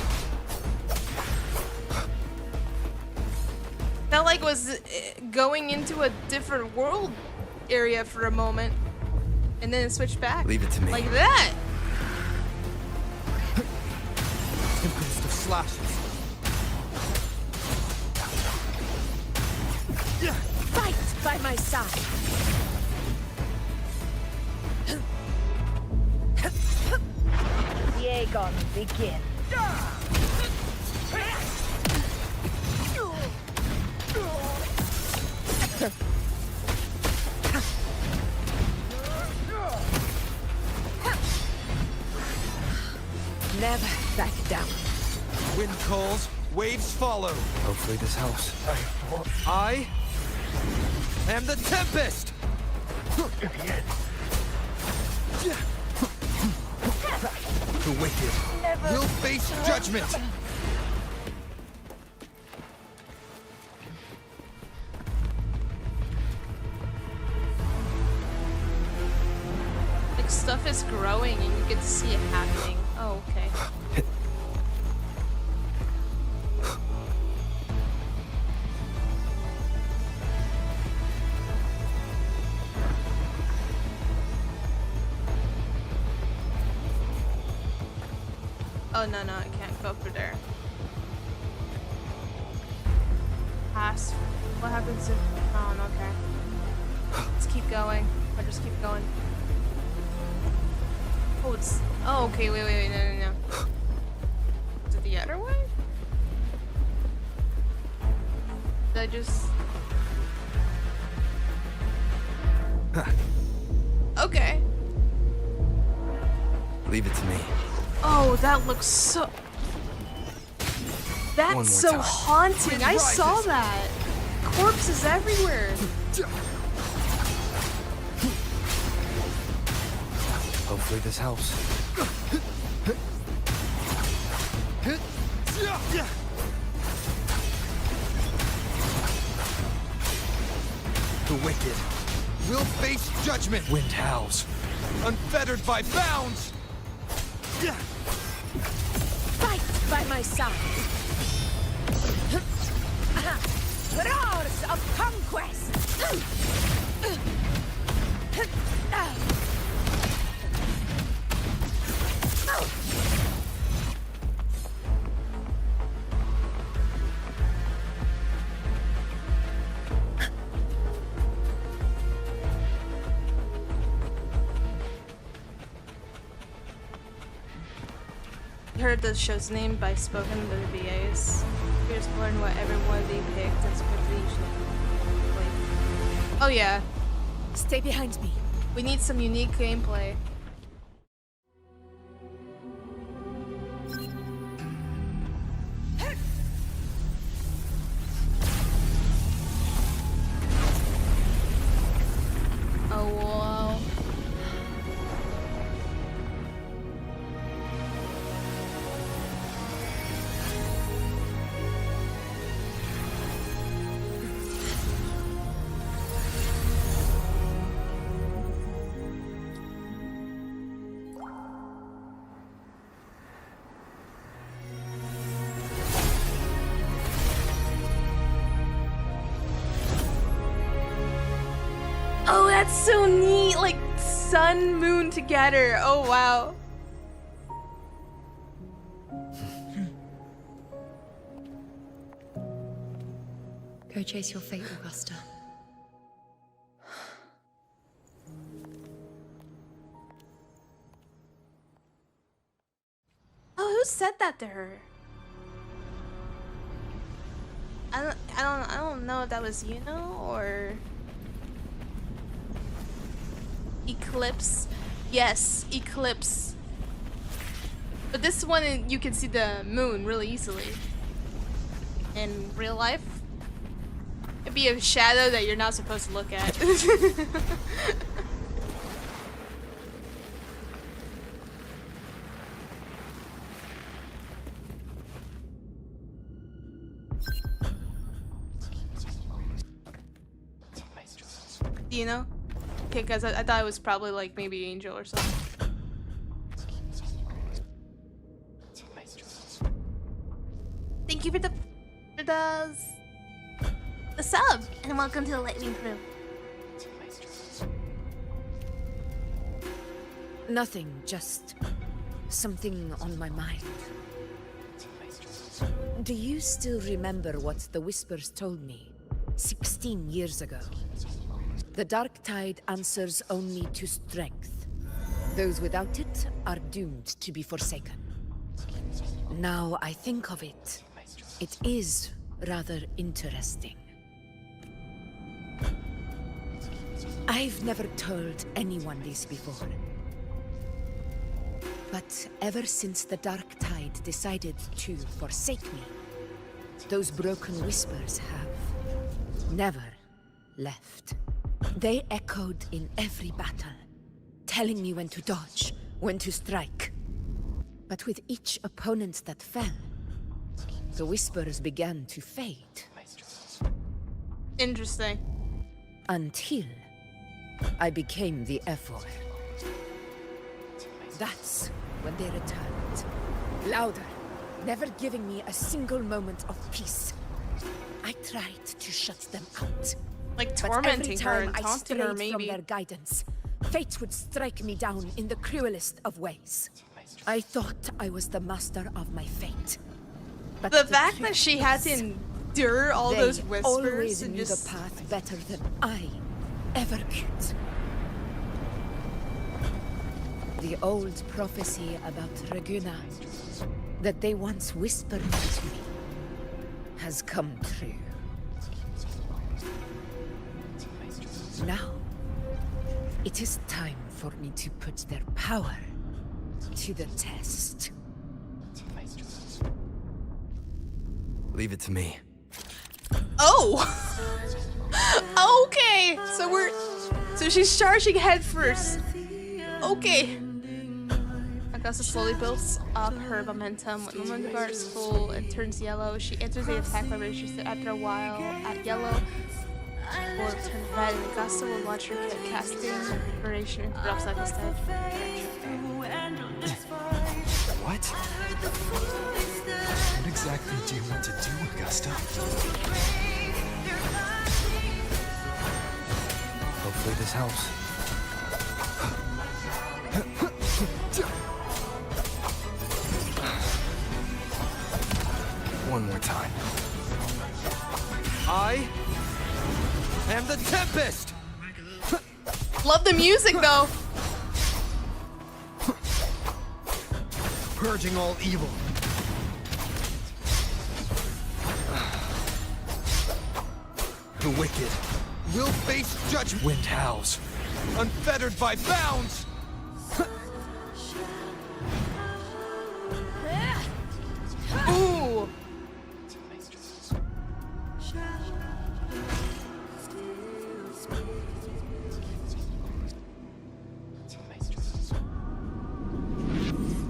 Felt like it was going into a different world area for a moment. And then it switched back. Leave it to me. Like that. Tempest of slashes. Fight by my side. The Aegon begin. Never back down. Wind calls, waves follow. Hopefully this helps. I am the Tempest! The wicked will face judgment! Like stuff is growing and you get to see it happening. Oh, okay. Oh, no, I can't go through there. Pass. What happens if... Oh, no, okay. Let's keep going. Or just keep going. Oh, it's... Oh, okay, wait, no. Is it the other way? Did I just... Okay. Leave it to me. Oh, that looks so... That's so time. haunting. I saw that. Corpses everywhere. Hopefully this helps. The wicked will face judgment. Wind howls, unfettered by bounds. Fight by my side. Roars of conquest. Heard the show's name by spoken by the VAs. Here's to learn what everyone they picked and quickly usually. Oh yeah. Stay behind me. We need some unique gameplay. Oh wow. Oh, that's so neat! Like, sun, moon together. Oh, wow. Go chase your fate, Augusta. Oh, who's said that to her? I don't know if that was or Eclipse. Yes, Eclipse. But this one, you can see the moon really easily. In real life, it'd be a shadow that you're not supposed to look at. Do you know? Okay, guys, I thought it was probably like maybe Angel or something. Thank you for the sub, and welcome to the Lightning Crew. Nothing, just something on my mind. Do you still remember what the Whispers told me 16 years ago? The Dark Tide answers only to strength. Those without it are doomed to be forsaken. Now I think of it, it is rather interesting. I've never told anyone this before. But ever since the Dark Tide decided to forsake me, those broken whispers have never left. They echoed in every battle, telling me when to dodge, when to strike. But with each opponent that fell, the whispers began to fade. Interesting. Until I became the F4. That's when they returned. Louder, never giving me a single moment of peace. I tried to shut them out. Like tormenting her and I taunting her, strayed maybe. from their guidance, fate would strike me down in the cruelest of ways. I thought I was the master of my fate. But the fact that she had to endure all those they whispers always and knew just... the path better than I ever could. The old prophecy about Reguna, that they once whispered to me, has come true. Now, it is time for me to put their power to the test. Leave it to me. Oh! Okay! So she's charging head first. Okay. Augusta slowly builds up her momentum. When momentum bar is full and turns yellow, she enters the attack vibration. After a while, at yellow will turn red, and Augusta will launch her casting vibration and drops like a step. What? What exactly do you want to do, Augusta? Hopefully this helps. One more time. I am the Tempest! Love the music, though. Purging all evil. The wicked will face judgment. Wind howls, unfettered by bounds. Ooh.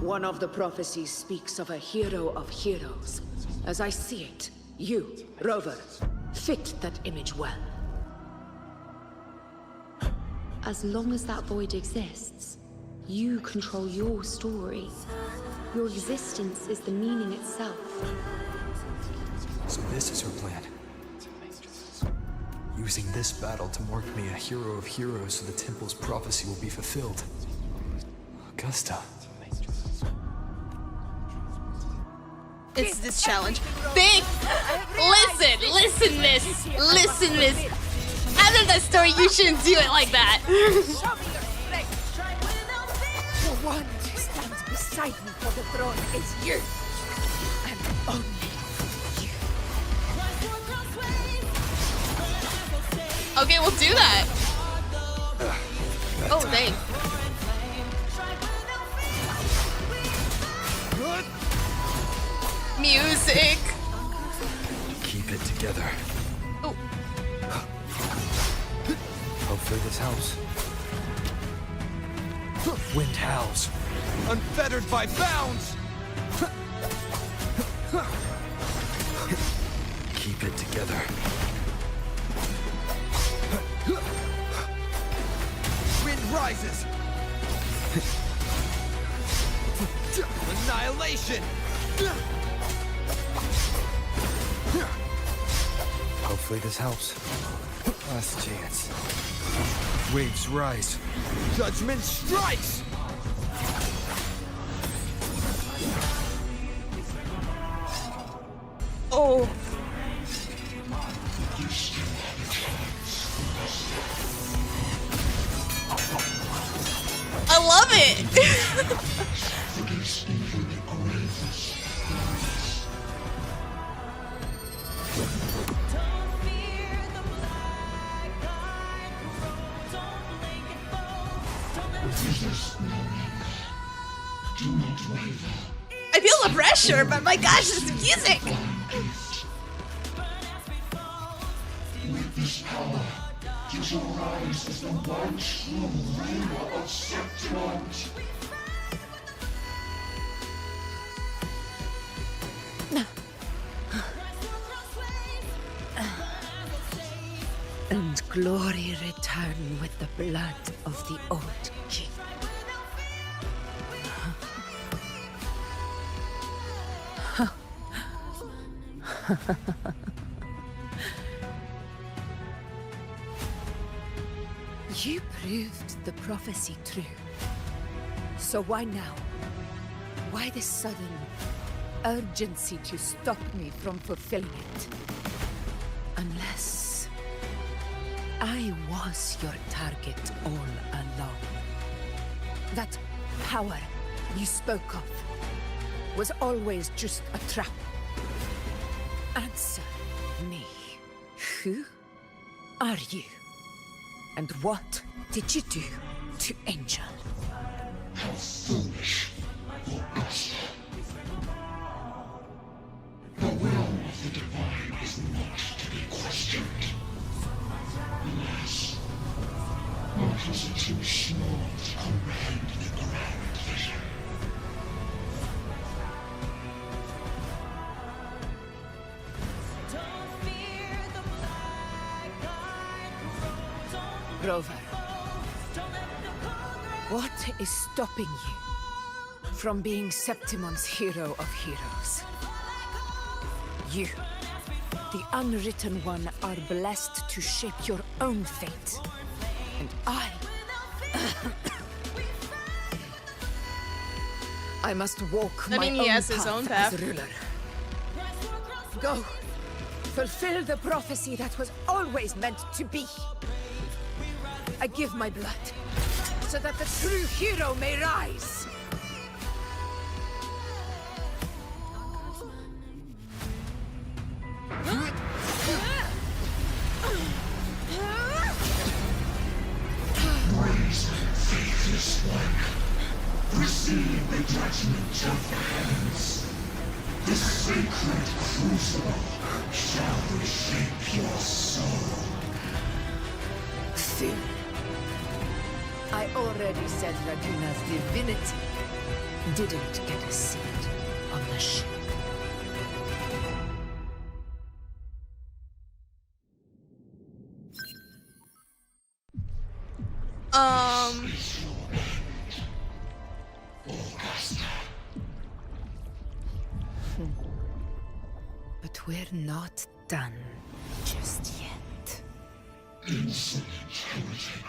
One of the prophecies speaks of a hero of heroes. As I see it, you, Rover, fit that image well. As long as that void exists, you control your story. Your existence is the meaning itself. So this is her plan. Using this battle to mark me a hero of heroes so the temple's prophecy will be fulfilled. Augusta. It's this challenge. Think! Listen this! After that story, you shouldn't do it like that. For one who stands beside beside me for the throne is you. And only you. Okay, we'll do that. Oh, dang. Music. Keep it together. Oh. Hopefully this helps. Wind howls. Unfettered by bounds! Keep it together. Wind rises! Annihilation! Hopefully this helps. Last chance. Waves rise. Judgment strikes! Oh. I love it! I feel the pressure, but my gosh, this music! With this power, you shall rise as the one true ruler of Septimont. And glory return with the blood of the old king. You proved the prophecy true. So why now? Why this sudden urgency to stop me from fulfilling it? Unless I was your target all along. That power you spoke of was always just a trap. Answer me. Who are you? And what did you do to Angel? How foolish, Augusta. The will of the divine is not to be questioned. Alas, mortals are too small to comprehend the grand vision. Rover, what is stopping you from being Septimon's hero of heroes? You, the unwritten one, are blessed to shape your own fate. And I must walk my own he has his own path. as ruler. Go, fulfill the prophecy that was always meant to be. I give my blood, so that the true hero may rise! Raise, faithless one. Receive the judgment of the heavens. The sacred crucible shall reshape your soul. Soon. I already said Raguna's divinity didn't get a seat on the ship. But we're not done just yet. Insolent heretic.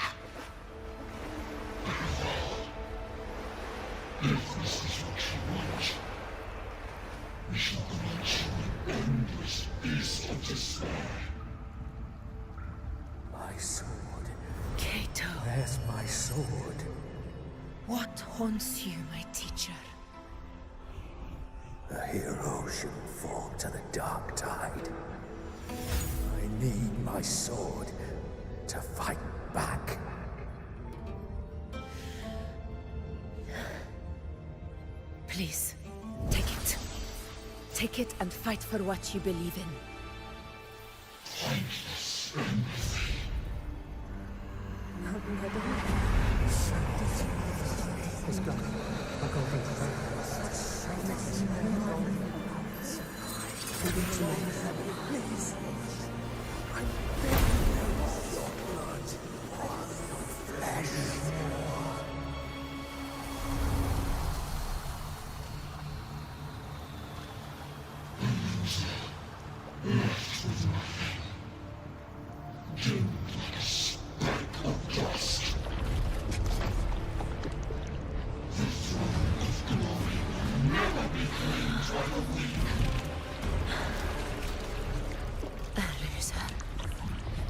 If this is what you want, we shall grant you an endless beast of despair. My sword. Cato. Where's my sword? What haunts you, my teacher? A hero shouldn't fall to the dark tide. I need my sword to fight back. Please, take it. Take it and fight for what you believe in. Pointless empathy. Let's go. I'll go Please.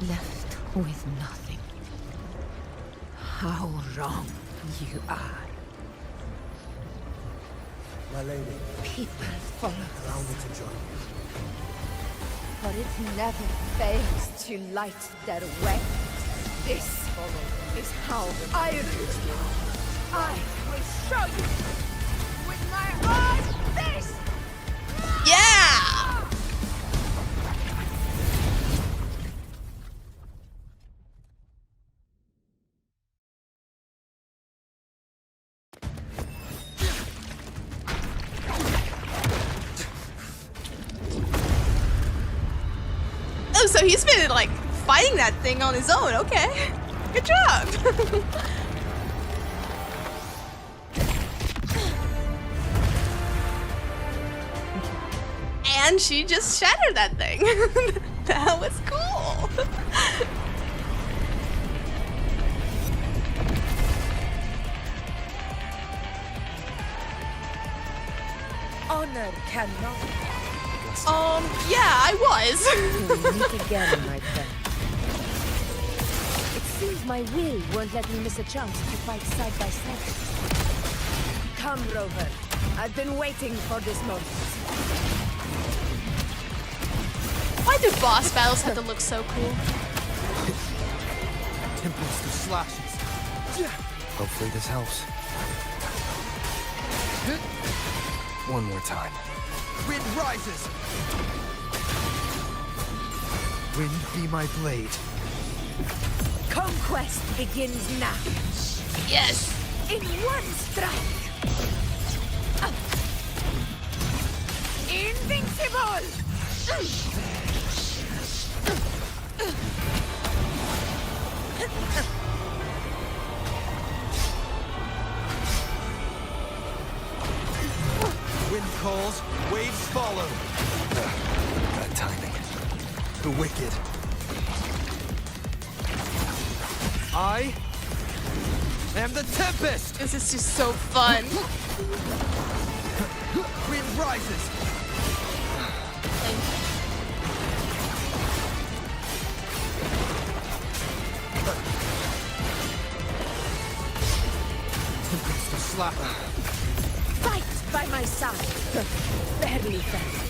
Left with nothing. How wrong you are. My lady. People follow Allow me to join you. but it never fails to light their way. This is how I rule. I will show you with my own fist! Yeah! Oh, so he's been like fighting that thing on his own. Okay. Good job. And she just shattered that thing. That was cool. Honor cannot. Yeah, I was. We'll meet again, my friend. It seems my will won't let me miss a chance to fight side by side. Come, Rover. I've been waiting for this moment. Why do boss battles have to look so cool? Tempest of slashes. Hopefully this helps. One more time. Wind rises! Wind be my blade. Conquest begins now. Yes! In one strike! Invincible! Wind calls, waves follow. Bad timing. The wicked. I am the Tempest! This is just so fun. Wind rises! Tempest of slapper. Fight by my side. Barely felt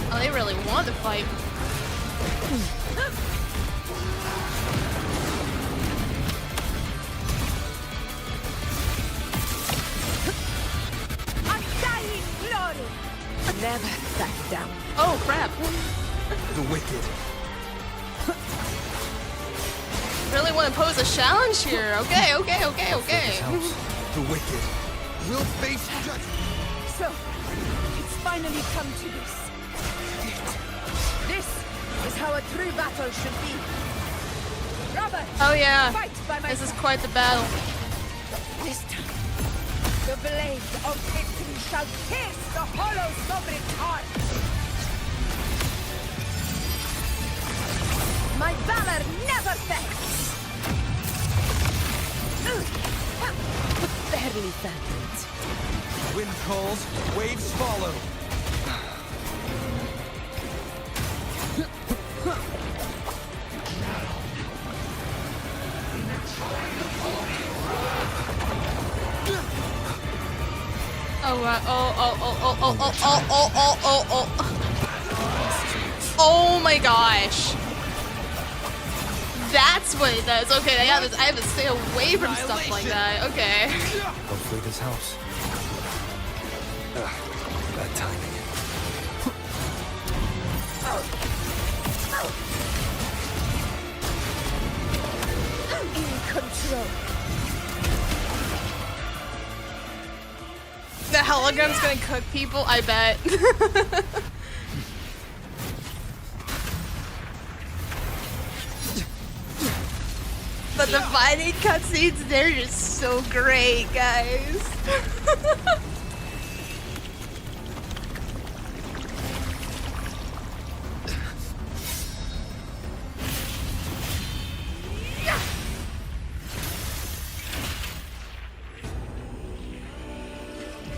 Oh, they really want to fight. Undying glory! Never back down. Oh, crap. The wicked. Really want to pose a challenge here. Okay. The wicked will face judgment. So, it's finally come to this. This is how a true battle should be. Robert! Oh yeah. Fight by my This is side. quite the battle. This time, the blade of victory shall pierce the hollow sovereign's heart. My valor never fails. Barely felt it. Wind calls, waves follow. Oh, oh my gosh. That's what it does. Okay, I have to stay away from stuff like that. Okay. Hopefully this helps. Bad timing. In control. The hologram's gonna cook people, I bet. But the fighting cutscenes, they're just so great, guys.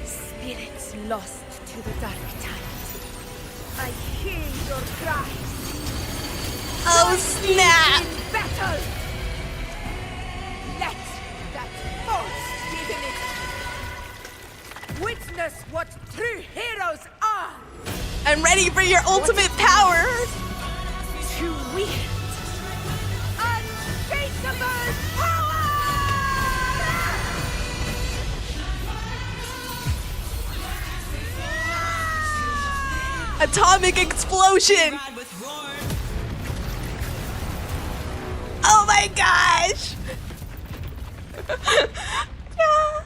Spirits lost to the dark tide. I hear your cries. Oh snap! In battle! Let that force begin it. Witness what true heroes are. I'm ready for your ultimate power. To wield unshakable power. Atomic explosion! Oh my gosh! Yeah.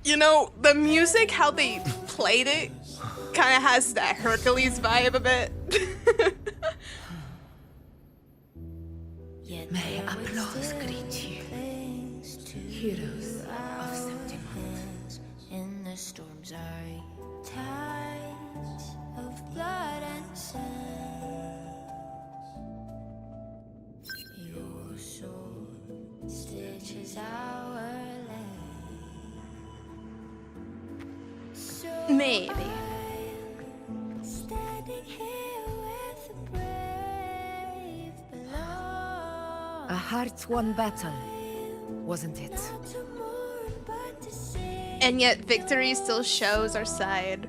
You know, the music, how they played it, kind of has that Hercules vibe a bit. May applause greet you, heroes of Septimont. In the storms are tides of blood and sand. Your soul stitches our land. So Maybe. I'm standing here with the brave below. A heart-won battle, wasn't it? And yet victory still shows our side.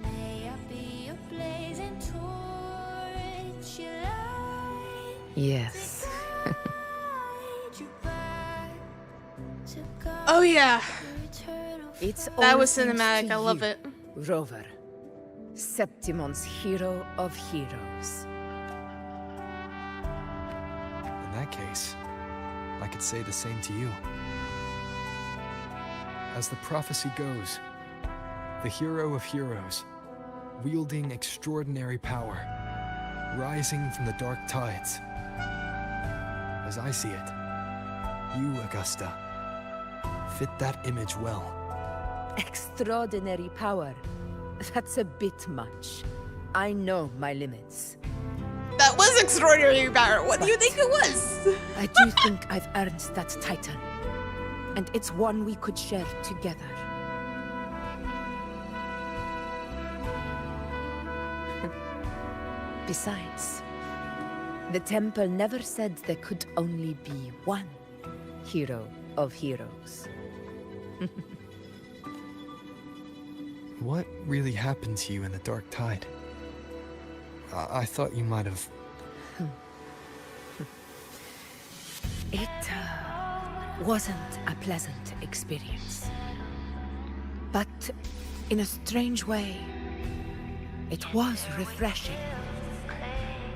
May I be a blazing torch, you light Yes. you back to God. Oh yeah. It's That all was thanks cinematic, to I love you, it. Rover, Septimon's hero of heroes. In that case, I could say the same to you. As the prophecy goes, the hero of heroes, wielding extraordinary power, rising from the dark tides. As I see it, you, Augusta, fit that image well. Extraordinary power. That's a bit much. I know my limits. That was extraordinary power. What do you think it was? I do think I've earned that title. And it's one we could share together. Besides, the temple never said there could only be one hero of heroes. What really happened to you in the dark tide? I thought you might have... It wasn't a pleasant experience. But in a strange way, it was refreshing.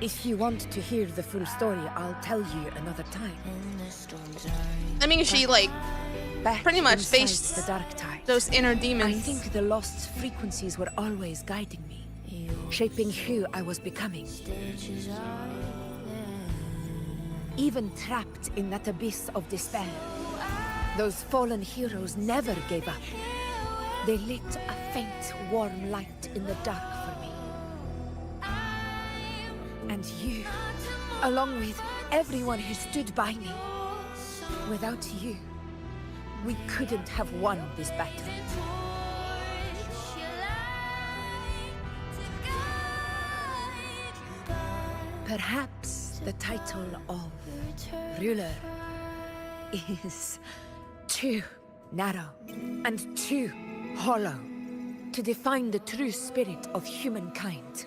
If you want to hear the full story, I'll tell you another time. I mean, she like pretty much inside faced the dark tide. those inner demons. I think the lost frequencies were always guiding me, shaping who I was becoming. Even trapped in that abyss of despair, those fallen heroes never gave up. They lit a faint, warm light in the dark for me. And you, along with everyone who stood by me. Without you, we couldn't have won this battle. Perhaps the title of ruler is too narrow, and too hollow to define the true spirit of humankind.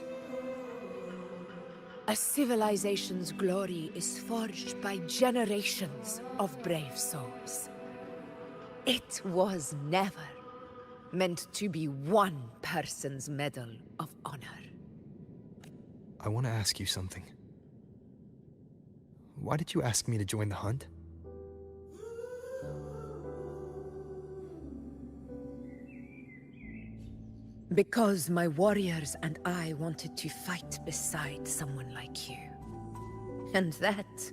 A civilization's glory is forged by generations of brave souls. It was never meant to be one person's medal of honor. I want to ask you something. Why did you ask me to join the hunt? Because my warriors and I wanted to fight beside someone like you. And that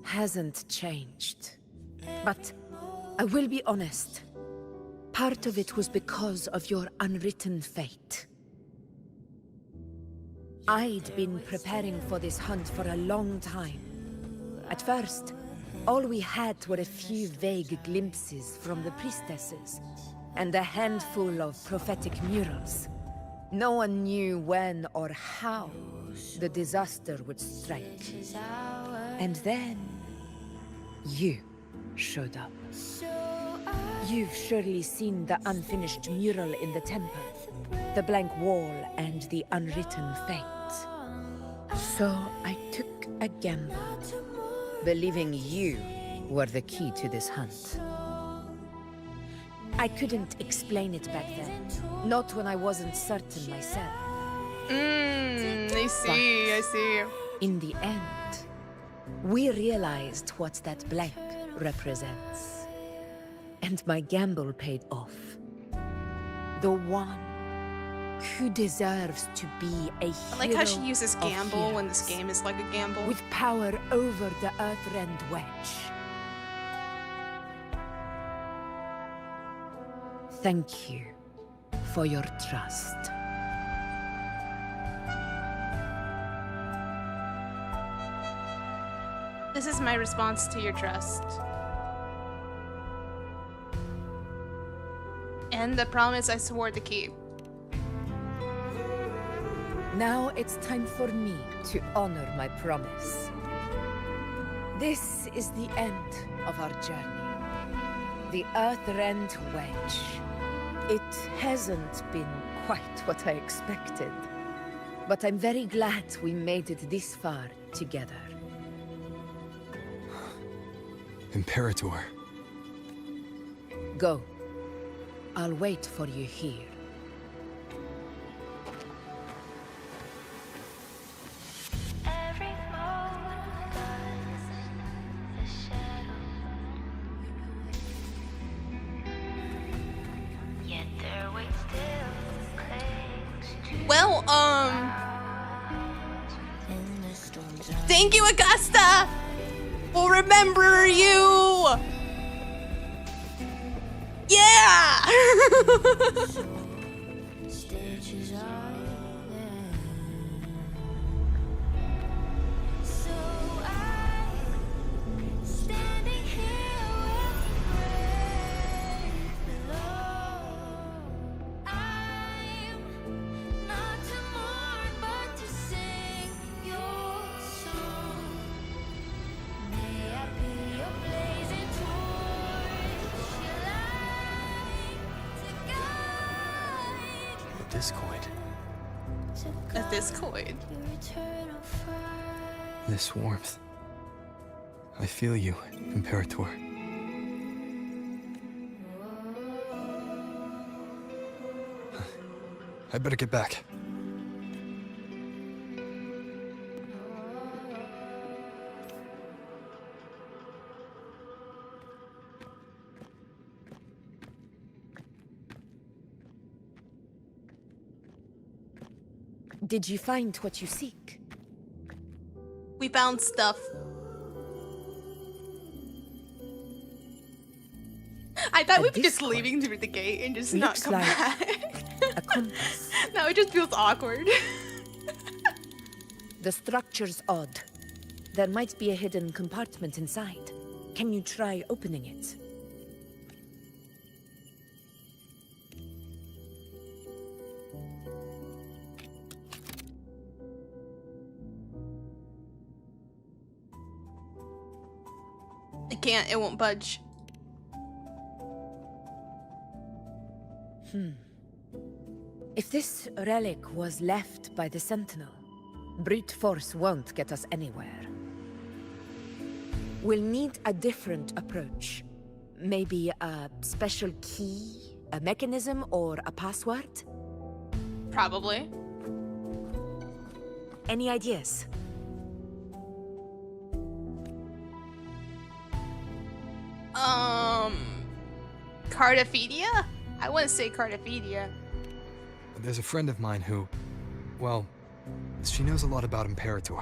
hasn't changed. But I will be honest. Part of it was because of your unwritten fate. I'd been preparing for this hunt for a long time. At first, all we had were a few vague glimpses from the priestesses, and a handful of prophetic murals. No one knew when or how the disaster would strike. And then, you showed up. You've surely seen the unfinished mural in the temple, the blank wall and the unwritten fate. So I took a gamble, believing you were the key to this hunt. I couldn't explain it back then, not when I wasn't certain myself. I see. In the end, we realized what that blank represents. And my gamble paid off. The one who deserves to be a hero. I like how she uses gamble when this game is like a gamble. With power over the Earthrend Wedge. Thank you for your trust. This is my response to your trust. And the promise I swore to keep. Now it's time for me to honor my promise. This is the end of our journey. The Earthrend Wedge. It hasn't been quite what I expected. But I'm very glad we made it this far together. Imperator. Go. I'll wait for you here. Well, thank you, Augusta! We'll remember you! Yeah! Discord. A discord. This warmth. I feel you, Imperator. I better get back. Did you find what you seek? We found stuff. I thought we'd be just leaving through the gate and just not come back. A compass. Now it just feels awkward. The structure's odd. There might be a hidden compartment inside. Can you try opening it? I can't, it won't budge. If this relic was left by the Sentinel, brute force won't get us anywhere. We'll need a different approach. Maybe a special key, a mechanism, or a password? Probably. Any ideas? Cartophidia? I wouldn't say Cartophidia. There's a friend of mine who, well, she knows a lot about Imperator.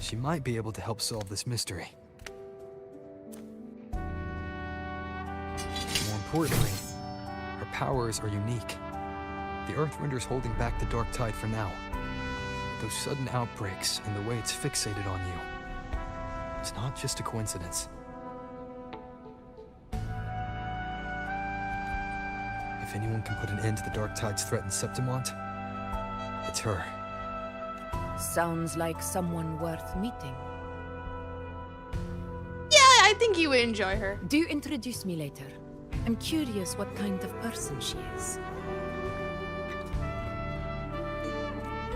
She might be able to help solve this mystery. More importantly, her powers are unique. The Earthrender's holding back the Dark Tide for now. Those sudden outbreaks and the way it's fixated on you, it's not just a coincidence. If anyone can put an end to the Dark Tide's threat in Septimont, it's her. Sounds like someone worth meeting. Yeah, I think you would enjoy her. Do introduce me later. I'm curious what kind of person she is.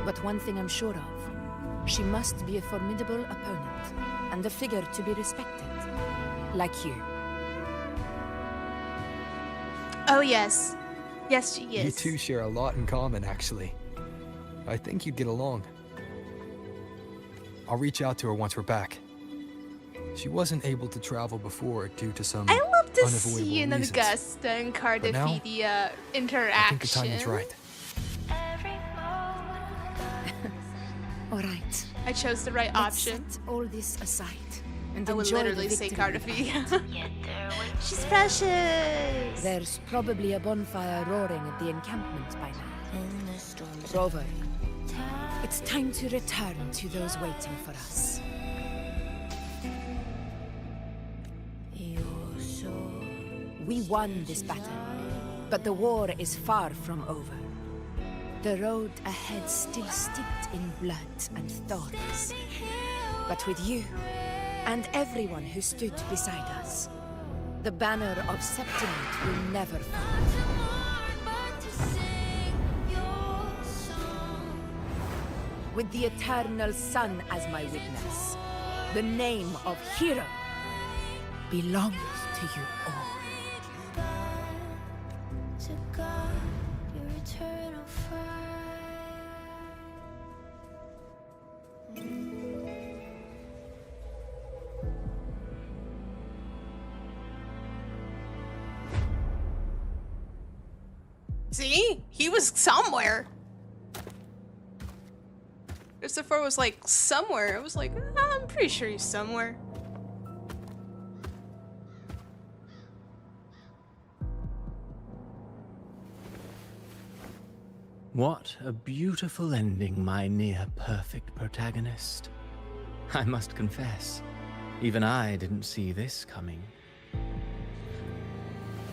But one thing I'm sure of, she must be a formidable opponent, and a figure to be respected. Like you. Oh yes. Yes, she is. You two share a lot in common, actually. I think you'd get along. I'll reach out to her once we're back. She wasn't able to travel before due to some I love to unavoidable see an reasons. Augusta and Cartophidia interaction. I think the timing's right. All right. I chose the right option. Set all this aside and I would enjoy literally the say victory. Cartophidia. She's precious. There's probably a bonfire roaring at the encampment by now. Rover, it's time to return to those waiting for us. We won this battle, but the war is far from over. The road ahead still steeped in blood and thorns. But with you, and everyone who stood beside us, the banner of Septimont will never fall. With the eternal sun as my witness, the name of hero belongs to you all. See? He was somewhere. Christopher was like, somewhere. I was like, I'm pretty sure he's somewhere. What a beautiful ending, my near-perfect protagonist. I must confess, even I didn't see this coming.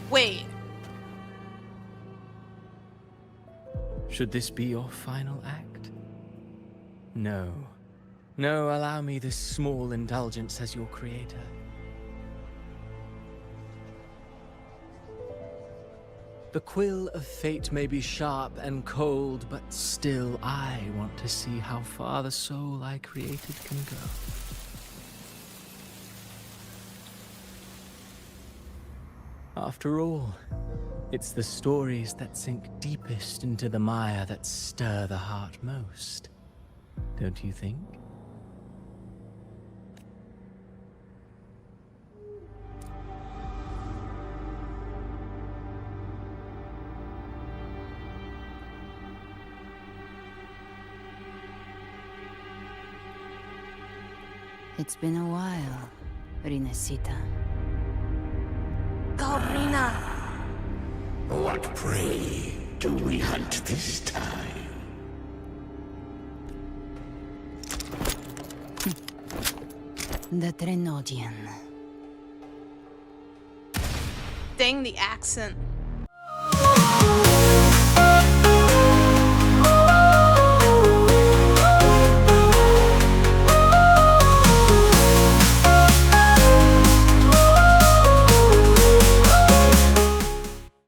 Wait. Should this be your final act? No. No, allow me this small indulgence as your creator. The quill of fate may be sharp and cold, but still I want to see how far the soul I created can go. After all, it's the stories that sink deepest into the mire that stir the heart most, don't you think? It's been a while, Rinesita. Go, Rina! What prey do we hunt this time? The Trenodian. Dang the accent.